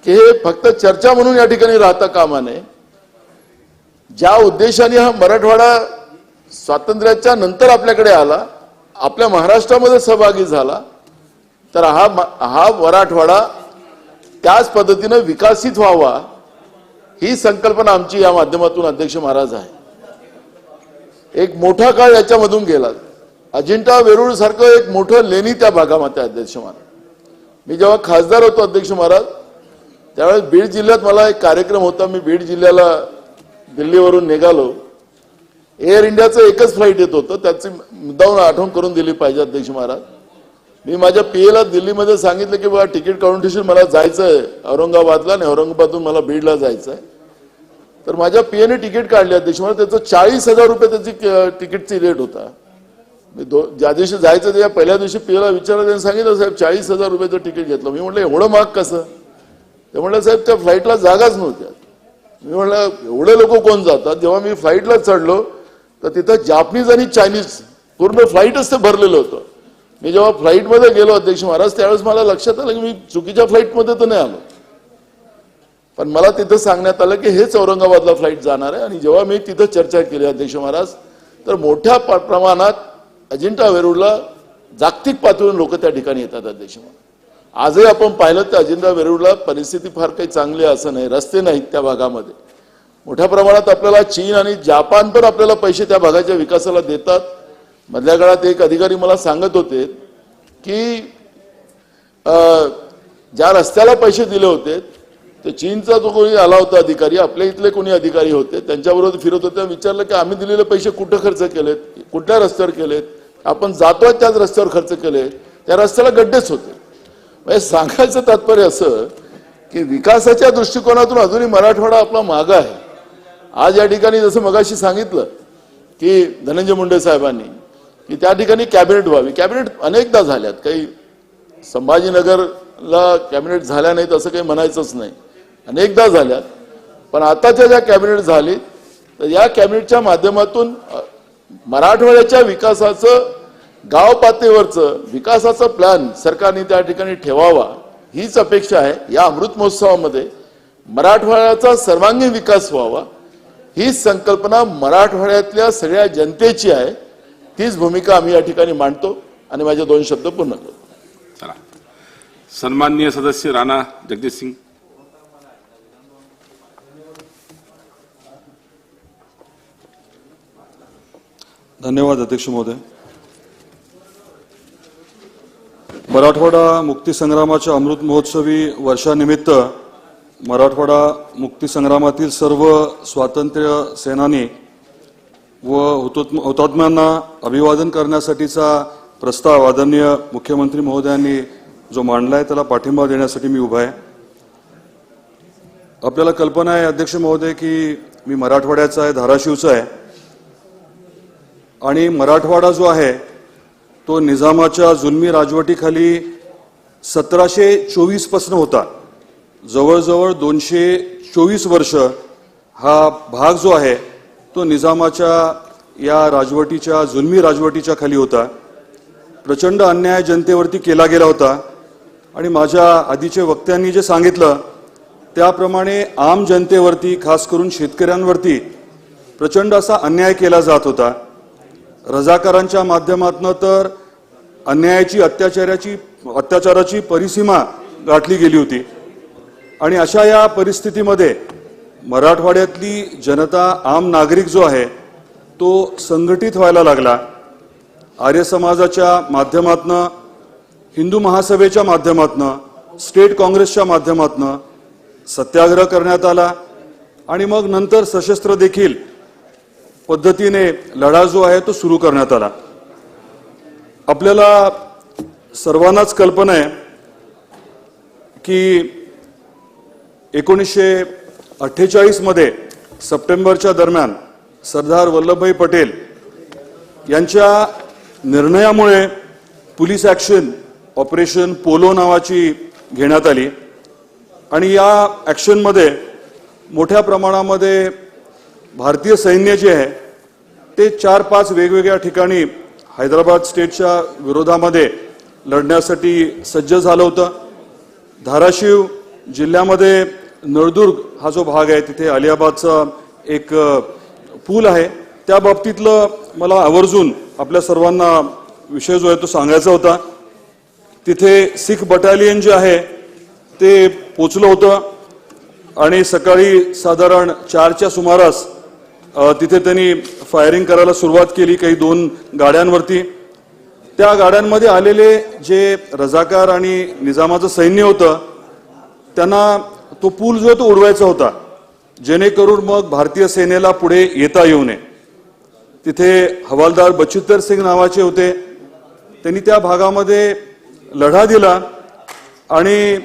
की हे फक्त चर्चा म्हणून या ठिकाणी राहता कामा नये. ज्या उद्देशाने हा मराठवाडा स्वातंत्र्याच्या नंतर आपल्याकडे आला, आपल्या महाराष्ट्रामध्ये सहभागी झाला, तर हा मराठवाडा त्याच पद्धतीने विकसित व्हावा ही संकल्पना आमची या माध्यमातून अध्यक्ष महाराज आहे. एक मोठा काळ याच्यामधून गेला. अजिंठा वेरूळ सारखं एक मोठं लेणी त्या भागामध्ये अध्यक्ष महाराज. मी जेव्हा खासदार होतो अध्यक्ष महाराज त्यावेळेस बीड जिल्ह्यात मला एक कार्यक्रम होता. मी बीड जिल्ह्याला दिल्लीवरून निघालो एअर इंडियाचं एकच फ्लाईट येत होतं, त्याची मुद्दाहून आठवण करून दिली पाहिजे अध्यक्ष महाराज. मी माझ्या पीएला दिल्लीमध्ये सांगितलं की बाबा तिकीट काढून ठेवशील, मला जायचं आहे औरंगाबादला आणि औरंगाबादून मला बीडला जायचं आहे. तर माझ्या पीएने तिकीट काढले अध्यक्ष महाराज, त्याचं 40,000 रुपये त्याची तिकीटची रेट होता. मी ज्या दिवशी जायचं त्या पहिल्या दिवशी पीएला विचारलं, त्यांनी सांगितलं साहेब 40,000 रुपयाचं तिकीट घेतलं. मी म्हटलं एवढं महाग कसं? ते म्हटलं साहेब त्या फ्लाईटला जागाच नव्हत्या. मी म्हटलं एवढे लोक कोण जातात? जेव्हा मी फ्लाईटला चढलो तर तिथं जापनीज आणि चायनीज पूर्ण फ्लाईटच ते भरलेलं होतं. मी जेव्हा फ्लाईटमध्ये गेलो अध्यक्ष महाराज, त्यावेळेस मला लक्षात आलं की मी चुकीच्या फ्लाईटमध्ये तर नाही आलो. पण मला तिथं सांगण्यात आलं की हेच औरंगाबादला फ्लाईट जाणार आहे. आणि जेव्हा मी तिथं चर्चा केली अध्यक्ष महाराज, तर मोठ्या प्रमाणात अजिंठा वेरूळला जागतिक पातळीवर लोक त्या ठिकाणी येतात अध्यक्ष महाराज. आजही आपण पाहिलं तर अजिंठा वेरूळला परिस्थिती फार काही चांगली असं नाही, रस्ते नाहीत त्या भागामध्ये. मोठ्या प्रमाणात आपल्याला चीन आणि जपान पण आपल्याला पैसे त्या भागाच्या विकासाला देतात. मधल्या काळात एक अधिकारी मला सांगत होते की ज्या रस्त्याला पैसे दिले होते ते चीनचा जो कोणी आला होता अधिकारी, आपल्या इथले कोणी अधिकारी होते, त्यांच्याबरोबर फिरत होते. विचारलं की आम्ही दिलेले पैसे कुठं खर्च केलेत, कुठल्या रस्त्यावर केलेत? आपण जातोय त्याच रस्त्यावर खर्च केले, त्या रस्त्याला गड्डेच होते. म्हणजे सांगायचं तात्पर्य असं की विकासाच्या दृष्टिकोनातून अजूनही मराठवाडा आपला मागं आहे. आज या ठिकाणी जसं मगाशी सांगितलं की धनंजय मुंडे साहेबांनी की त्या ठिकाणी कॅबिनेट व्हावी. कॅबिनेट अनेकदा झाल्यात, काही संभाजीनगरला कॅबिनेट झाल्या नाहीत असं काही म्हणायचंच नाही, अनेकदा झाल्यात. पण आताच्या ज्या कॅबिनेट झाली तर या कॅबिनेटच्या माध्यमातून मराठवाड्याच्या विकासाचं, गाव पातळीवरचं विकासाचं प्लॅन सरकारने त्या ठिकाणी ठेवावा, हीच अपेक्षा आहे. या अमृत महोत्सवामध्ये मराठवाड्याचा सर्वांगीण विकास व्हावा, हीच संकल्पना मराठवाड्यातल्या सगळ्या जनतेची आहे. तीच भूमिका आम्ही या ठिकाणी मांडतो आणि माझे 2 शब्द पूर्ण करतो. चला, सन्माननीय सदस्य राणा जगदीश सिंग. धन्यवाद अध्यक्ष महोदय. मराठवाडा मुक्तीसंग्रामाच्या अमृत महोत्सवी वर्षानिमित्त मराठवाडा मुक्तीसंग्रामातील सर्व स्वातंत्र्य सेनानी व हुतात्म्यांना अभिवादन करण्यासाठीचा प्रस्ताव आदरणीय मुख्यमंत्री महोदयांनी जो मांडला आहे त्याला पाठिंबा देण्यासाठी मी उभा आहे. आपल्याला कल्पना आहे अध्यक्ष महोदय की मी मराठवाड्याचा आहे, धाराशिवचा आहे. आणि मराठवाडा जो आहे तो निजामाच्या जुलमी राजवटीखाली 1724 पासून होता. जवळजवळ 224 वर्ष हा भाग जो आहे तो निजामाच्या या राजवटीच्या, जुलमी राजवटीच्या खाली होता. प्रचंड अन्याय जनतेवरती केला गेला होता. आणि माझ्या आधीचे वक्त्यांनी जे सांगितलं त्याप्रमाणे आम जनतेवरती, खास करून शेतकऱ्यांवरती प्रचंड असा अन्याय केला जात होता. रजाकारांच्या माध्यमातून तर अन्यायाची, अत्याचाराची परिसीमा गाठली गेली होती. आणि अशा या परिस्थितीमध्ये मराठवाड्यातली जनता, आम नागरिक जो आहे तो संघटित व्हायला लागला. आर्य समाजाच्या माध्यमातून, हिंदू महासभेच्या माध्यमातून, स्टेट काँग्रेसच्या माध्यमातून सत्याग्रह करण्यात आला. आणि मग नंतर सशस्त्र देखील पद्धतीने लढा जो आहे तो सुरू करण्यात आला. आपल्याला सर्वांनाच कल्पना आहे की 1948 मध्ये सप्टेंबरच्या दरम्यान सरदार वल्लभभाई पटेल यांच्या निर्णयामुळे पोलीस ॲक्शन ऑपरेशन पोलो नावाची घेण्यात आली. आणि या ॲक्शनमध्ये मोठ्या प्रमाणामध्ये भारतीय सैन्य जे आहे ते 4-5 वेगवेगळ्या ठिकाणी हैदराबाद स्टेटच्या विरोधामध्ये लढण्यासाठी सज्ज झालं होतं. धाराशिव जिल्ह्यामध्ये नळदुर्ग हा जो भाग आहे तिथे अलियाबादचा एक पूल आहे, त्या बाबतीतलं मला आवर्जून आपल्या सर्वांना विषय जो आहे तो सांगायचा होता. तिथे सिख बटालियन जे आहे ते पोचलं होतं आणि सकाळी साधारण 4च्या सुमारास तिथे त्यांनी फायरिंग करायला सुरुवात केली काही 2 गाड्यांवरती. त्या गाड्यांमध्ये आलेले जे रजाकार आणि निजामाचं सैन्य होतं त्यांना तो पूल जो तो उडवायचा होता जेणेकरून मग भारतीय सेनेला पुढे येता येऊ नये. तिथे हवालदार बचित्तर सिंग नावाचे होते. त्यांनी त्या भागामध्ये लढा दिला आणि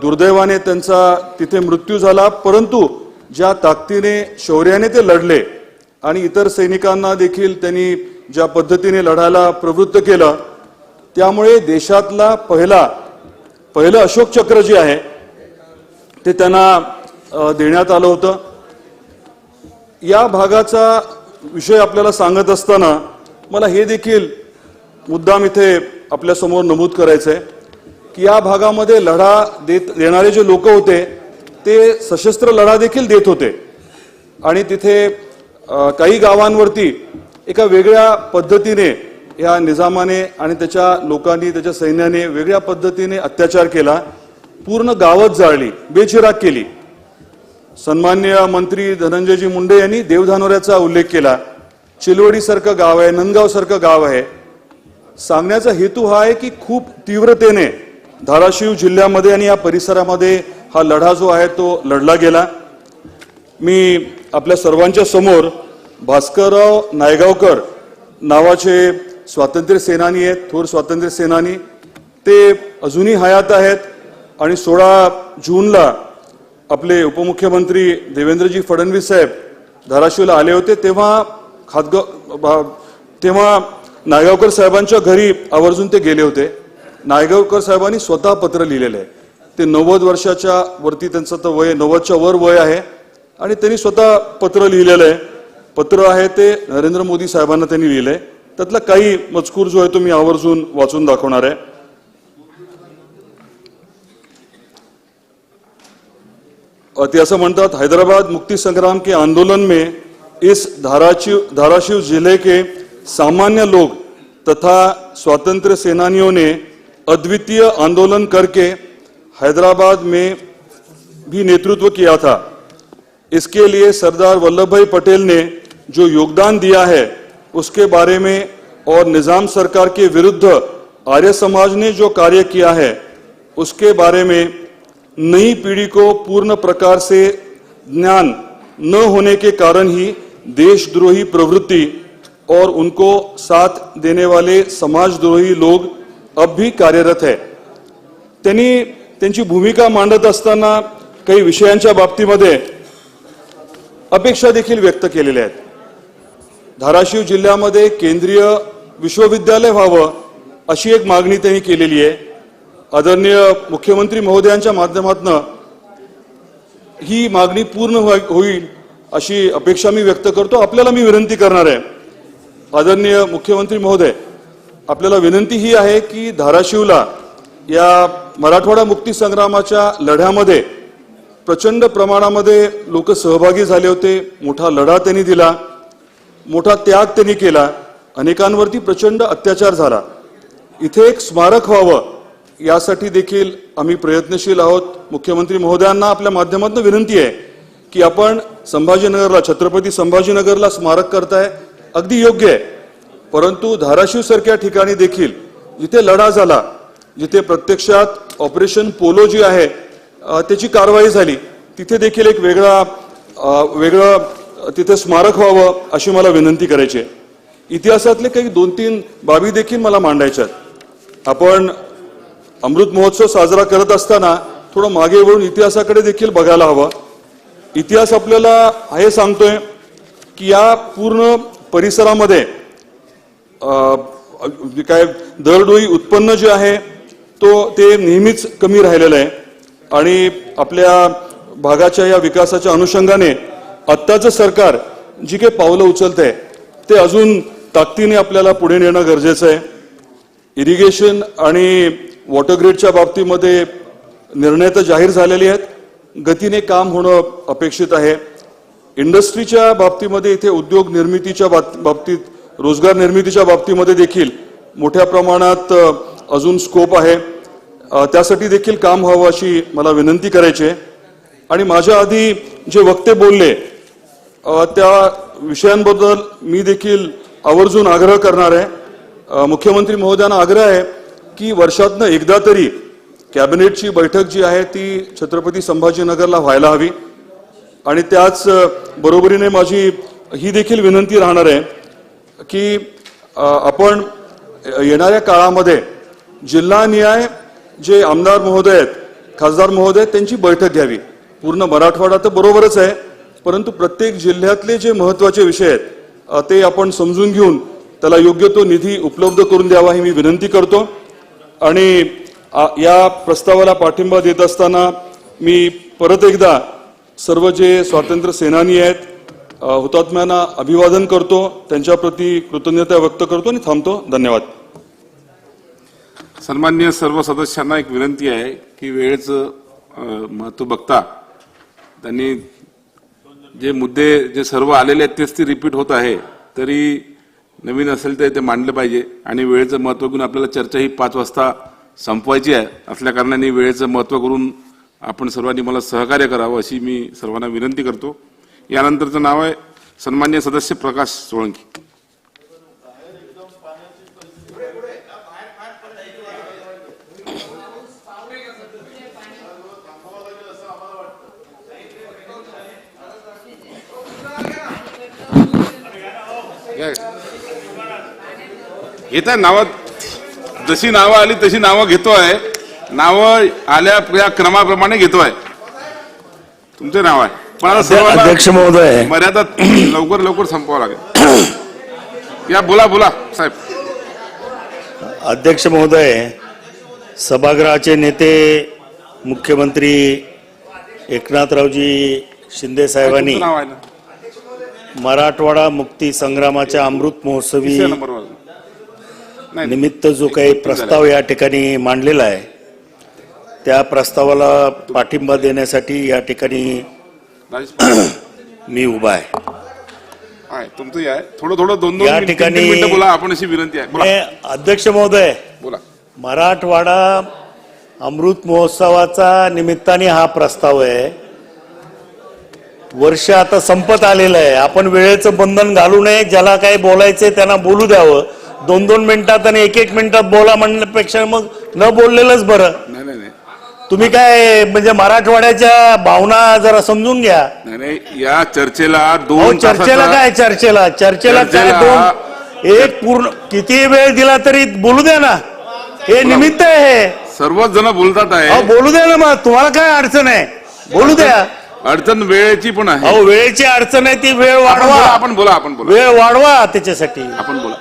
दुर्दैवाने त्यांचा तिथे मृत्यू झाला. परंतु ज्या ताकदीने शौर्याने ते लढले आणि इतर सैनिकांना देखील त्यांनी ज्या पद्धतीने लढायला प्रवृत्त केलं, त्यामुळे देशातला पहिलं अशोक चक्र जे आहे ते त्यांना देण्यात आलं होतं. या भागाचा विषय आपल्याला सांगत असताना मला हे देखील मुद्दाम इथे आपल्यासमोर नमूद करायचं आहे की या भागामध्ये लढा देणारे जे लोक होते ते सशस्त्र लढा देखील देत होते आणि तिथे काही गावांवरती एका वेगळ्या पद्धतीने या निजामाने आणि त्याच्या लोकांनी, त्याच्या सैन्याने वेगळ्या पद्धतीने अत्याचार केला. पूर्ण गावच जाळली, बेचिराग केली. सन्माननीय मंत्री धनंजयजी मुंडे यांनी देवधानोऱ्याचा उल्लेख केला. चिलवडीसारखं गाव आहे, नंदगावसारखं गाव आहे. सांगण्याचा हेतू हा आहे की खूप तीव्रतेने धाराशिव जिल्ह्यामध्ये आणि या परिसरामध्ये हा लढा जो आहे तो लढला गेला. मी आपल्या सर्वांच्या समोर भास्करराव नायगावकर नावाचे स्वातंत्र्य सेनानी आहेत, थोर स्वातंत्र्य सेनानी. ते अजूनही हयात आहेत आणि 16 जूनला आपले उपमुख्यमंत्री देवेंद्रजी फडणवीस साहेब धाराशिवला आले होते. तेव्हा नायगावकर साहेबांच्या घरी आवर्जून ते गेले होते. नायगावकर साहेबांनी स्वतः पत्र लिहिलेलं आहे. ते 90 वर्षाच्या वरती त्यांचं तर वय 90च्या वर वय आहे आणि त्यांनी स्वतः पत्र लिहिलेलं आहे. पत्र आहे ते नरेंद्र मोदी साहेबांना त्यांनी लिहिलंय. त्यातला काही मजकूर जो आहे तो मी आवर्जून वाचून दाखवणार आहे. ते असं म्हणतात, हैदराबाद मुक्ति संग्राम के आंदोलन में इस धाराशिव जिले के सामान्य लोग तथा स्वतंत्र सेनानियों ने अद्वितीय आंदोलन करके हैदराबाद में भी नेतृत्व किया था. इसके लिए सरदार वल्लभ भाई पटेल ने जो योगदान दिया है उसके बारे में और निजाम सरकार के विरुद्ध आर्य समाज ने जो कार्य किया है उसके बारे में नई पीढ़ी को पूर्ण प्रकार से ज्ञान न होने के कारण ही देशद्रोही प्रवृत्ति और उनको साथ देने वाले समाजद्रोही लोग अब भी कार्यरत है. त्यांनी त्यांची भूमिका मांडत असताना काही विषयांच्या बाबतीमध्ये अपेक्षा देखील व्यक्त केलेल्या आहेत. धाराशिव जिल्ह्यामध्ये केंद्रीय विश्वविद्यालय व्हावं अशी एक मागणी त्यांनी केलेली आहे. आदरणीय मुख्यमंत्री महोदयांच्या माध्यमातून ही मागणी पूर्ण होईल अशी अपेक्षा मी व्यक्त करतो. आपल्याला मी विनंती करणार आहे, आदरणीय मुख्यमंत्री महोदय, आपल्याला विनंती ही आहे की धाराशिवला या मराठवाडा मुक्ती संग्रामाच्या लढ्यामध्ये प्रचंड प्रमाणामध्ये लोक सहभागी झाले होते. मोठा लढा त्यांनी दिला, मोठा त्याग त्यांनी केला, अनेकांवरती प्रचंड अत्याचार झाला. इथे एक स्मारक व्हावं यासाठी देखील आम्ही प्रयत्नशील आहोत. मुख्यमंत्री महोदयांना आपल्या माध्यमातून विनंती आहे की आपण संभाजीनगरला, छत्रपती संभाजीनगरला स्मारक करताय, अगदी योग्य आहे. परंतु धाराशिव सारख्या ठिकाणी देखील जिथे लढा झाला, जिथे प्रत्यक्षात ऑपरेशन पोलो जी आहे त्याची कारवाई झाली, तिथे देखील एक वेगळं तिथे स्मारक व्हावं अशी मला विनंती करायची आहे. इतिहासातले काही 2-3 बाबी देखील मला मांडायच्या आहेत. आपण अमृत महोत्सव साजरा करत असताना थोडं मागे वळून इतिहासाकडे देखील बघायला हवं. इतिहास आपल्याला हे सांगतोय की या पूर्ण परिसरामध्ये काय दरडोई उत्पन्न जे आहे ते नेहमीच कमी राहिलेलं आहे आणि आपल्या भागाच्या या विकासाच्या अनुषंगाने आत्ताचं सरकार जी काही पावलं उचलतंय ते अजून ताकदीने आपल्याला पुढे नेणं गरजेचं आहे. इरिगेशन आणि वॉटर ग्रीडच्या बाबतीमध्ये निर्णय तर जाहीर झालेले आहेत, गतीने काम होणं अपेक्षित आहे. इंडस्ट्रीच्या बाबतीमध्ये इथे उद्योग निर्मितीच्या बाबतीत, रोजगार निर्मितीच्या बाबतीमध्ये देखील मोठ्या प्रमाणात अजून स्कोप आहे. त्यासाठी देखील काम व्हावं अशी मला विनंती करायची आहे. आणि माझ्या आधी जे वक्ते बोलले त्या विषयांबद्दल मी देखील आवर्जून आग्रह करणार आहे. मुख्यमंत्री महोदयांना आग्रह आहे की वर्षातनं एकदा तरी कॅबिनेटची बैठक जी आहे ती छत्रपती संभाजीनगरला व्हायला हवी. आणि त्याच बरोबरीने माझी ही देखील विनंती राहणार आहे की आपण येणाऱ्या काळामध्ये जिल्हानिहाय जे आमदार महोदय आहेत, खासदार महोदय आहेत, त्यांची बैठक घ्यावी. पूर्ण मराठवाडा तर बरोबरच आहे, परंतु प्रत्येक जिल्ह्यातले जे महत्त्वाचे विषय आहेत ते आपण समजून घेऊन त्याला योग्य तो निधी उपलब्ध करून द्यावा ही मी विनंती करतो. आणि या प्रस्तावाला पाठिंबा देत असताना मी परत एकदा सर्व जे स्वातंत्र्य सेनानी आहेत, हुतात्म्यांना अभिवादन करतो, त्यांच्याप्रती कृतज्ञता व्यक्त करतो आणि थांबतो. धन्यवाद. सन्माननीय सर्व सदस्यांना एक विनंती आहे की वेळेचं महत्त्व बघता त्यांनी जे मुद्दे जे सर्व आलेले आहेत तेच ते रिपीट होत आहे, तरी नवीन असेल तर ते मांडलं पाहिजे. आणि वेळेचं महत्त्व घेऊन आपल्याला चर्चा ही 5 वाजता संपवायची आहे. असल्या कारणाने वेळेचं महत्त्व करून आपण सर्वांनी मला सहकार्य करावं अशी मी सर्वांना विनंती करतो. यानंतरचं नाव आहे सन्माननीय सदस्य प्रकाश सोळंकी. येत आहे नावं, जशी नावं आली तशी नावं घेतोय. नावं आल्या या क्रमाप्रमाणे घेतोय. तुमचे नाव आहे पण अध्यक्ष महोदय, मर्यादा लवकर लवकर संपवावं लागेल. या बोला बोला साहेब. अध्यक्ष महोदय, सभागृहाचे नेते मुख्यमंत्री एकनाथरावजी शिंदे साहेबांनी तुमचं नाव आहे ना? मराठवाडा मुक्ती संग्रामाच्या अमृत महोत्सवी तिसऱ्या नंबरवर. नाही, निमित्त जो काही प्रस्ताव या ठिकाणी मांडलेला आहे त्या प्रस्तावाला पाठिंबा देण्यासाठी या ठिकाणी राजेश मी उभा आहे. आहे तुमचं आहे. थोडं थोडं 2-2 या ठिकाणी मिनिटं बोला. आपण अशी विनंती आहे. बोला अध्यक्ष महोदय, बोला. मराठवाडा अमृत महोत्सवाचा निमित्ताने हा प्रस्ताव आहे. वर्ष आता संपत आलेलं आहे. आपण वेळेचं बंधन घालू नये. ज्याला काही बोलायचंय त्यांना बोलू द्यावं. 2-2 मिनिटात आणि 1-1 मिनिटात बोला म्हणण्यापेक्षा मग न बोललेलंच बरं. नाही नाही नाही तुम्ही काय म्हणजे मराठवाड्याच्या भावना जरा समजून घ्या. नाही नाही या चर्चेला 2 चर्चेला काय चर्चेला काय 2 एक पूर्ण किती वेळ दिला तरी बोलू द्या ना. हे निमित्त आहे. सर्वच जण बोलतात आहे. बोलू द्या ना. मग तुम्हाला काय अडचण आहे? बोलू द्या. अडचण वेळेची पण आहे. अहो वेळेची अडचण आहे ती वेळ वाढवा. आपण बोला आपण बोला वेळ वाढवा त्याच्यासाठी आपण बोला.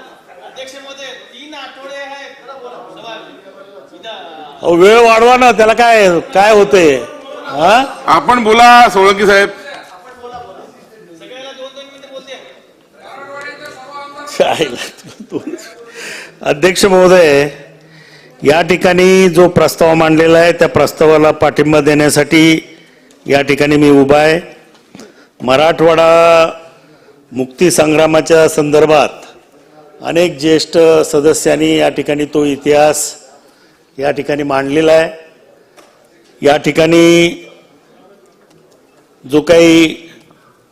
अहो वेळ वाढवा ना. त्याला काय काय होतंय? आपण बोला सोळंकी साहेब. अध्यक्ष महोदय, या ठिकाणी जो प्रस्ताव मांडलेला आहे त्या प्रस्तावाला पाठिंबा देण्यासाठी या ठिकाणी मी उभा आहे. मराठवाडा मुक्ती संग्रामाच्या संदर्भात अनेक ज्येष्ठ सदस्यांनी या ठिकाणी तो इतिहास या ठिकाणी मांडलेला आहे. या ठिकाणी जो काही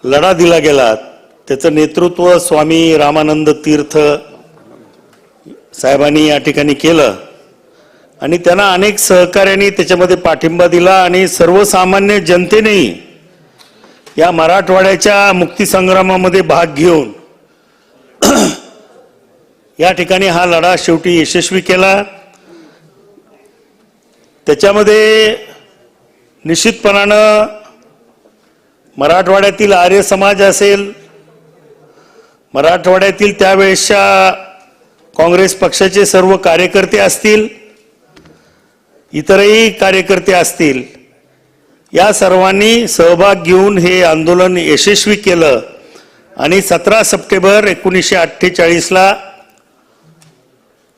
लढा दिला गेला त्याचं नेतृत्व स्वामी रामानंद तीर्थ साहेबांनी या ठिकाणी केलं आणि त्यांना अनेक सहकार्यांनी त्याच्यामध्ये पाठिंबा दिला आणि सर्वसामान्य जनतेनेही या मराठवाड्याच्या मुक्ती संग्रामामध्ये भाग घेऊन या ठिकाणी हा लढा शेवटी यशस्वी केला. त्याच्यामध्ये निश्चितपणानं मराठवाड्यातील आर्य समाज असेल, मराठवाड्यातील त्यावेळेसच्या काँग्रेस पक्षाचे सर्व कार्यकर्ते असतील, इतरही कार्यकर्ते असतील, या सर्वांनी सहभाग घेऊन हे आंदोलन यशस्वी केलं आणि 17 सप्टेंबर 1948ला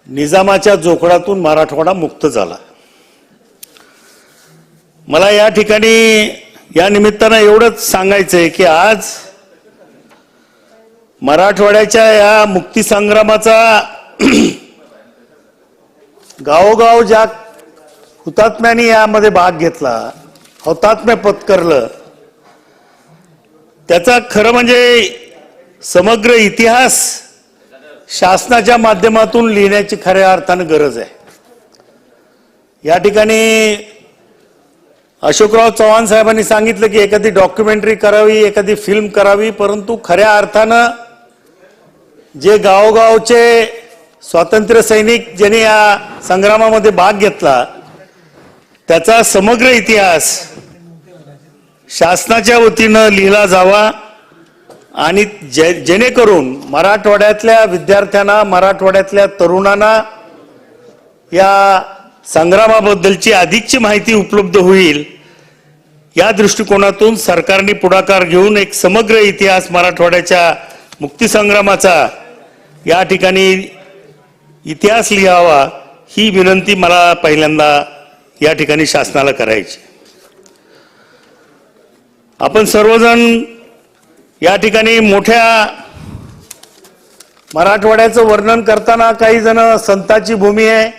निजामाच्या जोखडातून मराठवाडा मुक्त झाला. मला या ठिकाणी या निमित्तानं एवढंच सांगायचंय की आज मराठवाड्याच्या या मुक्ती संग्रामाचा गावोगाव ज्या हुतात्म्यांनी यामध्ये भाग घेतला, हुतात्म्य पत्करलं, त्याचा खरं म्हणजे समग्र इतिहास शासनाच्या माध्यमातून लिहिण्याची खऱ्या अर्थानं गरज आहे. या ठिकाणी अशोकराव चव्हाण साहेबांनी सांगितलं की एखादी डॉक्युमेंटरी करावी, एखादी फिल्म करावी, परंतु खऱ्या अर्थानं जे गावोगावचे स्वातंत्र्य सैनिक ज्यांनी या संग्रामामध्ये भाग घेतला त्याचा समग्र इतिहास शासनाच्या वतीनं लिहिला जावा आणि जेणेकरून मराठवाड्यातल्या विद्यार्थ्यांना, मराठवाड्यातल्या तरुणांना या संग्रामाबद्दलची अधिकची माहिती उपलब्ध होईल, या दृष्टिकोनातून सरकारने पुढाकार घेऊन एक समग्र इतिहास मराठवाड्याच्या मुक्तीसंग्रामाचा या ठिकाणी इतिहास लिहावा, ही विनंती मला पहिल्यांदा या ठिकाणी शासनाला करायची. आपण सर्वजण या ठिकाणी मोठ्या मराठवाड्याचं वर्णन करताना काही जण संताची भूमी आहे,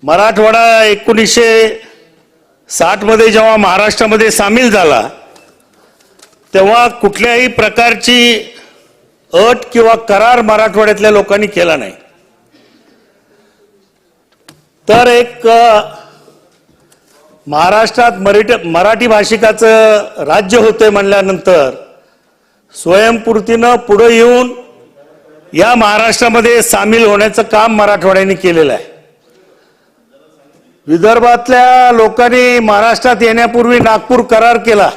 मराठवाडा 1960 मध्ये जेव्हा महाराष्ट्रामध्ये सामील झाला तेव्हा कुठल्याही प्रकारची अट किंवा करार मराठवाड्यातल्या लोकांनी केला नाही. तर एक महाराष्ट्रात मराठी भाषिकाचं राज्य होते म्हणल्यानंतर स्वयंपूर्तीनं पुढे येऊन या महाराष्ट्रामध्ये सामील होण्याचं काम मराठवाड्याने केलेलं आहे. विदर्भातल्या लोकांनी महाराष्ट्रात येण्यापूर्वी नागपूर करार केला,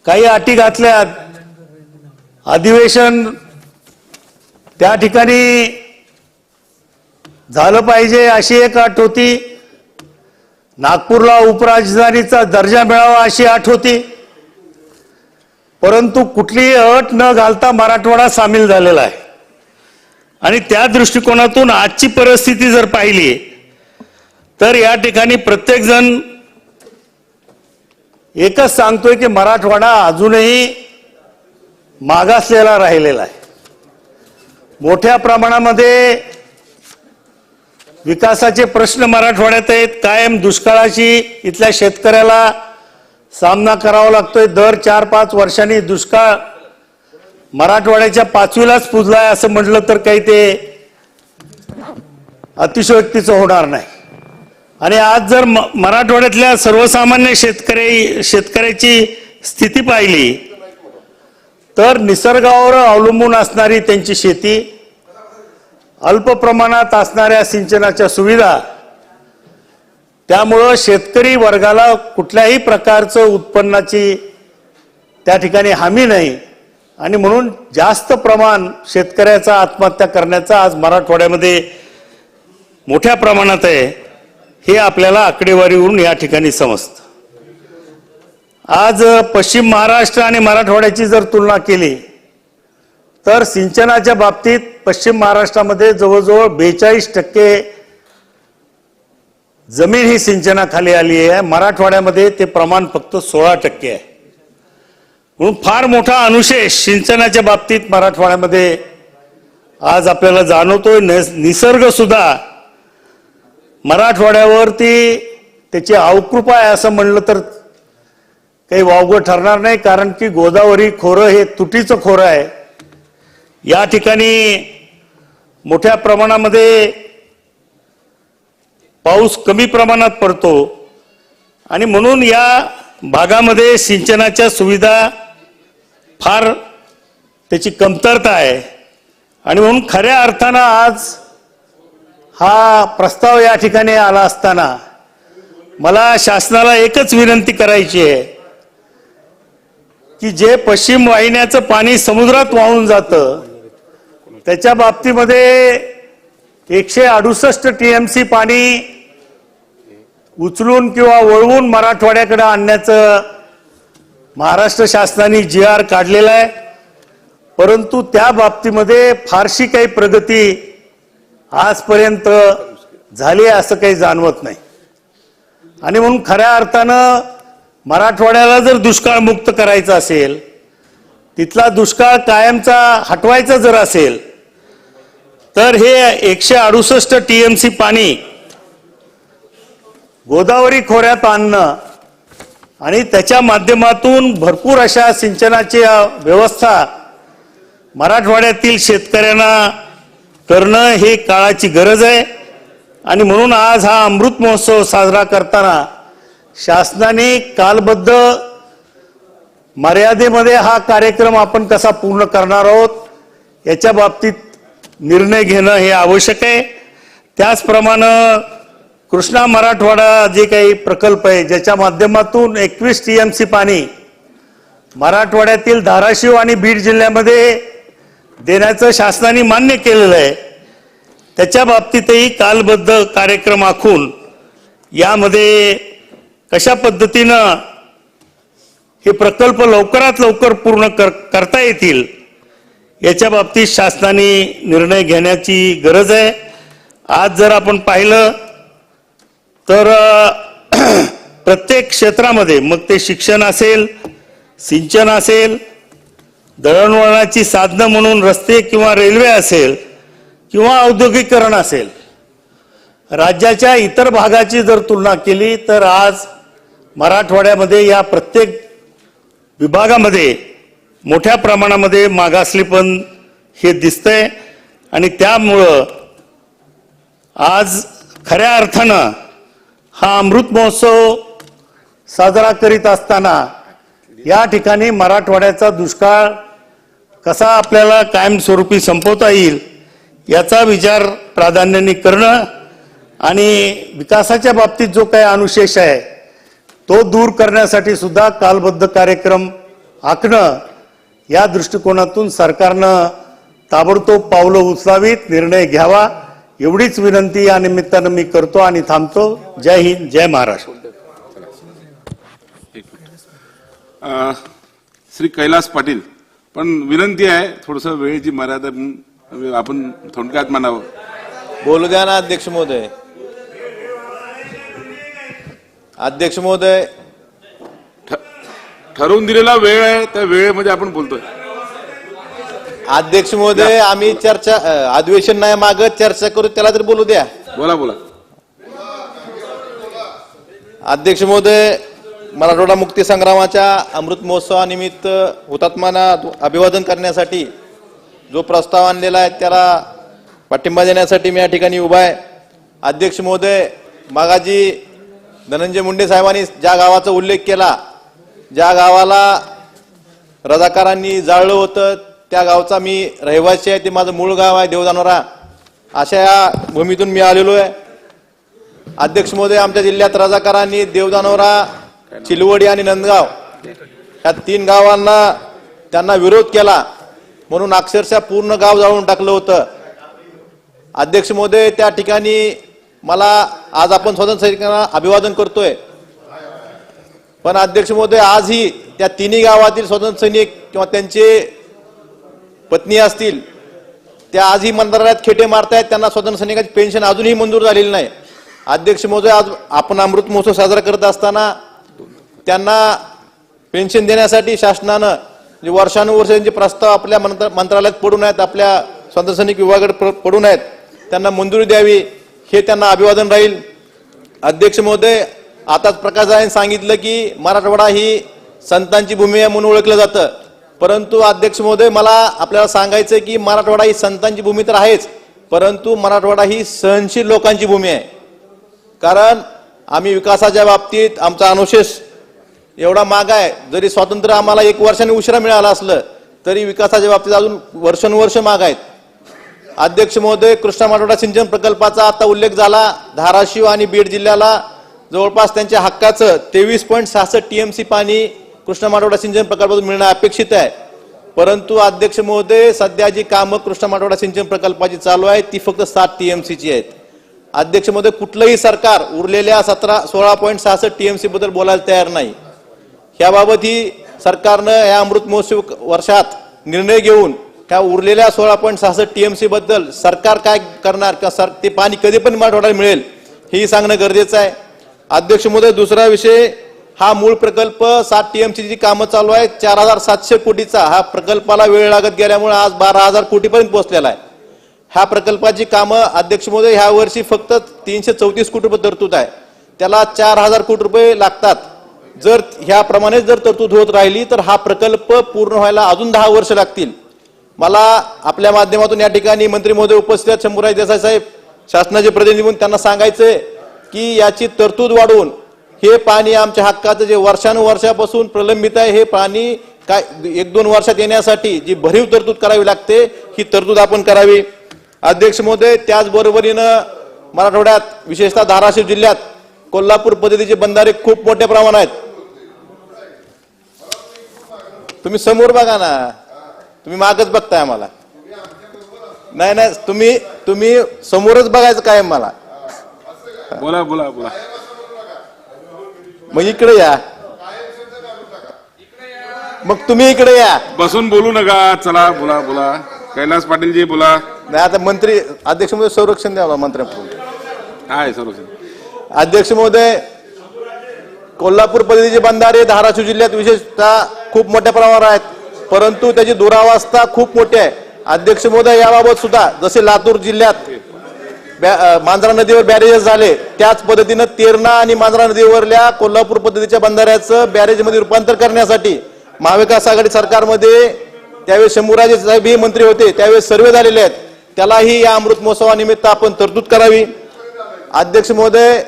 काही अटी घातल्या, अधिवेशन त्या ठिकाणी झालं पाहिजे अशी एक अट होती, नागपूरला उपराजधानीचा दर्जा मिळावा अशी अट होती, परंतु कुठलीही अट न घालता मराठवाडा सामील झालेला आहे. आणि त्या दृष्टिकोनातून आजची परिस्थिती जर पाहिली तर या ठिकाणी प्रत्येक जण एकच सांगतोय की मराठवाडा अजूनही मागासलेला राहिलेला आहे. मोठ्या प्रमाणामध्ये विकासाचे प्रश्न मराठवाड्यात आहेत. कायम दुष्काळाची इथल्या शेतकऱ्याला सामना करावा लागतोय. दर 4-5 वर्षांनी दुष्काळ मराठवाड्याच्या 5वीलाच पुजलाय असं म्हटलं तर काही ते अतिशयोक्तीचं होणार नाही. आणि आज जर मराठवाड्यातल्या सर्वसामान्य शेतकऱ्याची स्थिती पाहिली तर निसर्गावर अवलंबून असणारी त्यांची शेती, अल्प प्रमाणात असणाऱ्या सिंचनाच्या सुविधा, त्यामुळं शेतकरी वर्गाला कुठल्याही प्रकारचं उत्पन्नाची त्या ठिकाणी हमी नाही आणि म्हणून जास्त प्रमाण शेतकऱ्याचा आत्महत्या करण्याचा आज मराठवाड्यामध्ये मोठ्या प्रमाणात आहे, हे आपल्याला आकडेवारीवरून या ठिकाणी समजतं. आज पश्चिम महाराष्ट्र आणि मराठवाड्याची जर तुलना केली तर सिंचनाच्या बाबतीत पश्चिम महाराष्ट्रामध्ये जवळजवळ 42% जमीन ही सिंचनाखाली आली आहे, मराठवाड्यामध्ये ते प्रमाण फक्त 16% आहे. म्हणून फार मोठा अनुशेष सिंचनाच्या बाबतीत मराठवाड्यामध्ये आज आपल्याला जाणवतोय. निसर्ग सुद्धा मराठवाड्यावरती त्याची अवकृपा आहे असं म्हणलं तर काही वावगं ठरणार नाही, कारण की गोदावरी खोरं हे तुटीचं खोरं आहे. या ठिकाणी मोठ्या प्रमाणामध्ये पाऊस कमी प्रमाणात पडतो आणि म्हणून या भागामध्ये सिंचनाच्या सुविधा फार त्याची कमतरता आहे. आणि म्हणून खऱ्या अर्थानं आज हा प्रस्ताव या ठिकाणी आला असताना मला शासनाला एकच विनंती करायची आहे की जे पश्चिम वाहिन्याचं पाणी समुद्रात वाहून जातं त्याच्या बाबतीमध्ये 168 TMC पाणी उचलून किंवा वळवून मराठवाड्याकडे आणण्याचं महाराष्ट्र शासनाने GR काढलेला आहे, परंतु त्या बाबतीमध्ये फारशी काही प्रगती आजपर्यंत झाली असं काही जाणवत नाही. आणि म्हणून खऱ्या अर्थानं मराठवाड्याला जर दुष्काळ मुक्त करायचा असेल, तिथला दुष्काळ कायमचा हटवायचा जर असेल तर हे 168 TMC पाणी गोदावरी खोऱ्यात आणणं आणि त्याच्या माध्यमातून भरपूर अशा सिंचनाची व्यवस्था मराठवाड्यातील शेतकऱ्यांना करणं हे काळाची गरज आहे. आणि म्हणून आज हा अमृत महोत्सव साजरा करताना शासनाने कालबद्ध मर्यादेमध्ये हा कार्यक्रम आपण कसा पूर्ण करणार आहोत याच्या बाबतीत निर्णय घेणं हे आवश्यक आहे. त्याचप्रमाणे कृष्णा मराठवाडा जे काही प्रकल्प आहे ज्याच्या माध्यमातून 21 TMC पाणी मराठवाड्यातील धाराशिव आणि बीड जिल्ह्यामध्ये देण्याचं शासनाने मान्य केलेलं आहे, त्याच्या बाबतीतही कालबद्ध कार्यक्रम आखून यामध्ये कशा पद्धतीनं हे प्रकल्प लवकरात लवकर पूर्ण करता येतील याच्या बाबतीत शासनाने निर्णय घेण्याची गरज आहे. आज जर आपण पाहिलं तर प्रत्येक क्षेत्रामध्ये मग ते शिक्षण असेल, सिंचन असेल, दळणवळणाची साधनं म्हणून रस्ते किंवा रेल्वे असेल किंवा औद्योगिकरण असेल, राज्याच्या इतर भागाची जर तुलना केली तर आज मराठवाड्यामध्ये या प्रत्येक विभागामध्ये मोठ्या प्रमाणामध्ये मागासलेपण हे दिसतंय. आणि त्यामुळं आज खऱ्या अर्थानं हा अमृत महोत्सव साजरा करीत असताना या ठिकाणी मराठवाड्याचा दुष्काळ कसा आपल्याला कायमस्वरूपी संपवता येईल याचा विचार प्राधान्याने करणं आणि विकासाच्या बाबतीत जो काही अनुशेष आहे तो दूर करण्यासाठी सुद्धा कालबद्ध कार्यक्रम आखणं या दृष्टिकोनातून सरकारनं ताबडतोब पावलं उचलावीत, निर्णय घ्यावा एवढीच विनंती या निमित्तानं मी करतो आणि थांबतो. जय हिंद, जय महाराष्ट्र. श्री कैलास पाटील, पण विनंती आहे थोडस वेळेची मर्यादा आपण थोडक्यात म्हणावं. बोलू द्या ना अध्यक्ष महोदय. अध्यक्ष महोदय, ठरवून दिलेला वेळ आहे त्या वेळेमध्ये आपण बोलतोय. अध्यक्ष महोदय, आम्ही चर्चा अधिवेशन नाही मागत, चर्चा करू, त्याला तरी बोलू द्या. बोला बोला. अध्यक्ष महोदय, मराठवाडा मुक्ती संग्रामाच्या अमृत महोत्सवानिमित्त हुतात्म्यांना अभिवादन करण्यासाठी जो प्रस्ताव आणलेला आहे त्याला पाठिंबा देण्यासाठी मी या ठिकाणी उभा आहे. अध्यक्ष महोदय, मागाजी धनंजय मुंडे साहेबांनी ज्या गावाचा उल्लेख केला, ज्या गावाला रजाकारांनी जाळलं होतं त्या गावचा मी रहिवासी आहे, ते माझं मूळ गाव आहे देवदानोरा. अशा या भूमीतून मी आलेलो आहे. अध्यक्ष महोदय, आमच्या जिल्ह्यात रजाकारांनी देवदानोरा, चिलवडी आणि नंदगाव या 3 गावांना त्यांना विरोध केला म्हणून अक्षरशः पूर्ण गाव जाळून टाकलं होतं. अध्यक्ष महोदय, त्या ठिकाणी मला आज आपण स्वातंत्र्य सैनिकांना अभिवादन करतोय, पण अध्यक्ष महोदय आजही त्या 3 गावातील स्वातंत्र्य सैनिक किंवा त्यांचे पत्नी असतील त्या आजही मंत्रालयात खेटे मारतायत, त्यांना स्वातंत्र्य सैनिकाची पेन्शन अजूनही मंजूर झालेली नाही. अध्यक्ष महोदय, आज आपण अमृत महोत्सव साजरा करत असताना त्यांना पेन्शन देण्यासाठी शासनानं जे वर्षानुवर्ष त्यांचे प्रस्ताव आपल्या मंत्रालयात पडून आहेत, आपल्या स्वातंत्र्य सैनिक विभागाकडे पडून आहेत, त्यांना मंजुरी द्यावी हे त्यांना अभिवादन राहील. अध्यक्ष महोदय, आताच प्रकाश रावांनी सांगितलं की मराठवाडा ही संतांची भूमी आहे म्हणून ओळखलं जातं, परंतु अध्यक्ष महोदय मला आपल्याला सांगायचं की मराठवाडा ही संतांची भूमी तर आहेच, परंतु मराठवाडा ही सहनशील लोकांची भूमी आहे. कारण आम्ही विकासाच्या बाबतीत आमचा अनुशेष एवढा माग आहे, जरी स्वातंत्र्य आम्हाला 1 वर्षाने उशिरा मिळालं असलं तरी विकासाच्या बाबतीत अजून वर्षानुवर्ष माग आहेत. अध्यक्ष महोदय, कृष्णा मराठवाडा सिंचन प्रकल्पाचा आता उल्लेख झाला. धाराशिव आणि बीड जिल्ह्याला जवळपास त्यांच्या हक्काचं 23.66 TMC पाणी कृष्णा मराठवाडा सिंचन प्रकल्पातून मिळणं अपेक्षित आहे. परंतु अध्यक्ष महोदय, सध्या जी कामं कृष्णा मराठवाडा सिंचन प्रकल्पाची चालू आहेत ती फक्त 7 TMCची आहेत. अध्यक्ष महोदय, कुठलंही सरकार उरलेल्या 16.66 TMC बद्दल बोलायला तयार नाही. याबाबत ही सरकारनं या अमृत महोत्सव वर्षात निर्णय घेऊन त्या उरलेल्या 16.66 TMC बद्दल सरकार काय करणार किंवा ते पाणी कधी पण मराठवाड्याला मिळेल हेही सांगणं गरजेचं आहे. अध्यक्ष महोदय, दुसरा विषय, हा मूळ प्रकल्प 7 TMC जी कामं चालू आहेत 4700 कोटीचा हा प्रकल्पाला वेळ लागत गेल्यामुळे आज 12,000 कोटीपर्यंत पोहोचलेला आहे. ह्या प्रकल्पाची कामं अध्यक्ष महोदय ह्या वर्षी फक्त 334 कोटी रुपये तरतूद आहे, त्याला 4000 कोटी रुपये लागतात. जर ह्याप्रमाणे जर तरतूद होत राहिली तर हा प्रकल्प पूर्ण व्हायला अजून 10 वर्ष लागतील. मला आपल्या माध्यमातून या ठिकाणी मंत्री महोदय उपस्थित आहेत, शंभूराज देसाई साहेब, शासनाचे प्रतिनिधी म्हणून त्यांना सांगायचंय की याची तरतूद वाढवून हे पाणी आमच्या हक्काचं जे वर्षानुवर्षापासून प्रलंबित आहे हे पाणी काय 1-2 वर्षात येण्यासाठी जी भरीव तरतूद करावी लागते ही तरतूद आपण करावी. अध्यक्ष महोदय, त्याचबरोबरीनं मराठवाड्यात विशेषतः धाराशिव जिल्ह्यात कोल्हापूर पद्धतीचे बंधारे खूप मोठ्या प्रमाणात आहेत. तुम्ही समोर बघा ना, तुम्ही मागच बघताय आम्हाला. नाही तुम्ही समोरच बघायचं काय मला. बोला बोला बोला. मग इकडे या, मग तुम्ही इकडे या. बसून बोलू नका, चला बोला बोला. कैलास पाटीलजी बोला. नाही आता मंत्री अध्यक्ष महोदय संरक्षण द्यावं मंत्र्यांकडून. काय सर्वजण. अध्यक्ष महोदय, कोल्हापूर पद्धतीचे बंधारे धाराशिव जिल्ह्यात विशेषतः खूप मोठ्या प्रमाणावर आहेत, परंतु त्याची दुरावस्था खूप मोठी आहे. अध्यक्ष महोदय, याबाबत सुद्धा जसे लातूर जिल्ह्यात मांजरा नदीवर बॅरेजेस झाले त्याच पद्धतीनं तेरणा आणि मांजरा नदीवरल्या कोल्हापूर पद्धतीच्या बंधाऱ्याचं बॅरेजमध्ये रूपांतर करण्यासाठी महाविकास आघाडी सरकारमध्ये त्यावेळेस शंभूराजे साहेब हे मंत्री होते, त्यावेळेस सर्वे झालेले आहेत. त्यालाही या अमृत महोत्सवानिमित्त आपण तरतूद करावी. अध्यक्ष महोदय,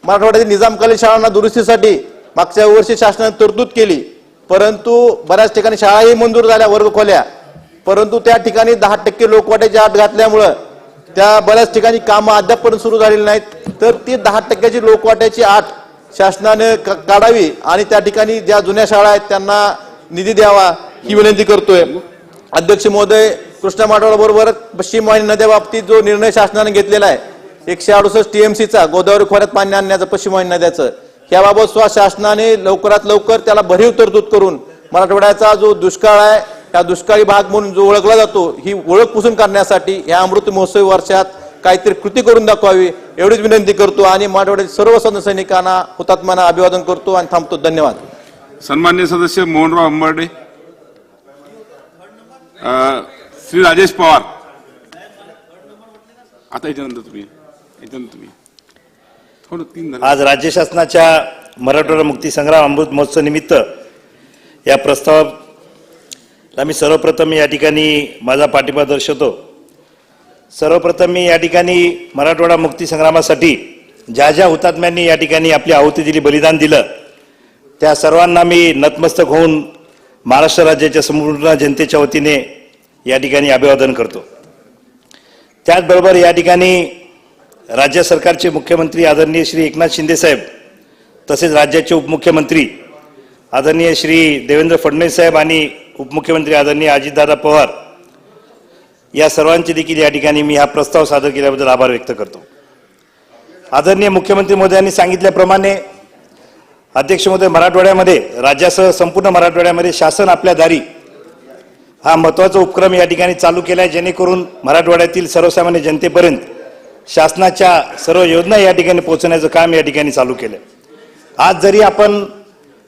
मराठवाड्यातील निजामकालीन शाळांना दुरुस्तीसाठी मागच्या वर्षी शासनाने तरतूद केली, परंतु बऱ्याच ठिकाणी शाळाही मंजूर झाल्या वर्ग खोल्या, परंतु त्या ठिकाणी 10% लोकवाट्याची अट घातल्यामुळं त्या बऱ्याच ठिकाणी कामं अद्यापपर्यंत सुरू झालेली नाहीत. तर ती 10% लोकवाट्याची अट शासनाने काढावी आणि त्या ठिकाणी ज्या जुन्या शाळा आहेत त्यांना निधी द्यावा ही विनंती करतोय. अध्यक्ष महोदय, कृष्णा मराठवाडा बरोबर पश्चिम वाहिनी नद्या बाबतीत जो निर्णय शासनाने घेतलेला आहे 168 TMCचा गोदावरी खोऱ्यात पाणी आणण्याचं पश्चिम वाहिनी नद्याचं, याबाबत सुद्धा शासनाने लवकरात लवकर त्याला भरीव तरतूद करून मराठवाड्याचा जो दुष्काळ आहे त्या दुष्काळी भाग म्हणून जो ओळखला जातो ही ओळख पुसून काढण्यासाठी या अमृत महोत्सवी वर्षात काहीतरी कृती करून दाखवावी एवढीच विनंती करतो आणि मराठवाड्यातील सर्व स्वातंत्र्य सैनिकांना हुतात्म्यांना अभिवादन करतो आणि थांबतो. धन्यवाद. सन्मान्य सदस्य मोहनराव अंबर्डे. श्री राजेश पवार. आता याच्यानंतर तुम्ही थोडं 3 झालं. आज राज्य शासनाच्या मराठवाडा मुक्ती संग्राम अमृत महोत्सव निमित्त या प्रस्तावाला मी सर्वप्रथम या ठिकाणी माझा पाठिंबा दर्शवतो. सर्वप्रथम मी या ठिकाणी मराठवाडा मुक्ती संग्रामासाठी ज्या ज्या हुतात्म्यांनी या ठिकाणी आपली आहुती दिली, बलिदान दिलं, त्या सर्वांना मी नतमस्तक होऊन महाराष्ट्र राज्याच्या संपूर्ण जनतेच्या वतीने या ठिकाणी अभिवादन करतो. त्याचबरोबर या ठिकाणी राज्य सरकारचे मुख्यमंत्री आदरणीय श्री एकनाथ शिंदे साहेब तसेच राज्याचे उपमुख्यमंत्री आदरणीय श्री देवेंद्र फडणवीस साहेब आणि उपमुख्यमंत्री आदरणीय अजितदादा पवार या सर्वांचे देखील या ठिकाणी मी हा प्रस्ताव सादर केल्याबद्दल आभार व्यक्त करतो. आदरणीय मुख्यमंत्री महोदयांनी सांगितल्याप्रमाणे अध्यक्ष महोदय, मराठवाड्यामध्ये राज्यासह संपूर्ण मराठवाड्यामध्ये शासन आपल्या दारी हा महत्त्वाचा उपक्रम या ठिकाणी चालू केला आहे, जेणेकरून मराठवाड्यातील सर्वसामान्य जनतेपर्यंत शासनाच्या सर्व योजना या ठिकाणी पोहोचण्याचं काम या ठिकाणी चालू केलं. आज जरी आपण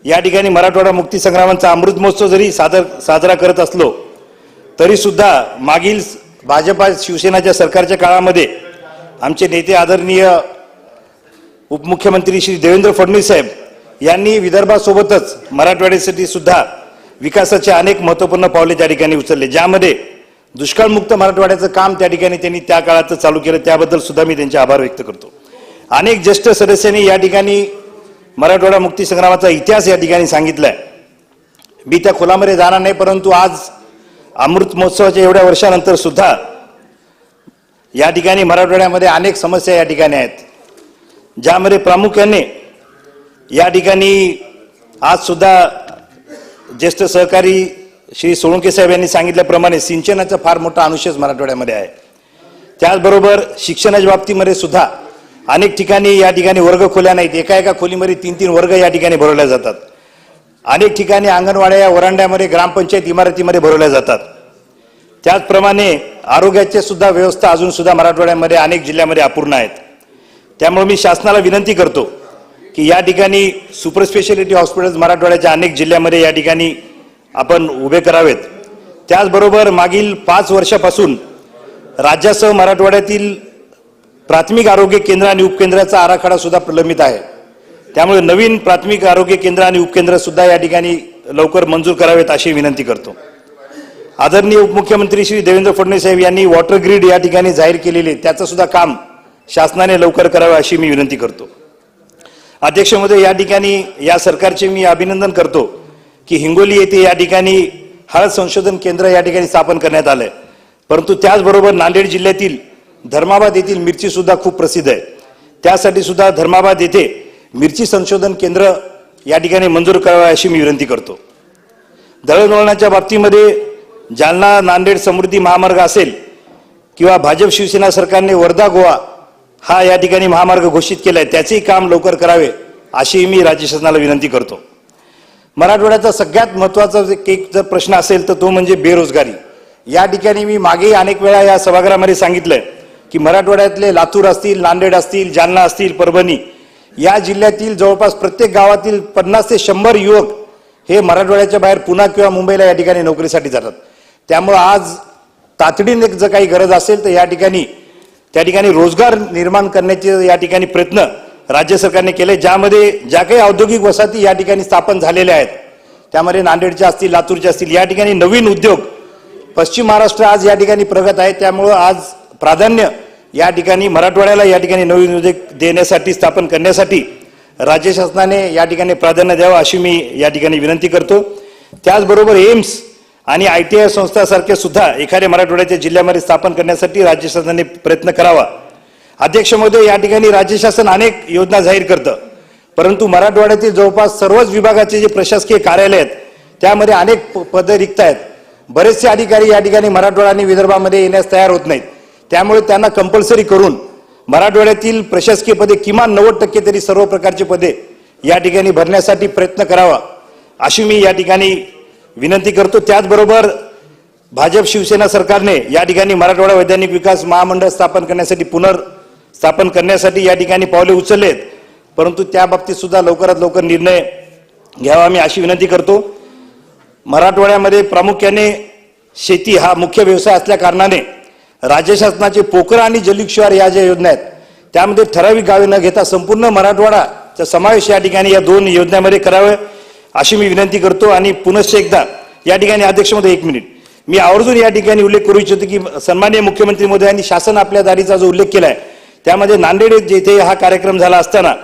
या ठिकाणी मराठवाडा मुक्ती संग्रामाचा अमृत महोत्सव जरी साजरा करत असलो तरी सुद्धा मागील भाजपा शिवसेनाच्या सरकारच्या काळामध्ये आमचे नेते आदरणीय उपमुख्यमंत्री श्री देवेंद्र फडणवीस साहेब यांनी विदर्भासोबतच मराठवाड्यासाठी सुद्धा विकासाचे अनेक महत्त्वपूर्ण पावले त्या ठिकाणी उचलले, ज्यामध्ये दुष्काळमुक्त मराठवाड्याचं काम त्या ठिकाणी त्यांनी त्या काळात चालू केलं. त्याबद्दल सुद्धा मी त्यांचे आभार व्यक्त करतो. अनेक ज्येष्ठ सदस्यांनी या ठिकाणी मराठवाडा मुक्ती संग्रामाचा इतिहास या ठिकाणी सांगितलाय. मी त्या खोलामध्ये जाणार नाही, परंतु आज अमृत महोत्सवाच्या एवढ्या वर्षानंतर सुद्धा या ठिकाणी मराठवाड्यामध्ये अनेक समस्या या ठिकाणी आहेत, ज्यामध्ये प्रामुख्याने या ठिकाणी आज सुद्धा ज्येष्ठ सहकारी श्री सोळंके साहेब यांनी सांगितल्याप्रमाणे सिंचनाचा फार मोठा अनुशेष मराठवाड्यामध्ये आहे. त्याचबरोबर शिक्षणाच्या बाबतीमध्ये सुद्धा अनेक ठिकाणी या ठिकाणी वर्ग खोल्या नाहीत, एका खोलीमध्ये 3-3 वर्ग या ठिकाणी भरवल्या जातात. अनेक ठिकाणी अंगणवाड्या या वरांड्यामध्ये ग्रामपंचायत इमारतीमध्ये भरवल्या जातात. त्याचप्रमाणे आरोग्याची सुद्धा व्यवस्था अजून सुद्धा मराठवाड्यामध्ये अनेक जिल्ह्यामध्ये अपूर्ण आहेत. त्यामुळे मी शासनाला विनंती करतो की या ठिकाणी सुपर स्पेशालिटी हॉस्पिटल्स मराठवाड्याच्या अनेक जिल्ह्यामध्ये या ठिकाणी आपण उभे करावेत. त्याचबरोबर मागील 5 वर्षापासून राज्यासह मराठवाड्यातील प्राथमिक आरोग्य केंद्र आणि उपकेंद्राचा आराखडा सुद्धा प्रलंबित आहे. त्यामुळे नवीन प्राथमिक आरोग्य केंद्र आणि उपकेंद्र सुद्धा या ठिकाणी लवकर मंजूर करावेत अशी विनंती करतो. आदरणीय उपमुख्यमंत्री श्री देवेंद्र फडणवीस साहेब यांनी वॉटर ग्रीड या ठिकाणी जाहीर केलेले त्याचं सुद्धा काम शासनाने लवकर करावे अशी मी विनंती करतो. अध्यक्ष महोदय, या ठिकाणी या सरकारचे मी अभिनंदन करतो की हिंगोली येथे या ठिकाणी हळद संशोधन केंद्र या ठिकाणी स्थापन करण्यात आलंय. परंतु त्याचबरोबर नांदेड जिल्ह्यातील धर्माबाद येथील मिरची सुद्धा खूप प्रसिद्ध आहे. त्यासाठी सुद्धा धर्माबाद येथे मिरची संशोधन केंद्र या ठिकाणी मंजूर करावे अशी मी विनंती करतो. दळणवळणाच्या बाबतीमध्ये जालना नांदेड समृद्धी महामार्ग असेल किंवा भाजप शिवसेना सरकारने वर्धा गोवा हा या ठिकाणी महामार्ग घोषित केलाय, त्याचेही काम लवकर करावे अशी मी राज्य शासनाला विनंती करतो. मराठवाड्याचा सगळ्यात महत्त्वाचा एक जर प्रश्न असेल तर तो म्हणजे बेरोजगारी. या ठिकाणी मी मागेही अनेक वेळा या सभागृहामध्ये सांगितलंय की मराठवाड्यातले लातूर असतील, नांदेड असतील, जालना असतील, परभणी या जिल्ह्यातील जवळपास प्रत्येक गावातील 50 ते 100 युवक हे मराठवाड्याच्या बाहेर पुणे किंवा मुंबईला या ठिकाणी नोकरीसाठी जातात. त्यामुळे आज तातडीने जर काही गरज असेल तर त्या ठिकाणी रोजगार निर्माण करण्याचे या ठिकाणी प्रयत्न राज्य सरकारने केले, ज्यामध्ये ज्या काही औद्योगिक वसाहती या ठिकाणी स्थापन झालेल्या आहेत त्यामध्ये नांदेडच्या असतील, लातूरच्या असतील, या ठिकाणी नवीन उद्योग. पश्चिम महाराष्ट्र आज या ठिकाणी प्रगत आहे, त्यामुळं आज प्राधान्य या ठिकाणी मराठवाड्याला या ठिकाणी नवीन उद्योग देण्यासाठी, स्थापन करण्यासाठी राज्य शासनाने या ठिकाणी प्राधान्य द्यावं अशी मी या ठिकाणी विनंती करतो. त्याचबरोबर एम्स आणि ITI संस्थांसारखे सुद्धा एखाद्या मराठवाड्याच्या जिल्ह्यामध्ये स्थापन करण्यासाठी राज्य शासनाने प्रयत्न करावा. अध्यक्ष महोदय, या ठिकाणी राज्य शासन अनेक योजना जाहीर करतं, परंतु मराठवाड्यातील जवळपास सर्वच विभागाचे जे प्रशासकीय कार्यालय आहेत त्यामध्ये अनेक पदं रिक्त आहेत. बरेचसे अधिकारी या ठिकाणी मराठवाडा आणि विदर्भामध्ये येण्यास तयार होत नाहीत. त्यामुळे त्यांना कंपल्सरी करून मराठवाड्यातील प्रशासकीय पदे किमान 90% तरी सर्व प्रकारची पदे या ठिकाणी भरण्यासाठी प्रयत्न करावा अशी मी या ठिकाणी विनंती करतो. त्याचबरोबर भाजप शिवसेना सरकारने या ठिकाणी मराठवाडा वैधानिक विकास महामंडळ स्थापन करण्यासाठी पुनर्स्थापन करण्यासाठी या ठिकाणी पावले उचललेत, परंतु त्या बाबतीत सुद्धा लवकरात लवकर निर्णय घ्यावा मी अशी विनंती करतो. मराठवाड्यामध्ये प्रामुख्याने शेती हा मुख्य व्यवसाय असल्या कारणाने राज्य शासनाचे पोखरा आणि जलयुक्त शिवार या ज्या योजना आहेत त्यामध्ये ठराविक गावे न घेता संपूर्ण मराठवाडाचा समावेश या ठिकाणी या 2 योजनांमध्ये करावे अशी मी विनंती करतो. आणि पुनश्च एकदा या ठिकाणी अध्यक्ष महोदय 1 मिनिट मी आवर्जून या ठिकाणी उल्लेख करू इच्छितो की सन्माननीय मुख्यमंत्री महोदयांनी शासन आपल्या दारीचा जो उल्लेख केलाय त्यामध्ये नांदेड जेथे हा कार्यक्रम झाला असताना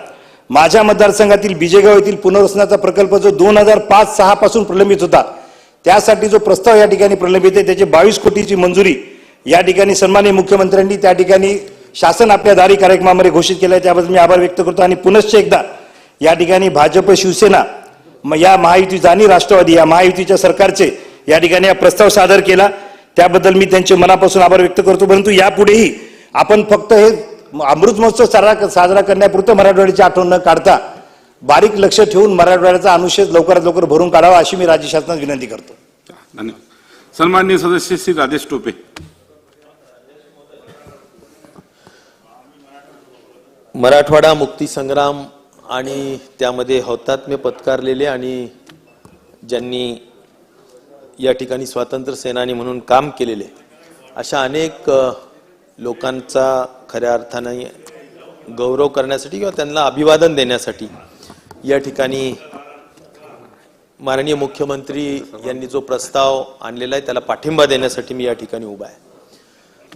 माझ्या मतदारसंघातील बिजेगाव येथील पुनर्वसनाचा प्रकल्प जो 2005-06 पासून प्रलंबित होता त्यासाठी जो प्रस्ताव या ठिकाणी प्रलंबित आहे त्याचे 22 कोटीची मंजुरी या ठिकाणी सन्माननीय मुख्यमंत्र्यांनी त्या ठिकाणी शासन आपल्या दारी कार्यक्रमामध्ये घोषित केलं आहे, त्याबद्दल मी आभार व्यक्त करतो. आणि पुनश्च एकदा या ठिकाणी भाजप शिवसेना या महायुतीचा आणि राष्ट्रवादी या महायुतीच्या सरकारचे या ठिकाणी हा प्रस्ताव सादर केला त्याबद्दल मी त्यांचे मनापासून आभार व्यक्त करतो. परंतु यापुढेही आपण फक्त हे अमृत महोत्सव साजरा करण्यापुरतं मराठवाड्याची आठवण न काढता बारीक लक्ष ठेवून मराठवाड्याचा अनुशेष लवकरात लवकर भरून काढावा अशी मी राज्य शासनास विनंती करतो. धन्यवाद. सन्माननीय सदस्य श्री राजेश टोपे. मराठवाडा मुक्ती संग्राम आणि त्यामध्ये हौतात्म्य पत्कारलेले आणि ज्यांनी या ठिकाणी स्वातंत्र्य सेनानी म्हणून काम केलेले अशा अनेक लोकांचा खऱ्या अर्थाने गौरव करण्यासाठी किंवा त्यांना अभिवादन देण्यासाठी या ठिकाणी माननीय मुख्यमंत्री यांनी जो प्रस्ताव आणलेला आहे त्याला पाठिंबा देण्यासाठी मी या ठिकाणी उभा आहे.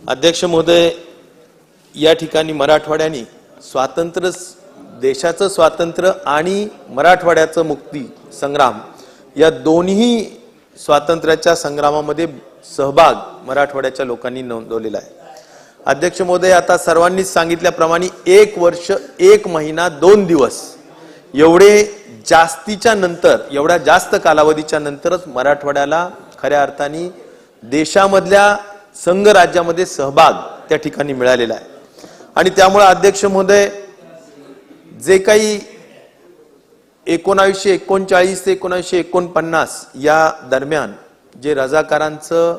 अध्यक्ष महोदय, या ठिकाणी मराठवाड्याने स्वातंत्र्य, देशाचं स्वातंत्र्य आणि मराठवाड्याचं मुक्ती संग्राम या दोन्ही स्वातंत्र्याच्या संग्रामामध्ये सहभाग मराठवाड्याच्या लोकांनी नोंदवलेला आहे. अध्यक्ष महोदय, आता सर्वांनीच सांगितल्याप्रमाणे 1 वर्ष 1 महिना 2 दिवस एवढे जास्तीच्या नंतर, एवढ्या जास्त कालावधीच्या नंतरच मराठवाड्याला खऱ्या अर्थाने देशामधल्या संघ राज्यामध्ये सहभाग त्या ठिकाणी मिळालेला आहे. आणि त्यामुळे अध्यक्ष महोदय, जे काही 1939 ते 1949 या दरम्यान जे रजाकारांचं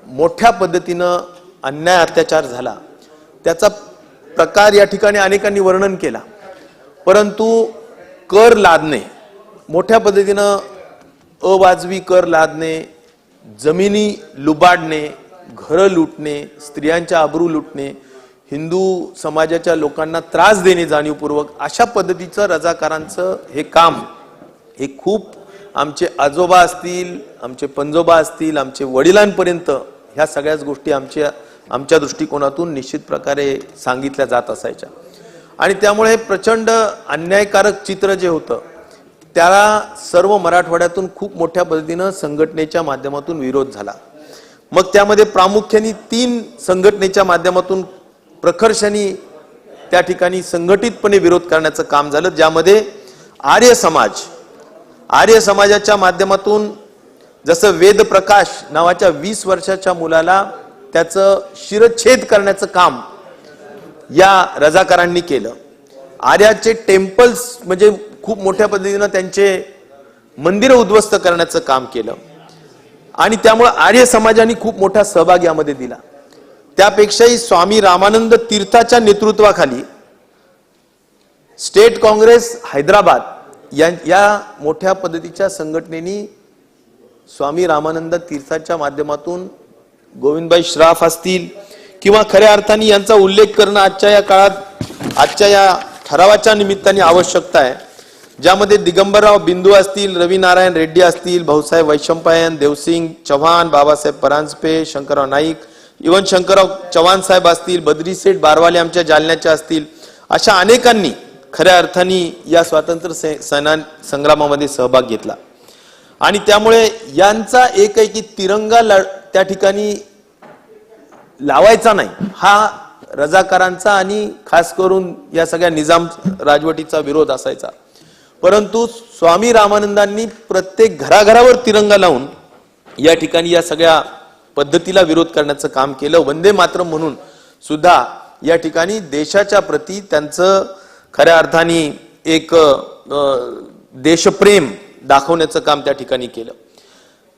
मोठ्या पद्धतीनं अन्याय अत्याचार झाला त्याचा प्रकार या ठिकाणी अनेकांनी वर्णन केला, परंतु कर लादणे, मोठ्या पद्धतीनं अवाजवी कर लादणे, जमिनी लुबाडणे, घरं लुटणे, स्त्रियांच्या अब्रू लुटणे, हिंदू समाजाच्या लोकांना त्रास देणे जाणीवपूर्वक, अशा पद्धतीचं रजाकारांचं हे काम हे खूप आमचे आजोबा असतील, आमचे पंजोबा असतील, आमचे वडिलांपर्यंत ह्या सगळ्याच गोष्टी आमच्या आमच्या दृष्टिकोनातून निश्चित प्रकारे सांगितल्या जात असायच्या आणि त्यामुळे प्रचंड अन्यायकारक चित्र जे होतं त्याला सर्व मराठवाड्यातून खूप मोठ्या पद्धतीनं संघटनेच्या माध्यमातून विरोध झाला. मग त्यामध्ये प्रामुख्याने 3 संघटनेच्या माध्यमातून प्रखरपणे त्या ठिकाणी संघटितपणे विरोध करण्याचं काम झालं, ज्यामध्ये आर्य समाजाच्या माध्यमातून जसं वेद प्रकाश नावाच्या 20 वर्षाच्या मुलाला त्याचं शिरच्छेद करण्याचं काम या रजाकारांनी केलं. आर्याचे टेम्पल्स म्हणजे खूप मोठ्या पद्धतीनं त्यांचे मंदिरं उद्ध्वस्त करण्याचं काम केलं आणि त्यामुळे आर्य समाजाने खूप मोठा सहभाग यामध्ये दिला. त्यापेक्षाही स्वामी रामानंद तीर्थाच्या नेतृत्वाखाली स्टेट काँग्रेस हैदराबाद या मोठ्या पद्धतीच्या संघटनेनी स्वामी रामानंद तीर्थाच्या माध्यमातून गोविंदभाई श्राफ असतील किंवा खऱ्या अर्थाने यांचा उल्लेख करणं आजच्या या काळात आजच्या या ठरावाच्या निमित्ताने आवश्यकता आहे, ज्यामध्ये दिगंबरराव बिंदू असतील, रवी नारायण रेड्डी असतील, भाऊसाहेब वैशंपायन, देवसिंग चव्हाण, बाबासाहेब परांजपे, शंकरराव नाईक, इवन शंकरराव चव्हाण साहेब असतील, बद्रीसेठ बारवाले आमच्या जालन्याच्या असतील, अशा अनेकांनी खऱ्या अर्थाने या स्वातंत्र्य संग्रामामध्ये सहभाग घेतला आणि त्यामुळे यांचा एकही तिरंगा त्या ठिकाणी लावायचा नाही हा रजाकारांचा आणि खास करून या सगळ्या निजाम राजवटीचा विरोध असायचा. परंतु स्वामी रामानंदांनी प्रत्येक घराघरावर तिरंगा लावून या ठिकाणी या सगळ्या पद्धतीला विरोध करण्याचं काम केलं. वंदे मातरम म्हणून सुद्धा या ठिकाणी देशाच्या प्रती त्यांचं खऱ्या अर्थाने एक देशप्रेम दाखवण्याचं काम त्या ठिकाणी केलं.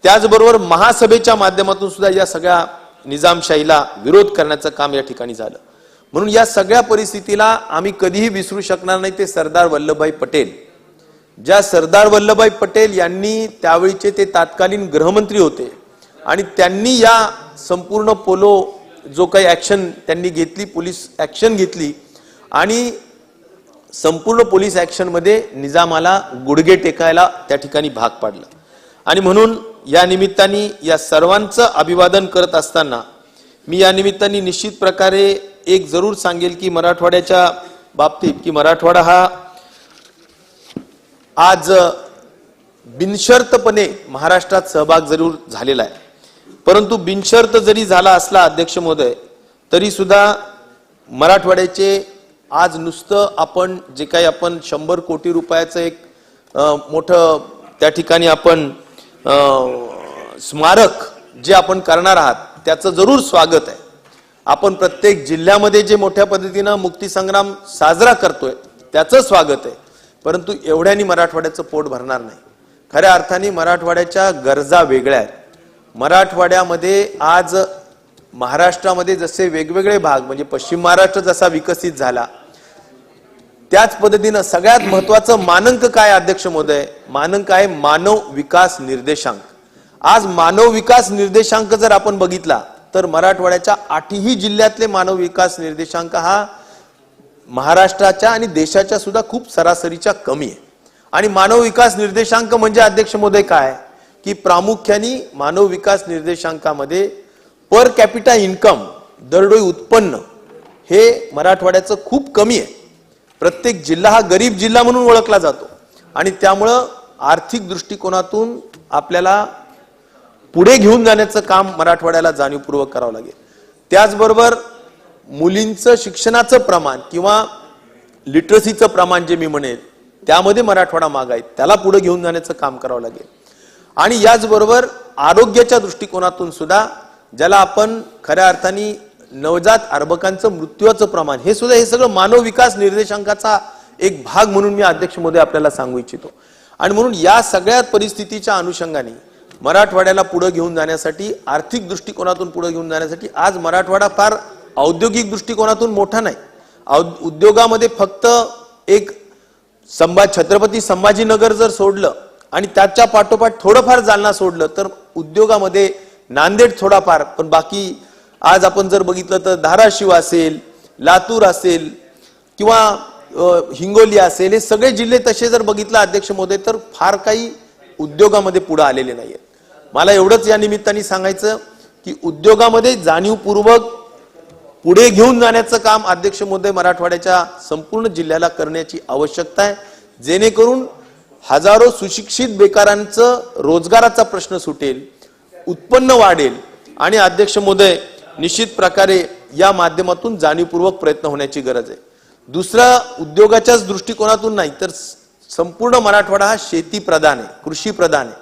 त्याचबरोबर महासभेच्या माध्यमातून सुद्धा या सगळ्या निजामशाहीला विरोध करण्याचं काम या ठिकाणी झालं. म्हणून या सगळ्या परिस्थितीला आम्ही कधीही विसरू शकणार नाही ते सरदार वल्लभभाई पटेल. ज्या सरदार वल्लभभाई पटेल यांनी त्यावेळीचे ते तत्कालीन गृहमंत्री होते आणि त्यांनी या संपूर्ण पोलो जो काही ऍक्शन त्यांनी घेतली, पोलीस ऍक्शन घेतली आणि संपूर्ण पोलीस ऍक्शन मध्ये निजामाला गुडघे टेकायला त्या ठिकाणी भाग पाडलं. आणि म्हणून या निमित्ताने या सर्वांचं अभिवादन करत असताना मी या निमित्ताने निश्चित प्रकारे एक जरूर सांगेल की मराठवाड्याच्या बाबतीत की मराठवाडा हा आज बिनशर्तपणे महाराष्ट्रात सहभाग जरूर झालेला आहे. परंतु बिनशर्त जरी झाला असला अध्यक्ष महोदय तरी सुद्धा मराठवाड्याचे आज नुसतं आपण जे काही आपण 100 कोटी रुपयाचं एक मोठं त्या ठिकाणी आपण स्मारक जे आपण करणार आहात त्याचं जरूर स्वागत आहे. आपण प्रत्येक जिल्ह्यामध्ये जे मोठ्या पद्धतीनं मुक्तीसंग्राम साजरा करतोय त्याचं स्वागत आहे. परंतु एवढ्यानी मराठवाड्याचं पोट भरणार नाही. खऱ्या अर्थाने मराठवाड्याच्या गरजा वेगळ्या आहेत. मराठवाड्यामध्ये आज महाराष्ट्रामध्ये जसे वेगवेगळे भाग म्हणजे पश्चिम महाराष्ट्र जसा विकसित झाला त्याच पद्धतीनं सगळ्यात महत्वाचं मानंक काय अध्यक्ष महोदय, मानंक आहे मानव विकास निर्देशांक. आज मानव विकास निर्देशांक जर आपण बघितला तर मराठवाड्याच्या 8ही जिल्ह्यातले मानव विकास निर्देशांक हा महाराष्ट्राच्या आणि देशाच्या सुद्धा खूप सरासरीच्या कमी आहे. आणि मानव विकास निर्देशांक म्हणजे अध्यक्ष महोदय काय की प्रामुख्याने मानव विकास निर्देशांकामध्ये पर कॅपिटा इन्कम दरडोई उत्पन्न हे मराठवाड्याचं खूप कमी आहे. प्रत्येक जिल्हा हा गरीब जिल्हा म्हणून ओळखला जातो आणि त्यामुळं आर्थिक दृष्टिकोनातून आपल्याला पुढे घेऊन जाण्याचं काम मराठवाड्याला जाणीवपूर्वक करावं लागेल. त्याचबरोबर मुलींचं शिक्षणाचं प्रमाण किंवा लिटरसीचं प्रमाण जे मी म्हणेल त्यामध्ये मराठवाडा माग आहे, त्याला पुढे घेऊन जाण्याचं काम करावं लागेल. आणि याचबरोबर आरोग्याच्या दृष्टिकोनातून सुद्धा ज्याला आपण खऱ्या अर्थाने नवजात अर्भकांचं मृत्यूचं प्रमाण हे सुद्धा हे सगळं मानव विकास निर्देशांकाचा एक भाग म्हणून मी अध्यक्ष महोदय आपल्याला सांगू इच्छितो. आणि म्हणून या सगळ्या परिस्थितीच्या अनुषंगाने मराठवाड्याला पुढे घेऊन जाण्यासाठी आर्थिक दृष्टिकोनातून पुढे घेऊन जाण्यासाठी आज मराठवाडा फार औद्योगिक दृष्टिकोनातून मोठा नाही. उद्योगामध्ये फक्त एक छत्रपती संभाजीनगर जर सोडलं आणि त्याच्या पाठोपाठ थोडंफार जालना सोडलं तर उद्योगामध्ये नांदेड थोडाफार, पण बाकी आज आपण जर बघितलं तर धाराशिव असेल, लातूर असेल किंवा हिंगोली असेल, हे सगळे जिल्हे तसे जर बघितलं अध्यक्ष महोदय तर फार काही उद्योगामध्ये पुढे आलेले नाहीयेत. मला एवढंच या निमित्ताने सांगायचं की उद्योगामध्ये जाणीवपूर्वक पुढे घेऊन जाण्याचं काम अध्यक्ष महोदय मराठवाड्याच्या संपूर्ण जिल्ह्याला करण्याची आवश्यकता आहे, जेणेकरून हजारो सुशिक्षित बेकारांचं रोजगाराचा प्रश्न सुटेल, उत्पन्न वाढेल आणि अध्यक्ष महोदय निश्चित प्रकारे या माध्यमातून जाणीवपूर्वक प्रयत्न होण्याची गरज आहे. दुसरा उद्योगाच्याच दृष्टिकोनातून नाही तर संपूर्ण मराठवाडा हा शेती प्रधान आहे, कृषी प्रधान आहे.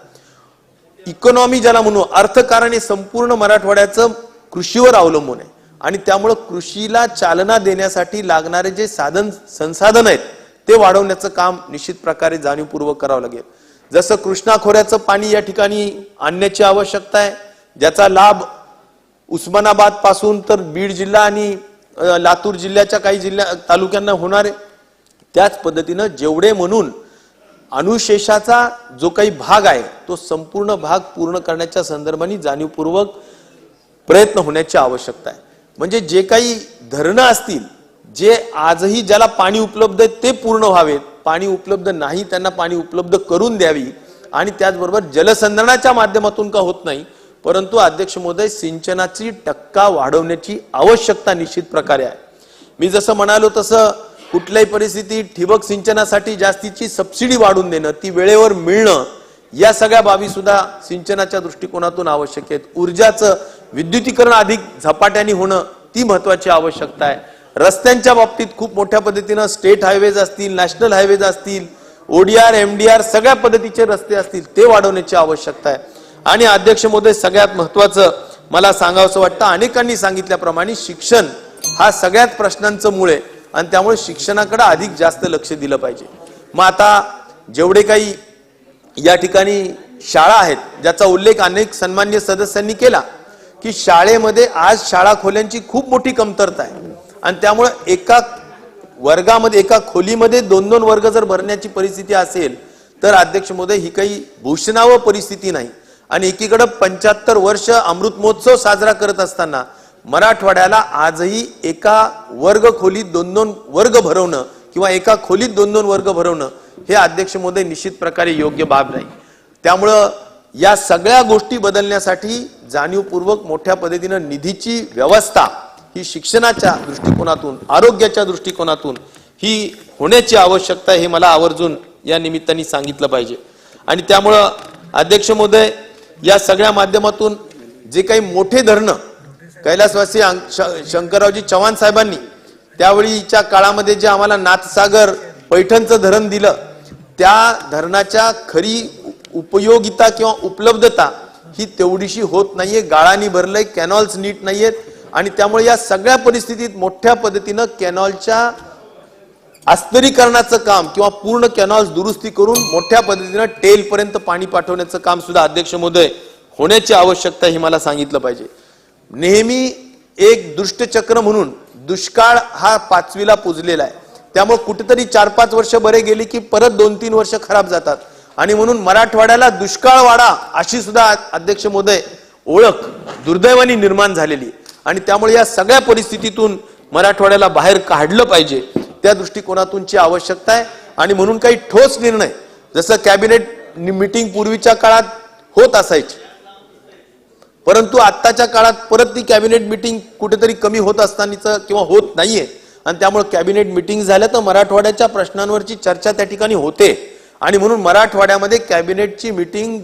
इकॉनॉमी ज्याला म्हणू, अर्थकारण हे संपूर्ण मराठवाड्याचं कृषीवर अवलंबून आहे आणि त्यामुळे कृषीला चालना देण्यासाठी लागणारे जे संसाधन आहेत ते वाढवण्याचं काम निश्चित प्रकारे जाणीवपूर्वक करावं लागेल. जसं कृष्णा खोऱ्याचं पाणी या ठिकाणी आणण्याची आवश्यकता आहे, ज्याचा लाभ उस्मानाबाद पासून तर बीड जिल्हा आणि लातूर जिल्ह्याच्या काही तालुक्यांना होणार आहे. त्याच पद्धतीनं जेवढे म्हणून अनुशेषाचा जो काही भाग आहे तो संपूर्ण भाग पूर्ण करण्याच्या संदर्भाने जाणीवपूर्वक प्रयत्न होण्याची आवश्यकता आहे. म्हणजे जे काही धरणं असतील, जे आजही ज्याला पाणी उपलब्ध आहे ते पूर्ण व्हावेत, पाणी उपलब्ध नाही त्यांना पाणी उपलब्ध करून द्यावी आणि त्याचबरोबर जलसंधारणाच्या माध्यमातून का होत नाही, परंतु अध्यक्ष महोदय सिंचनाची टक्का वाढवण्याची आवश्यकता निश्चित प्रकारे आहे. मी जसं म्हणालो तसं कुठल्याही परिस्थितीत ठिबक सिंचनासाठी जास्तीची सबसिडी वाढवून देणं, ती वेळेवर मिळणं, या सगळ्या बाबी सुद्धा सिंचनाच्या दृष्टिकोनातून आवश्यक आहेत. ऊर्जाचं विद्युतीकरण अधिक झपाट्याने होणं ती महत्वाची आवश्यकता आहे. रस्त्यांच्या बाबतीत खूप मोठ्या पद्धतीनं स्टेट हायवेज असतील, नॅशनल हायवेज असतील, ओडीआर एमडीआर सगळ्या पद्धतीचे रस्ते असतील ते वाढवण्याची आवश्यकता आहे. आणि अध्यक्ष महोदय सगळ्यात महत्वाचं मला सांगावंसं वाटतं, अनेकांनी सांगितल्याप्रमाणे शिक्षण हा सगळ्यात प्रश्नांचं मूळ आहे आणि त्यामुळे शिक्षणाकडे अधिक जास्त लक्ष दिलं पाहिजे. मग आता जेवढे काही या ठिकाणी शाळा आहेत ज्याचा उल्लेख अनेक सन्मान्य सदस्यांनी केला की शाळेमध्ये आज शाळा खोल्यांची खूप मोठी कमतरता आहे आणि त्यामुळे एका वर्गामध्ये एका खोलीमध्ये 2-2 वर्ग जर भरण्याची परिस्थिती असेल तर अध्यक्ष महोदय ही काही भूषणावह परिस्थिती नाही. आणि एकीकडे 75 वर्ष अमृत महोत्सव साजरा करत असताना मराठवाड्याला आजही एका वर्ग खोलीत 2-2 वर्ग भरवणं किंवा एका खोलीत 2-2 वर्ग भरवणं हे अध्यक्ष महोदय निश्चित प्रकारे योग्य बाब नाही. त्यामुळं या सगळ्या गोष्टी बदलण्यासाठी जाणीवपूर्वक मोठ्या पद्धतीनं निधीची व्यवस्था ही शिक्षणाच्या दृष्टिकोनातून, आरोग्याच्या दृष्टिकोनातून ही होण्याची आवश्यकता आहे, हे मला आवर्जून या निमित्ताने सांगितलं पाहिजे. आणि त्यामुळं अध्यक्ष महोदय या सगळ्या माध्यमातून जे काही मोठे धरणं कैलासवासी शंकररावजी चव्हाण साहेबांनी त्यावेळीच्या काळामध्ये जे आम्हाला नाथसागर पैठणचं धरण दिलं, त्या धरणाच्या खरी उपयोगिता किंवा उपलब्धता ही तेवढीशी होत नाहीये. गाळानी भरलंय, कॅनॉल्स नीट नाहीयेत आणि त्यामुळे या सगळ्या परिस्थितीत मोठ्या पद्धतीनं कॅनॉलच्या अस्तरीकरणाचं काम किंवा पूर्ण कॅनॉल्स दुरुस्ती करून मोठ्या पद्धतीनं टेल पर्यंत पाणी पाठवण्याचं काम सुद्धा अध्यक्ष महोदय होण्याची आवश्यकता ही मला सांगितलं पाहिजे. नेहमी एक दुष्टचक्र म्हणून दुष्काळ हा 5वीला पुजलेला आहे. त्यामुळे कुठेतरी 4-5 वर्ष बरे गेली की परत 2-3 वर्ष खराब जातात आणि म्हणून मराठवाड्याला दुष्काळवाडा अशी सुद्धा अध्यक्ष महोदय ओळख दुर्दैवाने निर्माण झालेली आणि त्यामुळे या सगळ्या परिस्थितीतून मराठवाड्याला बाहेर काढलं पाहिजे, त्या दृष्टिकोनातूनची आवश्यकता आहे. आणि म्हणून काही ठोस निर्णय जसं कॅबिनेट मीटिंग पूर्वीच्या काळात होत असायची, परंतु आत्ताच्या काळात परत ती कॅबिनेट मीटिंग कुठेतरी कमी होत असताना किंवा होत नाहीये आणि त्यामुळे कॅबिनेट मीटिंग झाल्या तर मराठवाड्याच्या प्रश्नांवरची चर्चा त्या ठिकाणी होते आणि म्हणून मराठवाड्यामध्ये कॅबिनेटची मीटिंग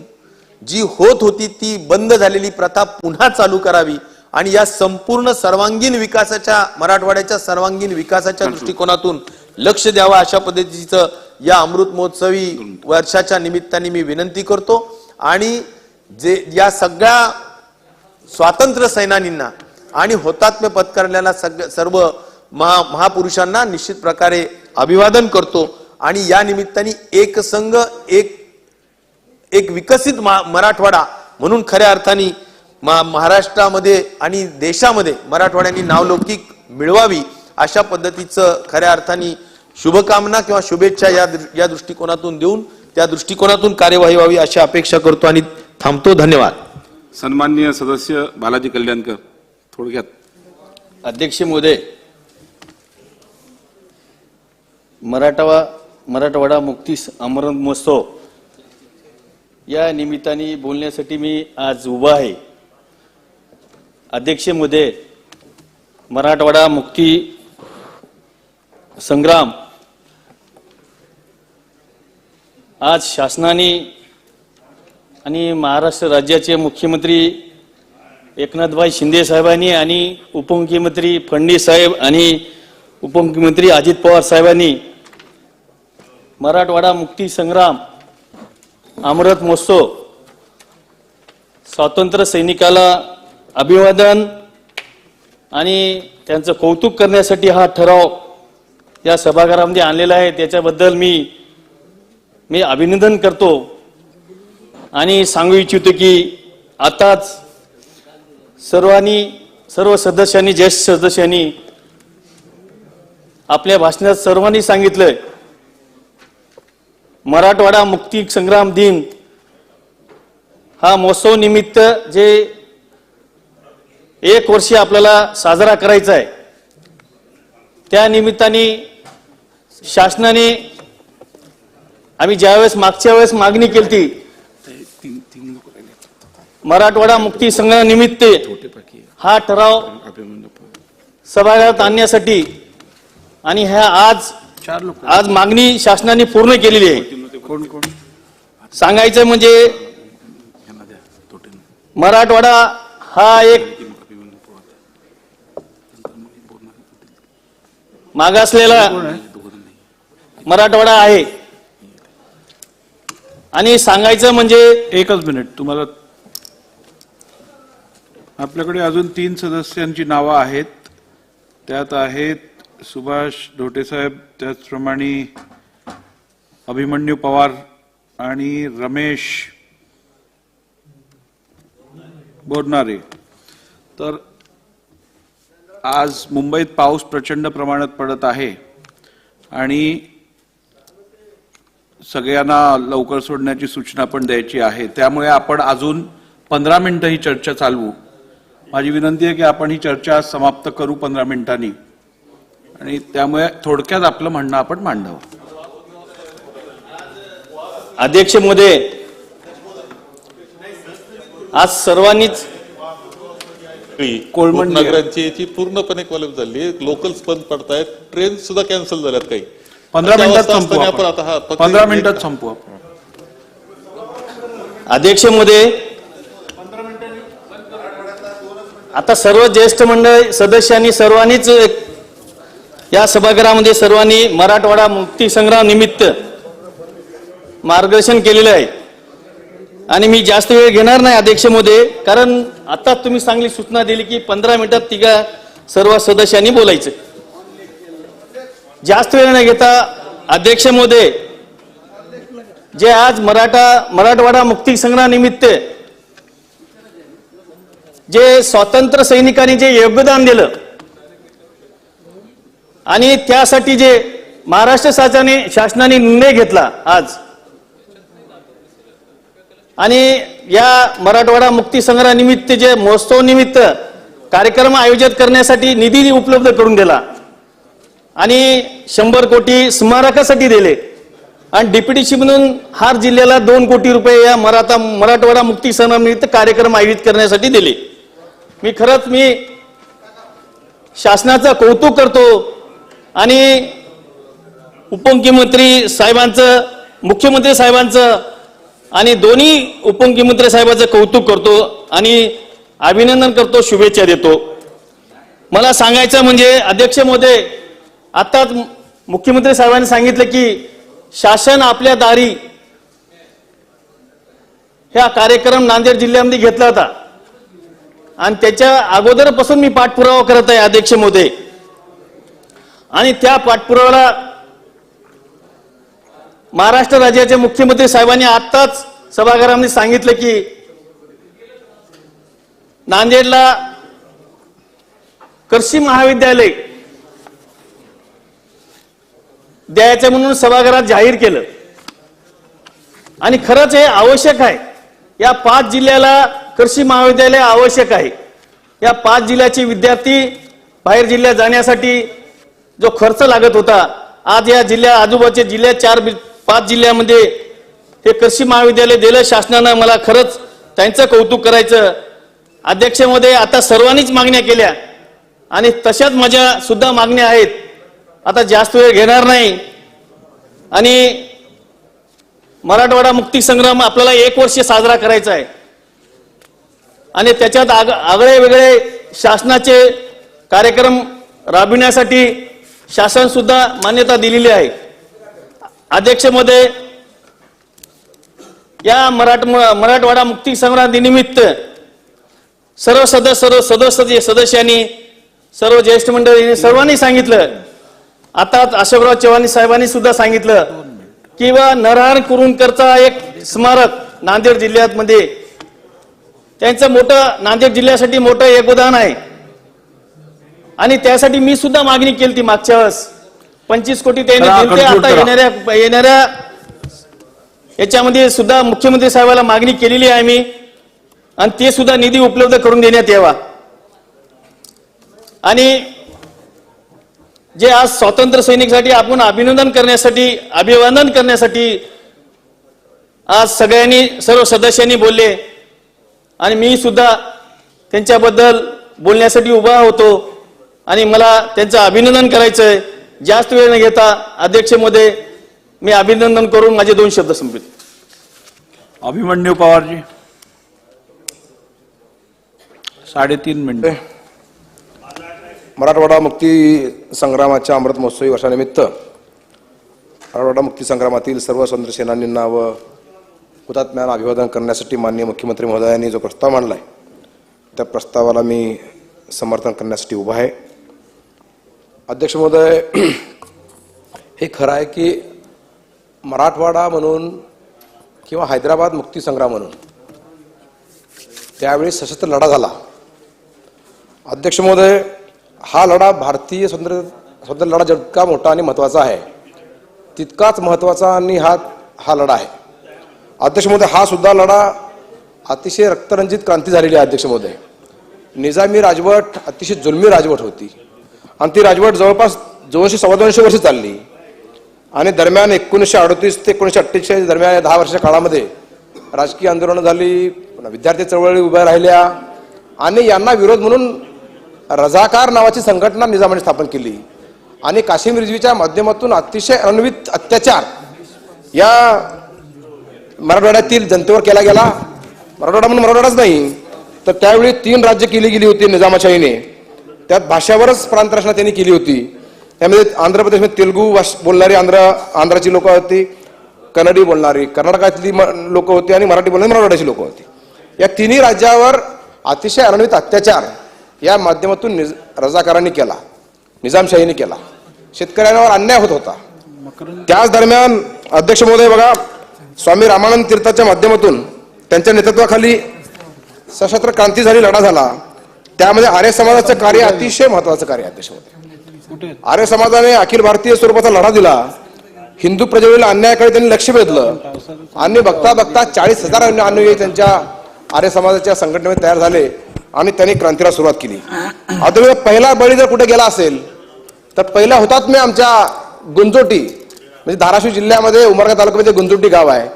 जी होत होती ती बंद झालेली प्रथा पुन्हा चालू करावी आणि या संपूर्ण सर्वांगीण विकासाच्या, मराठवाड्याच्या सर्वांगीण विकासाच्या दृष्टिकोनातून लक्ष द्यावं अशा पद्धतीचं या अमृत महोत्सवी वर्षाच्या निमित्ताने मी विनंती करतो. आणि जे या सगळ्या स्वातंत्र्य सैनानींना आणि हुतात्म्य पत्करलेल्या सर्व महापुरुषांना निश्चित प्रकारे अभिवादन करतो आणि या निमित्ताने एक संघ एक विकसित मराठवाडा म्हणून खऱ्या अर्थाने महाराष्ट्रामध्ये आणि देशामध्ये मराठवाड्याने नावलौकिक मिळवावी अशा पद्धतीचं खऱ्या अर्थाने शुभकामना किंवा शुभेच्छा या दृष्टिकोनातून देऊन त्या दृष्टिकोनातून कार्यवाही व्हावी अशी अपेक्षा करतो आणि थांबतो. धन्यवाद. सन्माननीय सदस्य बालाजी कल्याणकर थोडक्यात. अध्यक्ष महोदय, मराठवाडा मुक्ती अमृत महोत्सव या निमित्ताने बोलण्यासाठी मी आज उभा आहे. अध्यक्ष महोदय, मराठवाडा मुक्ती संग्राम आज शासनाने आणि महाराष्ट्र राज्याचे मुख्यमंत्री एकनाथभाई शिंदे साहेबांनी आणि उपमुख्यमंत्री फडणवीस साहेब आणि उपमुख्यमंत्री अजित पवार साहेबांनी मराठवाडा मुक्ती संग्राम अमृत महोत्सव स्वातंत्र्य सैनिकाला अभिवादन आणि त्यांचं कौतुक करण्यासाठी हा ठराव या सभागृहामध्ये आणलेला आहे. त्याच्याबद्दल मी अभिनंदन करतो आणि सांगू इच्छितो की आताच सर्व सदस्यांनी ज्येष्ठ सदस्यांनी आपल्या भाषणात सर्वांनी सांगितलं मराठवाडा मुक्ती संग्राम दिन हा महोत्सव निमित्त जे 1 वर्ष आपल्याला साजरा करायचा आहे त्या निमित्ताने शासनाने आम्ही ज्यावेळेस मागच्या वेळेस मागणी केली मराठवाडा मुक्ती संग्राम निमित्त हा ठराव सभागृहात आणण्यासाठी आणि ह्या आज मागणी शासनाने पूर्ण केलेली आहे. सांगायचं म्हणजे मराठवाडा हा एक मागासलेला मराठवाडा आहे आणि सांगायचं म्हणजे एकच मिनिट. तुम्हाला आपल्याकडे अजून 3 सदस्यांची नावं आहेत. त्यात आहेत सुभाष धोटे साहेब, त्याचप्रमाणे अभिमन्यू पवार आणि रमेश बोरनारे. तर आज मुंबईत पाऊस प्रचंड प्रमाणात पडत आहे आणि सगळ्यांना लवकर सोडण्याची सूचना पण द्यायची आहे. त्यामुळे आपण अजून 15 मिनिटं ही चर्चा चालवू. माझी विनंती आहे की आपण ही चर्चा समाप्त करू 15 मिनिटांनी आणि त्यामुळे थोडक्यात आपलं म्हणणं आपण मांडावं. अध्यक्ष महोदय, आज सर्वांनीच नगरांची याची पूर्णपणे कोलॅप्स झाली. लोकल्स बंद पडतायत, ट्रेन सुद्धा कॅन्सल झाल्यात काही. 15 मिनिटात अशा अवस्था संपू असताना आपण. आपण आता 15 मिनिटात संपू आपण. अध्यक्ष महोदय, आता सर्व ज्येष्ठ मंडळ सदस्यांनी सर्वांनीच या सभागृहामध्ये सर्वांनी मराठवाडा मुक्ती संग्राम निमित्त मार्गदर्शन केलेलं आहे आणि मी जास्त वेळ घेणार नाही अध्यक्ष महोदय, कारण आता तुम्ही चांगली सूचना दिली की 15 मिनिटात सर्व सदस्यांनी बोलायचं. जास्त वेळ न घेता अध्यक्ष महोदय, जे आज मराठवाडा मुक्ती संग्राम निमित्त जे स्वातंत्र्य सैनिकांनी जे योगदान दिलं आणि त्यासाठी जे महाराष्ट्र शासनाने निर्णय घेतला आज आणि या मराठवाडा मुक्ती संग्राम निमित्त जे महोत्सव निमित्त कार्यक्रम आयोजित करण्यासाठी निधी उपलब्ध करून दिला आणि 100 कोटी स्मारकासाठी दिले आणि डीपीटीसी म्हणून हार जिल्ह्याला 2 कोटी रुपये या मराठवाडा मुक्ती संग्राम निमित्त कार्यक्रम आयोजित करण्यासाठी दिले. मी शासनाचं कौतुक करतो आणि उपमुख्यमंत्री साहेबांचं, मुख्यमंत्री साहेबांचं आणि दोन्ही उपमुख्यमंत्री साहेबांचं कौतुक करतो आणि अभिनंदन करतो, शुभेच्छा देतो. मला सांगायचं म्हणजे अध्यक्ष महोदय, आताच मुख्यमंत्री साहेबांनी सांगितलं की शासन आपल्या दारी हा कार्यक्रम नांदेड जिल्ह्यामध्ये घेतला होता आणि त्याच्या अगोदरपासून मी पाठपुरावा करत आहे अध्यक्ष महोदय आणि त्या पाठपुराव्याला महाराष्ट्र राज्याचे मुख्यमंत्री साहेबांनी आताच सभागृहामध्ये सांगितलं की नांदेडला कृषी महाविद्यालय द्यायचं म्हणून सभागृहात जाहीर केलं आणि खरंच हे आवश्यक आहे. या 5 जिल्ह्याला कृषी महाविद्यालय आवश्यक आहे. या 5 जिल्ह्याचे विद्यार्थी बाहेर जिल्ह्यात जाण्यासाठी जो खर्च लागत होता, आज या आजूबाजूच्या जिल्ह्यात 4-5 जिल्ह्यामध्ये हे कृषी महाविद्यालय दिलं शासनानं. मला खरंच त्यांचं कौतुक करायचं. अध्यक्ष महोदय, आता सर्वांनीच मागण्या केल्या आणि तशाच माझ्या सुद्धा मागण्या आहेत. आता जास्त वेळ घेणार नाही. आणि मराठवाडा मुक्ती संग्राम आपल्याला 1 वर्ष साजरा करायचा आहे आणि त्याच्यात आगळे वेगळे शासनाचे कार्यक्रम राबविण्यासाठी शासन सुद्धा मान्यता दिलेली आहे. अध्यक्ष महोदय, या मराठवाडा मुक्ती संग्राम दिनानिमित्त सर्व सदस्यांनी, सर्व ज्येष्ठ मंडळींनी सर्वांनी सांगितलं, आता अशोकराव चव्हाण साहेबांनी सुद्धा सांगितलं की नरहर कुरुंदकरचा एक स्मारक नांदेड जिल्ह्यात मध्ये त्यांचं मोठं नांदेड जिल्ह्यासाठी मोठं योगदान आहे. आणि त्यासाठी मी सुद्धा मागणी केली ती मागच्या वेळेस 25 कोटी त्यांनी दिले. आता येणाऱ्या याच्यामध्ये सुद्धा मुख्यमंत्री साहेबांना मागणी केलेली आहे मी, आणि ते सुद्धा निधी उपलब्ध करून देण्यात यावा. आणि जे आज स्वातंत्र्य सैनिकांसाठी आपण अभिवादन करण्यासाठी आज सगळ्यांनी, सर्व सदस्यांनी बोलले आणि मी सुद्धा त्यांच्याबद्दल बोलण्यासाठी उभा होतो आणि मला त्यांचं अभिनंदन करायचंय. जास्त वेळ न घेता अध्यक्ष महोदय, मी अभिनंदन करून माझे 2 शब्द संपवितो. अभिमन्यू पवारजी, 3.5 मिनिटे. मराठवाडा मुक्ती संग्रामाच्या अमृत महोत्सवी वर्षानिमित्त मराठवाडा मुक्ती संग्रामातील सर्व स्वातंत्र्य सेनानींना व हुतात्म्यांना अभिवादन करण्यासाठी माननीय मुख्यमंत्री महोदयांनी जो प्रस्ताव मांडलाय त्या प्रस्तावाला मी समर्थन करण्यासाठी उभा आहे. अध्यक्ष महोदय, हे खरं आहे की मराठवाडा म्हणून किंवा हैदराबाद मुक्ती संग्राम म्हणून त्यावेळी सशस्त्र लढा झाला. अध्यक्ष महोदय, हा लढा भारतीय स्वातंत्र्य लढा जितका मोठा आणि महत्त्वाचा आहे तितकाच महत्त्वाचा आणि हा लढा आहे. अध्यक्ष महोदय, हा सुद्धा लढा अतिशय रक्तरंजित क्रांती झालेली आहे. अध्यक्ष महोदय, निजामी राजवट अतिशय जुलमी राजवट होती आणि ती राजवट जवळपास 200-225 वर्ष चालली आणि दरम्यान 1938 ते 1948 दरम्यान या 10 वर्षाच्या काळामध्ये राजकीय आंदोलनं झाली, विद्यार्थी चळवळी उभ्या राहिल्या आणि यांना विरोध म्हणून रझाकार नावाची संघटना निजामाने स्थापन केली आणि कासिम रिजवीच्या माध्यमातून अतिशय अनन्वित अत्याचार या मराठवाड्यातील जनतेवर केला गेला. मराठवाडा म्हणून मराठवाडाच नाही तर त्यावेळी 3 राज्य केली गेली होती निजामाशाहीने. त्यात भाषावरच प्रांतरचना त्यांनी केली होती. त्यामध्ये आंध्र प्रदेशमध्ये तेलुगू बोलणारी आंध्राची लोक होती, कन्नडी बोलणारी कर्नाटकातली लोक होती आणि मराठी बोलणारी मराठवाड्याची लोक होती. या 3 राज्यावर अतिशय अनन्वित अत्याचार या माध्यमातून रझाकारांनी केला, निजामशाहीने केला. शेतकऱ्यांवर अन्याय होत होता. त्याच दरम्यान अध्यक्ष महोदय बघा, स्वामी रामानंद तीर्थाच्या माध्यमातून त्यांच्या नेतृत्वाखाली सशस्त्र क्रांती झाली, लढा झाला. त्यामध्ये आर्य समाजाचं कार्य अतिशय महत्वाचं कार्य. अध्यक्ष महोदय, आर्य समाजाने अखिल भारतीय स्वरूपाचा लढा दिला. हिंदू प्रजेवरील अन्यायाकडे त्यांनी लक्ष वेधलं आणि बघता बघता 40,000 अनुयायी त्यांच्या आर्य समाजाच्या संघटनेमध्ये तयार झाले आणि त्यांनी क्रांतीला सुरुवात केली. आता पहिला बळी जर कुठे गेला असेल तर पहिला हुतात्मे आमच्या गुंजोटी, म्हणजे धाराशिव जिल्ह्यामध्ये उमरगा तालुक्यामध्ये गुंजोटी गाव आहे.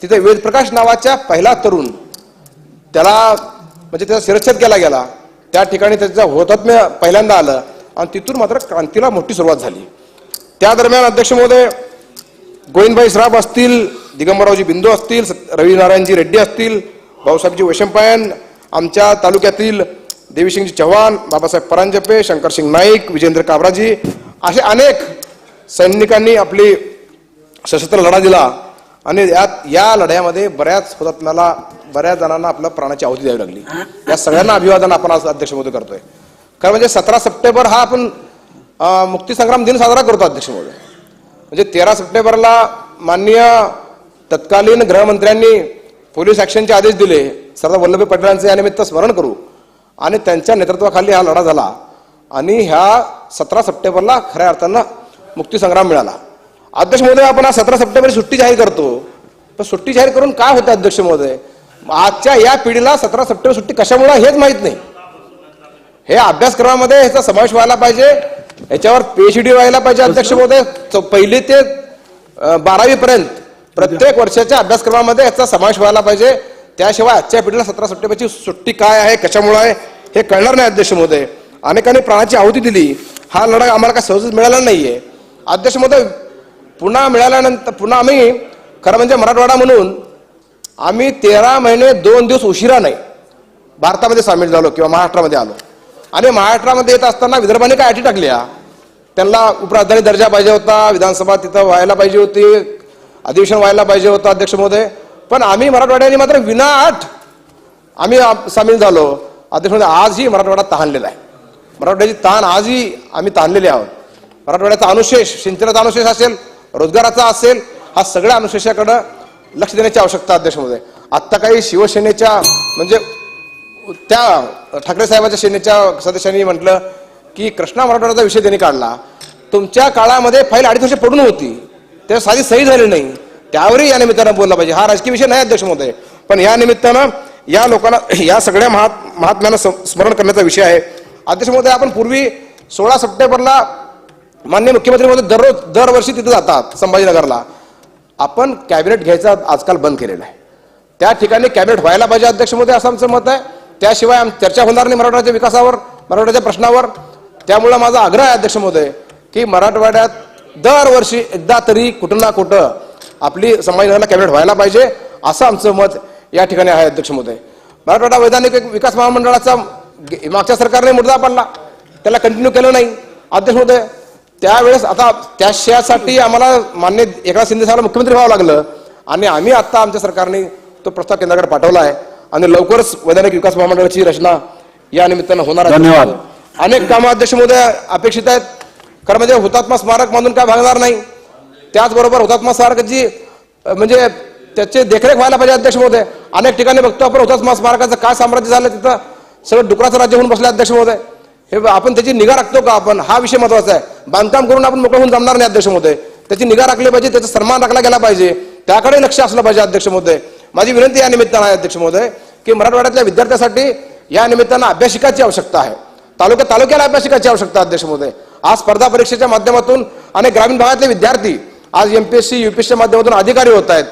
तिथे वेदप्रकाश नावाच्या पहिला तरुण त्याला म्हणजे त्याचा शिरच्छेद केला गेला. त्या ठिकाणी त्याचा हुतात्म्य पहिल्यांदा आलं आणि तिथून मात्र क्रांतीला मोठी सुरुवात झाली. त्या दरम्यान अध्यक्ष महोदय, गोविंदभाई श्राफ असतील, दिगंबररावजी बिंदू असतील, रविनारायणजी रेड्डी असतील, भाऊसाहेबजी वैशंपायन, आमच्या तालुक्यातील देवीसिंगजी चव्हाण, बाबासाहेब परांजपे, शंकरसिंग नाईक, विजेंद्र काबराजी असे अनेक सैनिकांनी आपली सशस्त्र लढा दिला आणि या लढ्यामध्ये बऱ्याच हुतात्म्याला, बऱ्याच जणांना आपल्या प्राणाची आहुती द्यावी लागली. या सगळ्यांना अभिवादन आपण आज अध्यक्ष महोदय करतोय. खरं म्हणजे 17 सप्टेंबर हा आपण मुक्तीसंग्राम दिन साजरा करतो. अध्यक्ष महोदय, म्हणजे 13 सप्टेंबरला माननीय तत्कालीन गृहमंत्र्यांनी पोलीस ऍक्शनचे आदेश दिले. सरदार वल्लभभाई पटेलांचे या निमित्त स्मरण करू आणि त्यांच्या नेतृत्वाखाली हा लढा झाला आणि ह्या 17 सप्टेंबरला खऱ्या अर्थानं मुक्तीसंग्राम मिळाला. अध्यक्ष महोदय, आपण आज 17 सप्टेंबर सुट्टी जाहीर करतो, पण सुट्टी जाहीर करून काय होतं अध्यक्ष महोदय? आजच्या या पिढीला 17 सप्टेंबर सुट्टी कशामुळे हेच माहित नाही. हे अभ्यासक्रमामध्ये ह्याचा समावेश व्हायला पाहिजे, याच्यावर PhD व्हायला पाहिजे. अध्यक्ष महोदय, 1ली ते 12वी पर्यंत प्रत्येक वर्षाच्या अभ्यासक्रमामध्ये याचा समावेश व्हायला पाहिजे. त्याशिवाय आजच्या पिढीला 17 सप्टेंबरची सुट्टी काय आहे, कशामुळे आहे हे कळणार नाही. अध्यक्ष महोदय, अनेकांनी प्राणाची आहुती दिली. हा लढा आम्हाला काय सहजच मिळाला नाहीये. अध्यक्ष महोदय, पुन्हा मिळाल्यानंतर पुन्हा आम्ही खरं म्हणजे मराठवाडा म्हणून आम्ही 13 महिने 2 दिवस उशिरा नाही भारतामध्ये सामील झालो किंवा महाराष्ट्रामध्ये आलो. आणि महाराष्ट्रामध्ये येत असताना विदर्भाने काय अटी टाकल्या, त्यांना उपराजधानी दर्जा पाहिजे होता, विधानसभा तिथं व्हायला पाहिजे होती, अधिवेशन व्हायला पाहिजे होतं अध्यक्ष महोदय. पण आम्ही मराठवाड्याने मात्र विनाअट आम्ही सामील झालो. अध्यक्ष महोदय, आजही मराठवाडा तहानलेला आहे. मराठवाड्याची ताण आजही आम्ही ताणलेले आहोत. मराठवाड्याचा अनुशेष, सिंचनाचा अनुशेष असेल, रोजगाराचा असेल, हा सगळ्या अनुशेषाकडे लक्ष देण्याची आवश्यकता अध्यक्ष महोदय. आत्ता काही शिवसेनेच्या म्हणजे त्या ठाकरे साहेबांच्या सेनेच्या सदस्यांनी म्हटलं की कृष्णा मराठवाड्याचा विषय त्यांनी काढला. तुमच्या काळामध्ये फाईल 2.5 वर्ष पडून होती, त्यावर साधी सही झाली नाही, त्यावरही या निमित्तानं बोलला पाहिजे. हा राजकीय विषय नाही अध्यक्ष महोदय, पण या निमित्तानं या लोकांना या सगळ्या महात्म्यांना स्मरण करण्याचा विषय आहे. अध्यक्ष महोदय, आपण पूर्वी 16 सप्टेंबरला माननीय मुख्यमंत्री महोदय दरवर्षी तिथे जातात संभाजीनगरला. आपण कॅबिनेट घ्यायचं आजकाल बंद केलेलं आहे. त्या ठिकाणी कॅबिनेट व्हायला पाहिजे अध्यक्ष महोदय, असं आमचं मत आहे. त्याशिवाय चर्चा होणार नाही मराठवाड्याच्या विकासावर, मराठवाड्याच्या प्रश्नावर. त्यामुळे माझा आग्रह आहे अध्यक्ष महोदय की मराठवाड्यात दरवर्षी एकदा तरी कुठं ना कुठं आपली संभाजीनगरला कॅबिनेट व्हायला पाहिजे, असं आमचं मत या ठिकाणी आहे अध्यक्ष महोदय. मराठवाडा वैधानिक विकास महामंडळाचा मागच्या सरकारने मुद्दा पडला, त्याला कंटिन्यू केलं नाही अध्यक्ष महोदय. त्यावेळेस आता त्यासाठी आम्हाला मान्य एकनाथ शिंदे साहेबांना मुख्यमंत्री व्हावं लागलं आणि आम्ही आता आमच्या सरकारने तो प्रस्ताव केंद्राकडे पाठवला आहे आणि लवकरच वैधानिक विकास महामंडळाची रचना या निमित्तानं होणार आहे. धन्यवाद. अनेक कामं अध्यक्ष महोदय अपेक्षित आहेत. खरं म्हणजे हुतात्मा स्मारक बांधून काय भागणार नाही. त्याचबरोबर हुतात्मा स्मारकाची म्हणजे त्याचे देखरेख व्हायला पाहिजे अध्यक्ष महोदय. अनेक ठिकाणी बघतो आपण हुतात्मा स्मारकाचं काय साम्राज्य झालं, तिथं सगळं डुकराचं राज्य होऊन बसलं अध्यक्ष महोदय. हे आपण त्याची निगा राखतो का आपण, हा विषय महत्वाचा आहे. बांधकाम करून आपण मोकळं होऊन जमणार नाही अध्यक्ष महोदय. त्याची निगा राखली पाहिजे, त्याचा सन्मान राखला गेला पाहिजे, त्याकडे लक्ष असलं पाहिजे अध्यक्ष महोदय. माझी विनंती या निमित्तानं आहे अध्यक्ष महोदय की मराठवाड्यातल्या विद्यार्थ्यांसाठी या निमित्तानं अभ्यासिकाची आवश्यकता आहे. तालुक्याला अभ्यासिकाची आवश्यकता अध्यक्ष महोदय. आज स्पर्धा परीक्षेच्या माध्यमातून अनेक ग्रामीण भागातले विद्यार्थी आज एमपीएससी यूपीएससीच्या माध्यमातून अधिकारी होत आहेत.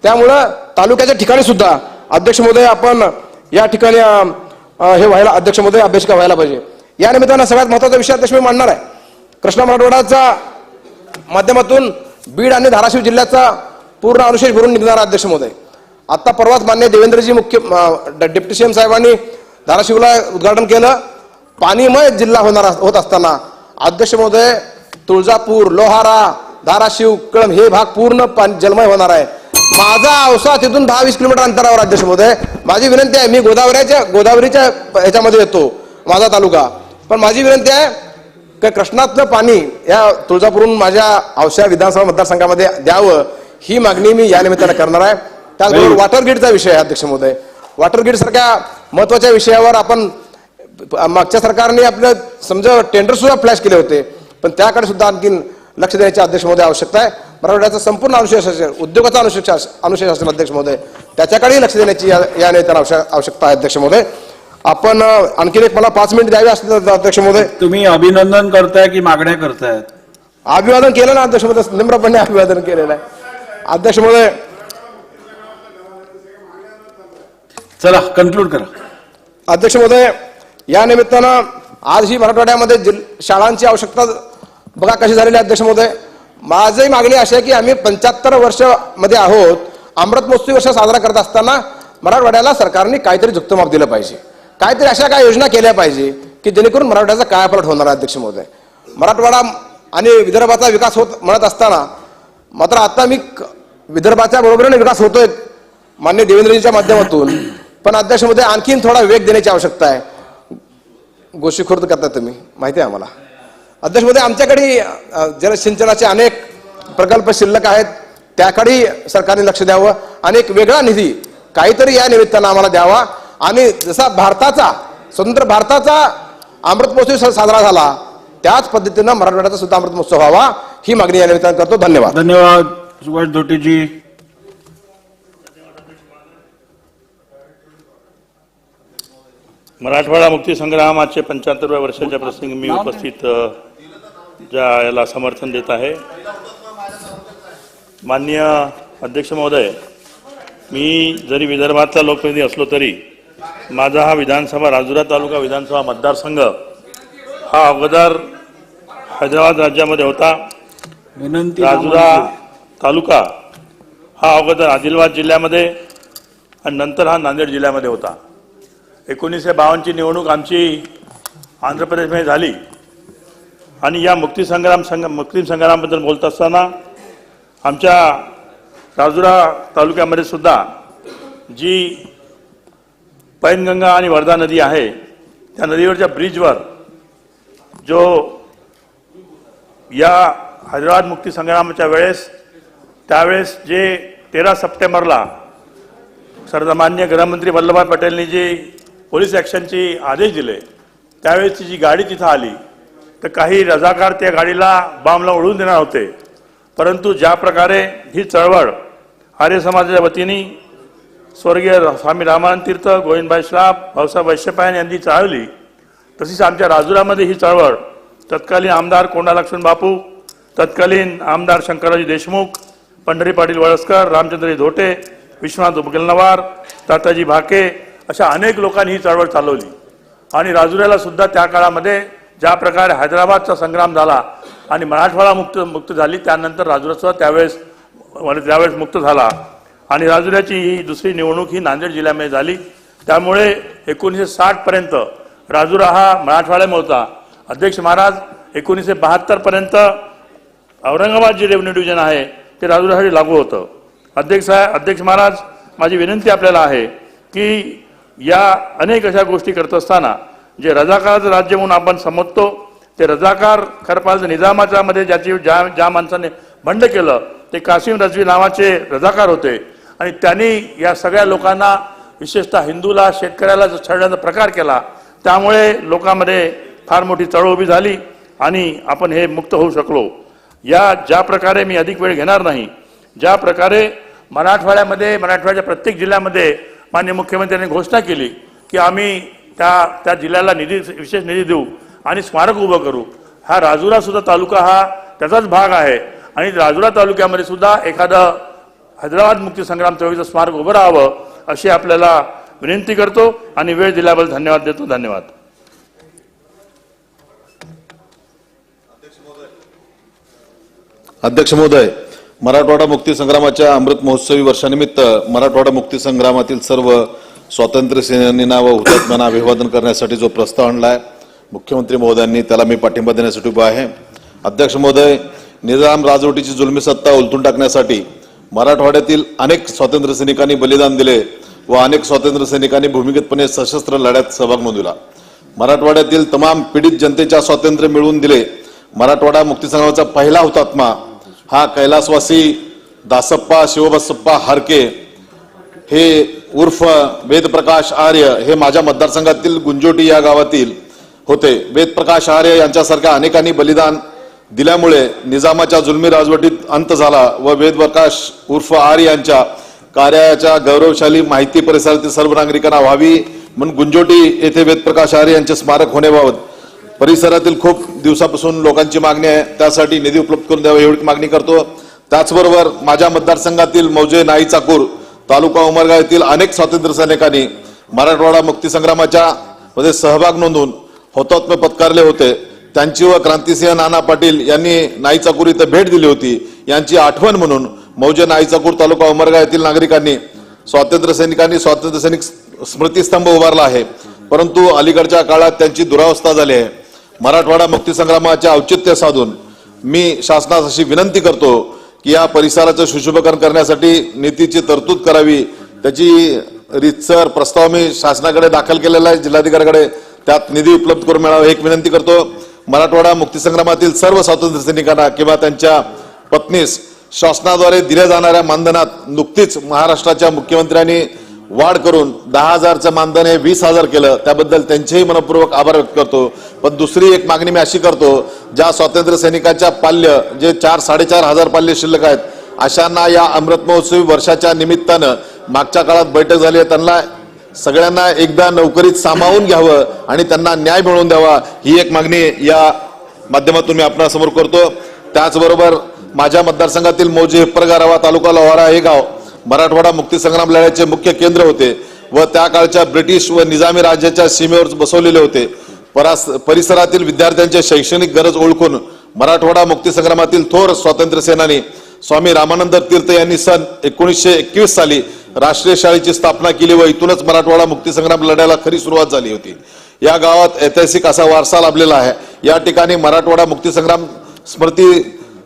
त्यामुळं तालुक्याच्या ठिकाणी सुद्धा अध्यक्ष महोदय आपण या ठिकाणी हे व्हायला अध्यक्ष महोदय अभ्यासिका व्हायला पाहिजे. या निमित्तानं सगळ्यात महत्वाचा विषय अध्यक्ष मी मांडणार आहे. कृष्णा मराठवाड्याच्या माध्यमातून बीड आणि धाराशिव जिल्ह्याचा पूर्ण अनुशेष भरून निघणार अध्यक्ष महोदय. आता परवाच मान्य देवेंद्रजी डेप्युटी सीएम साहेबांनी धाराशिवला उद्घाटन केलं. पाणीमय जिल्हा होत असताना अध्यक्ष महोदय तुळजापूर, लोहारा, धाराशिव, कळंब हे भाग पूर्ण जलमय होणार आहे. माझा औसा तिथून 10-20 किलोमीटर अंतरावर अध्यक्ष महोदय. माझी विनंती आहे, मी गोदावरीच्या ह्याच्यामध्ये येतो माझा तालुका, पण माझी विनंती आहे की कृष्णातलं पाणी या तुळजापूरहून माझ्या औसा विधानसभा मतदारसंघामध्ये द्यावं, ही मागणी मी या निमित्तानं करणार आहे. त्याचबरोबर वॉटर ग्रीडचा विषय आहे अध्यक्ष महोदय. वॉटर ग्रीड सारख्या महत्वाच्या विषयावर आपण मागच्या सरकारने आपलं समजा टेंडर सुद्धा फ्लॅश केले होते, पण त्याकडे सुद्धा आणखी लक्ष देण्याची अध्यक्ष महोदय आवश्यकता आहे. मराठवाड्याचा संपूर्ण अनुशेष असेल, उद्योगाचा अनुशेष असेल अध्यक्ष महोदय, त्याच्याकडेही लक्ष देण्याची या निमित्तानं आवश्यकता आहे अध्यक्ष महोदय. आपण आणखीन एक मला 5 मिनिट द्यावे असतील अध्यक्ष महोदय. तुम्ही अभिनंदन करताय की मागण्या करतायत? अभिवादन केलं ना अध्यक्ष महोदय, निम्रपणे अभिवादन केलेलं आहे अध्यक्ष महोदय. चला कन्क्लूड करा अध्यक्ष महोदय. या निमित्तानं आज ही मराठवाड्यामध्ये शाळांची आवश्यकता बघा कशी झालेली आहे अध्यक्ष महोदय. माझी मागणी अशी आहे की आम्ही 75 वर्ष मध्ये आहोत. अमृत महोत्सवी वर्ष साजरा करत असताना मराठवाड्याला सरकारने काहीतरी झुकतं दिलं पाहिजे, काहीतरी अशा काय योजना केल्या पाहिजे की जेणेकरून मराठवाड्याचा कायापालट होणार आहे अध्यक्ष महोदय. मराठवाडा आणि विदर्भाचा विकास होत म्हणत असताना मात्र आता मी विदर्भाच्या बरोबरीने विकास होतोय मान्य देवेंद्रजींच्या माध्यमातून, पण अध्यक्ष महोदय आणखीन थोडा वेग देण्याची आवश्यकता आहे. गोष्टीखोर्द करता तुम्ही माहिती आहे आम्हाला अध्यक्ष महोदय. आमच्याकडे जलसिंचनाचे अनेक प्रकल्प शिल्लक आहेत, त्याकडे सरकारने लक्ष द्यावं आणि एक वेगळा निधी काहीतरी या निमित्तानं आम्हाला द्यावा. आणि जसा स्वतंत्र भारताचा अमृत महोत्सव साजरा झाला त्याच पद्धतीनं मराठवाड्याचा सुद्धा अमृत महोत्सव व्हावा, ही मागणी या निमित्तानं करतो. धन्यवाद. धन्यवाद सुभाष धोटेजी. मराठवाडा मुक्ती संग्रामाचे 75व्या वर्षाच्या प्रसंगी मी उपस्थित याला समर्थन देत आहे. माननीय अध्यक्ष महोदय, मी जरी विदर्भातला लोकप्रतिनिधी असलो तरी माझा हा विधानसभा राजुरा तालुका विधानसभा मतदारसंघ हा अगोदर हैदराबाद राज्यामध्ये होता. विनंती राजुरा तालुका हा अगोदर आदिलाबाद जिल्ह्यामध्ये आणि नंतर हा नांदेड जिल्ह्यामध्ये होता. 1952ची निवडणूक आमची आंध्र प्रदेशमध्ये झाली आणि या मुक्ती संग्रामाबद्दल बोलत असताना आमच्या राजुरा तालुक्यामध्ये सुद्धा जी पैनगंगा आणि वर्धा नदी आहे त्या नदीवरच्या ब्रिजवर जो या हैदराबाद मुक्ती संग्रामाच्या वेळेस त्यावेळेस जे 13 सप्टेंबरला सर्वमान्य गृहमंत्री वल्लभभाई पटेलनी जी पोलीस ॲक्शनची आदेश दिले त्यावेळेसची जी गाडी तिथं आली तर काही रजाकार त्या गाडीला बॉम्बला उडवून देणार होते. परंतु ज्या प्रकारे ही चळवळ आर्य समाजाच्या वतीने स्वर्गीय स्वामी रामानंद तीर्थ, गोविंदभाई श्राफ, भाऊसाहेब वैश्यपायन यांनी चालवली तशीच आमच्या राजुरामध्ये ही चळवळ तत्कालीन आमदार कोंडा लक्ष्मण बापू, तत्कालीन आमदार शंकरराव देशमुख, पंढरी पाटील वळसकर, रामचंद्र धोटे, विश्वनाथ उबगलनवार, ताताजी भाके अशा अनेक लोकांनी ही चळवळ चालवली. आणि राजुऱ्याला सुद्धा त्या काळामध्ये ज्या प्रकारे हैदराबादचा संग्राम झाला आणि मराठवाडा मुक्त झाली त्यानंतर राजुरा सुद्धा त्यावेळेस मुक्त झाला. आणि राजुऱ्याची ही दुसरी निवडणूक ही नांदेड जिल्ह्यामध्ये झाली. त्यामुळे 1960 पर्यंत राजुरा हा मराठवाड्यामध्ये होता. अध्यक्ष महाराज 1972 पर्यंत औरंगाबाद जे रेव्हन्यू डिव्हिजन आहे ते राजुऱ्यासाठी लागू होतं. अध्यक्ष महाराज, माझी विनंती आपल्याला आहे की या अनेक अशा गोष्टी करत असताना जे रजाकाराचं राज्य म्हणून आपण समजतो ते रजाकार खरं पाहिलं निजामाच्या मध्ये ज्या माणसाने बंड केलं ते कासिम रजवी नावाचे रजाकार होते आणि त्यांनी या सगळ्या लोकांना विशेषतः हिंदूला शेतकऱ्याला छळण्याचा प्रकार केला. त्यामुळे लोकांमध्ये फार मोठी चळवळ उभी झाली आणि आपण हे मुक्त होऊ शकलो. ज्या प्रकारे मी अधिक वेळ घेणार नाही, ज्या प्रकारे मराठवाड्याच्या प्रत्येक जिल्ह्यामध्ये माननीय मुख्यमंत्र्यांनी घोषणा केली की आम्ही त्या जिल्ह्याला विशेष निधी देऊ आणि स्मारक उभं करू. हा राजुरा सुद्धा तालुका हा त्याचाच भाग आहे आणि राजुरा तालुक्यामध्ये सुद्धा एखादं हैदराबाद मुक्ती संग्राम चळवळीचं स्मारक उभं राहावं अशी आपल्याला विनंती करतो आणि वेळ दिल्याबद्दल धन्यवाद देतो. धन्यवाद. अध्यक्ष महोदय, मराठवाडा मुक्ती संग्रामाच्या अमृत महोत्सवी वर्षानिमित्त मराठवाडा मुक्ती संग्रामातील सर्व स्वातंत्र्य सेनानींना व हुतात्म्यांना अभिवादन करण्यासाठी जो प्रस्ताव आणलाय मुख्यमंत्री महोदयांनी त्याला मी पाठिंबा देण्यासाठी उभा आहे. अध्यक्ष महोदय, निजाम राजवटीची जुलमी सत्ता उलटून टाकण्यासाठी मराठवाड्यातील अनेक स्वातंत्र्य सैनिकांनी बलिदान दिले व अनेक स्वातंत्र्य सैनिकांनी भूमिगतपणे सशस्त्र लढ्यात सहभाग नोंदविला. मराठवाड्यातील तमाम पीडित जनतेच्या स्वातंत्र्य मिळवून दिले. मराठवाडा मुक्ती संग्रामाचा पहिला हुतात्मा हा कैलासवासी दासप्पा शिवबसप्पा हारके हे उर्फ वेदप्रकाश आर्य हे माझ्या मतदारसंघातील गुंजोटी या गावातील होते. वेदप्रकाश आर्य यांच्यासारख्या अनेकांनी बलिदान दिल्यामुळे निजामाच्या जुलमी राजवटीत अंत झाला व वेदप्रकाश उर्फ आर्य यांच्या कार्याच्या गौरवशाली माहिती परिसरातील सर्व नागरिकांना व्हावी म्हणून गुंजोटी येथे वेदप्रकाश आर्य यांचे स्मारक होण्याबाबत परिसरातील खूप दिवसापासून लोकांची मागणी आहे. त्यासाठी निधी उपलब्ध करून द्यावा एवढी मागणी करतो. त्याचबरोबर माझ्या मतदारसंघातील मौजे नाई चाकूर तालुका उमरगा येथील अनेक स्वातंत्र्य सैनिकांनी मराठवाडा मुक्ती संग्रामाच्या मध्ये सहभाग नोंदवून हुतात्म्य पत्कारले होते. त्यांची व क्रांतिसिंह नाना पाटील यांनी नाई चाकूर इथं भेट दिली होती. यांची आठवण म्हणून मौजे नाई चाकूर तालुका उमरगा येथील नागरिकांनी स्वातंत्र्य सैनिक स्मृतिस्तंभ उभारला आहे. परंतु अलीकडच्या काळात त्यांची दुरावस्था झाली आहे. मराठवाडा मुक्ती संग्रामाचे औचित्य साधून मी शासनास अशी विनंती करतो की या परिसराचं सुशोभीकरण करण्यासाठी निधीची तरतूद करावी. त्याची रीतसर प्रस्ताव मी शासनाकडे दाखल केलेला आहे, जिल्हाधिकाऱ्याकडे. त्यात निधी उपलब्ध करून मिळावा एक विनंती करतो. मराठवाडा मुक्ती संग्रामातील सर्व स्वातंत्र्य सैनिकांना किंवा त्यांच्या पत्नीस शासनाद्वारे दिल्या जाणाऱ्या मानधनात नुकतीच महाराष्ट्राच्या मुख्यमंत्र्यांनी वाढ करून 10,000चं मानधन हे 20,000 केलं. त्याबद्दल त्यांचेही मनपूर्वक आभार व्यक्त करतो. पण दुसरी एक मागणी मी अशी करतो, ज्या स्वातंत्र्य सैनिकांच्या पाल्य जे 4-4.5 पाल्य शिल्लक आहेत अशांना या अमृत महोत्सवी वर्षाच्या निमित्तानं मागच्या काळात बैठक झाली आहे त्यांना सगळ्यांना एकदा नोकरीत सामावून घ्यावं आणि त्यांना न्याय मिळवून द्यावा ही एक मागणी या माध्यमातून मी आपणासमोर करतो. त्याचबरोबर माझ्या मतदारसंघातील मौजे हिप्परगारावा तालुका लोहारा हे गाव मराठवाडा मुक्ती संग्राम लढ्याचे मुख्य केंद्र होते व त्या काळच्या ब्रिटिश व निजामी राज्याच्या सीमेवर बसवलेले होते. परिसरातील विद्यार्थ्यांची शैक्षणिक गरज ओळखून मराठवाडा मुक्तीसंग्रामातील थोर स्वातंत्र्य सेनानी स्वामी रामानंद तीर्थ यांनी सन 1921 साली राष्ट्रीय शाळेची स्थापना केली व इथूनच मराठवाडा मुक्तीसंग्राम लढ्याला खरी सुरुवात झाली होती. या गावात ऐतिहासिक असा वारसा लाभलेला आहे. या ठिकाणी मराठवाडा मुक्तीसंग्राम स्मृती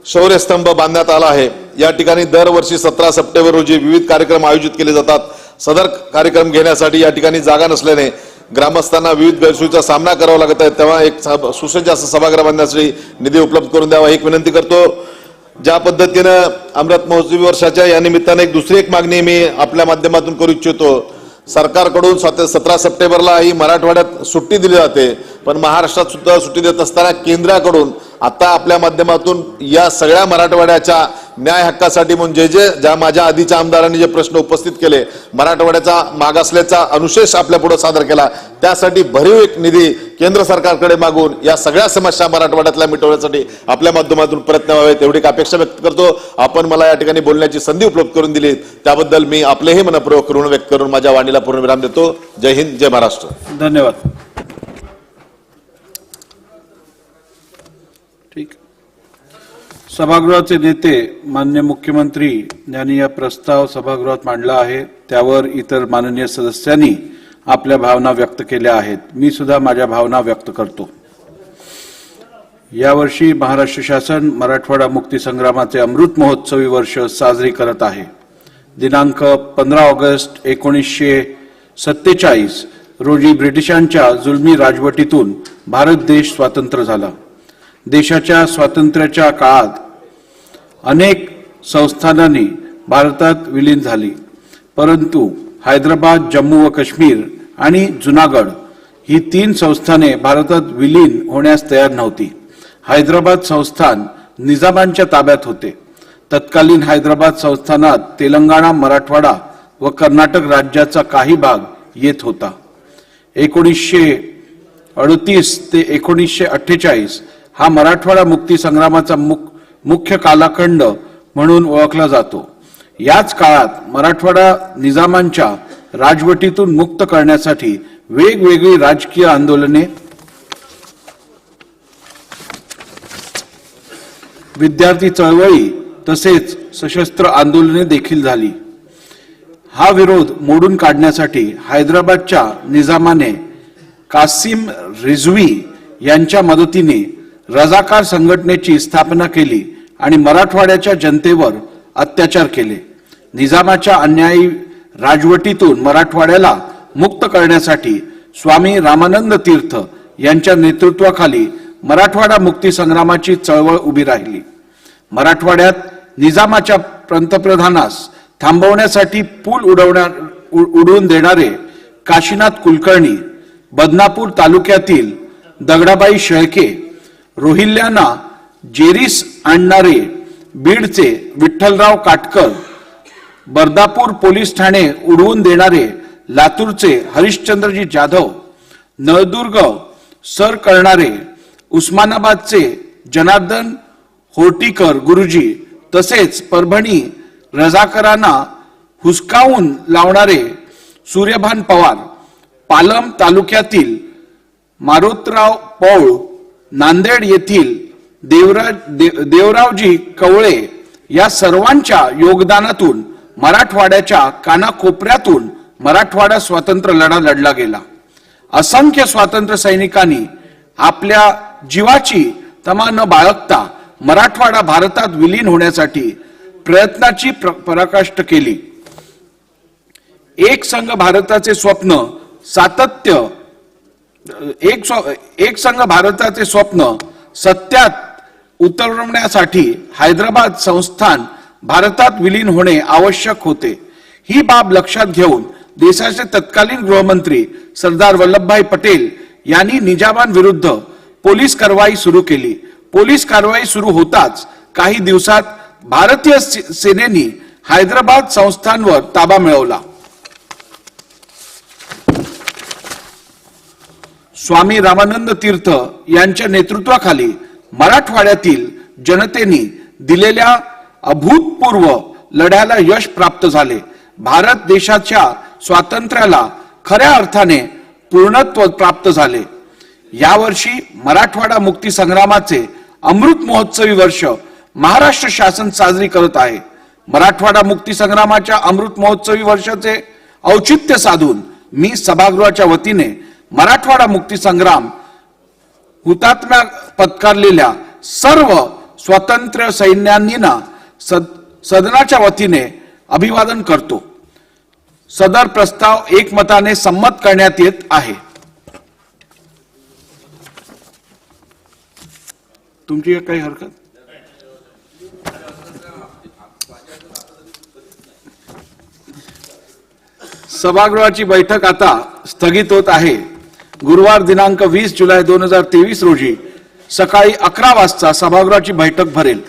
शौर्यस्तंभ बांधण्यात आला आहे. या ठिकाणी दरवर्षी 17 सप्टेंबर रोजी विविध कार्यक्रम आयोजित केले जातात. सदर कार्यक्रम घेण्यासाठी या ठिकाणी जागा नसल्याने ग्रामस्थांना विविध गैरसोयीचा सामना करावा लागत आहे. तेव्हा एक सुसज्ज असं सभागृह बांधण्यासाठी निधी उपलब्ध करून द्यावा एक विनंती करतो. ज्या पद्धतीनं अमृत महोत्सवी वर्षाच्या या निमित्ताने दुसरी एक मागणी मी आपल्या माध्यमातून करू इच्छितो. सरकारकडून 17 सप्टेंबरला ही मराठवाड्यात सुट्टी दिली जाते, पण महाराष्ट्रात सुद्धा सुट्टी देत असताना केंद्राकडून आता आपल्या माध्यमातून या सगळ्या मराठवाड्याच्या न्याय हक्कासाठी म्हणून ज्या माझ्या आधीच्या आमदारांनी जे प्रश्न उपस्थित केले, मराठवाड्याचा मागासल्याचा अनुशेष आपल्या पुढे सादर केला, त्यासाठी भरीव एक निधी केंद्र सरकारकडे मागून या सगळ्या समस्या मराठवाड्यातल्या मिटवण्यासाठी आपल्या माध्यमातून प्रयत्न व्हावेत एवढी अपेक्षा व्यक्त करतो. आपण मला या ठिकाणी बोलण्याची संधी उपलब्ध करून दिली त्याबद्दल मी आपलेही मनपूर्वक ऋण व्यक्त करून माझ्या वाणीला पूर्णविराम देतो. जय हिंद, जय महाराष्ट्र. धन्यवाद. ठीक. सभागृहाचे नेते माननीय मुख्यमंत्री यांनी या प्रस्ताव सभागृहात मांडला आहे. त्यावर इतर माननीय सदस्यांनी आपल्या भावना व्यक्त केल्या आहेत. मी सुद्धा माझ्या भावना व्यक्त करतो. यावर्षी महाराष्ट्र शासन मराठवाडा मुक्ती संग्रामाचे अमृत महोत्सवी वर्ष साजरी करत आहे. दिनांक 15 ऑगस्ट 1947 रोजी ब्रिटिशांच्या जुलमी राजवटीतून भारत देश स्वतंत्र झाला. देशाच्या स्वातंत्र्याच्या काळात अनेक संस्थानांनी भारतात विलीन झाली, परंतु हैदराबाद, जम्मू व काश्मीर आणि जुनागड ही 3 संस्थाने भारतात विलीन होण्यास तयार नव्हती. हैदराबाद संस्थान निजामांच्या ताब्यात होते. तत्कालीन हैदराबाद संस्थानात तेलंगणा, मराठवाडा व कर्नाटक राज्याचा काही भाग येत होता. 1938 ते 1948 हा मराठवाडा मुक्ती संग्रामाचा मुख्य कालखंड म्हणून ओळखला जातो. याच काळात मराठवाडा निजामांच्या राजवटीतून मुक्त करण्यासाठी वेगवेगळी राजकीय आंदोलने, विद्यार्थी चळवळी तसेच सशस्त्र आंदोलने देखील झाली. हा विरोध मोडून काढण्यासाठी हैदराबादच्या निजामाने कासिम रिझवी यांच्या मदतीने रजाकार संघटनेची स्थापना केली आणि मराठवाड्याच्या जनतेवर अत्याचार केले. निजामाच्या अन्यायी राजवटीतून मराठवाड्याला मुक्त करण्यासाठी स्वामी रामानंद तीर्थ यांच्या नेतृत्वाखाली मराठवाडा मुक्ती संग्रामाची चळवळ उभी राहिली. मराठवाड्यात निजामाच्या पंतप्रधानास थांबवण्यासाठी पूल उडवून देणारे काशीनाथ कुलकर्णी, बदनापूर तालुक्यातील दगडाबाई शेळके, रोहिल्यांना जेरीस आणणारे बीडचे विठ्ठलराव काटकर, बर्दापूर पोलीस ठाणे उडवून देणारे लातूरचे हरिश्चंद्रजी जाधव, नळदुर्ग सर करणारे उस्मानाबादचे जनार्दन होर्टीकर गुरुजी, तसेच परभणी रजाकारांना हुसकावून लावणारे सूर्यभान पवार, पालम तालुक्यातील मारुतराव पौळ, नांदेड येथील देवरावजी कवळे या सर्वांच्या योगदानातून मराठवाड्याच्या कानाकोपऱ्यातून मराठवाडा स्वातंत्र्य लढा लढला गेला. असंख्य स्वातंत्र्य सैनिकांनी आपल्या जीवाची तमा न बाळगता मराठवाडा भारतात विलीन होण्यासाठी प्रयत्नाची पराकाष्ठ केली. एक संघ भारताचे स्वप्न सातत्य एक संघ भारताचे स्वप्न सत्यात उतरवण्यासाठी हैदराबाद संस्थान भारतात विलीन होणे आवश्यक होते. ही बाब लक्षात घेऊन देशाचे तत्कालीन गृहमंत्री सरदार वल्लभभाई पटेल यांनी निजामांविरुद्ध पोलीस कारवाई सुरू केली. पोलीस कारवाई सुरू होताच काही दिवसात भारतीय सेनेने हैदराबाद संस्थानवर ताबा मिळवला. स्वामी रामानंद तीर्थ यांच्या नेतृत्वाखाली मराठवाड्यातील जनतेने दिलेल्या अभूतपूर्व लढ्याला यश प्राप्त झाले. भारत देशाच्या स्वातंत्र्याला खऱ्या अर्थाने पूर्णत्व प्राप्त झाले. यावर्षी मराठवाडा मुक्ती संग्रामाचे अमृत महोत्सवी वर्ष महाराष्ट्र शासन साजरी करत आहे. मराठवाडा मुक्ती संग्रामाच्या अमृत महोत्सवी वर्षाचे औचित्य साधून मी सभागृहाच्या वतीने मराठवाडा मुक्ती संग्राम हुतात्म्या पत्करलेल्या सर्व स्वातंत्र्य सैन्यांना सदनाच्या वतीने अभिवादन करतो. सदर प्रस्ताव एकमताने संमत करण्यात येत आहे. तुमची काही हरकत? सभागृहाची बैठक आता स्थगित होत आहे. गुरुवार दिनांक 20 जुलै 2023 रोजी सकाळी 11 वाजता सभागृहाची बैठक भरेल.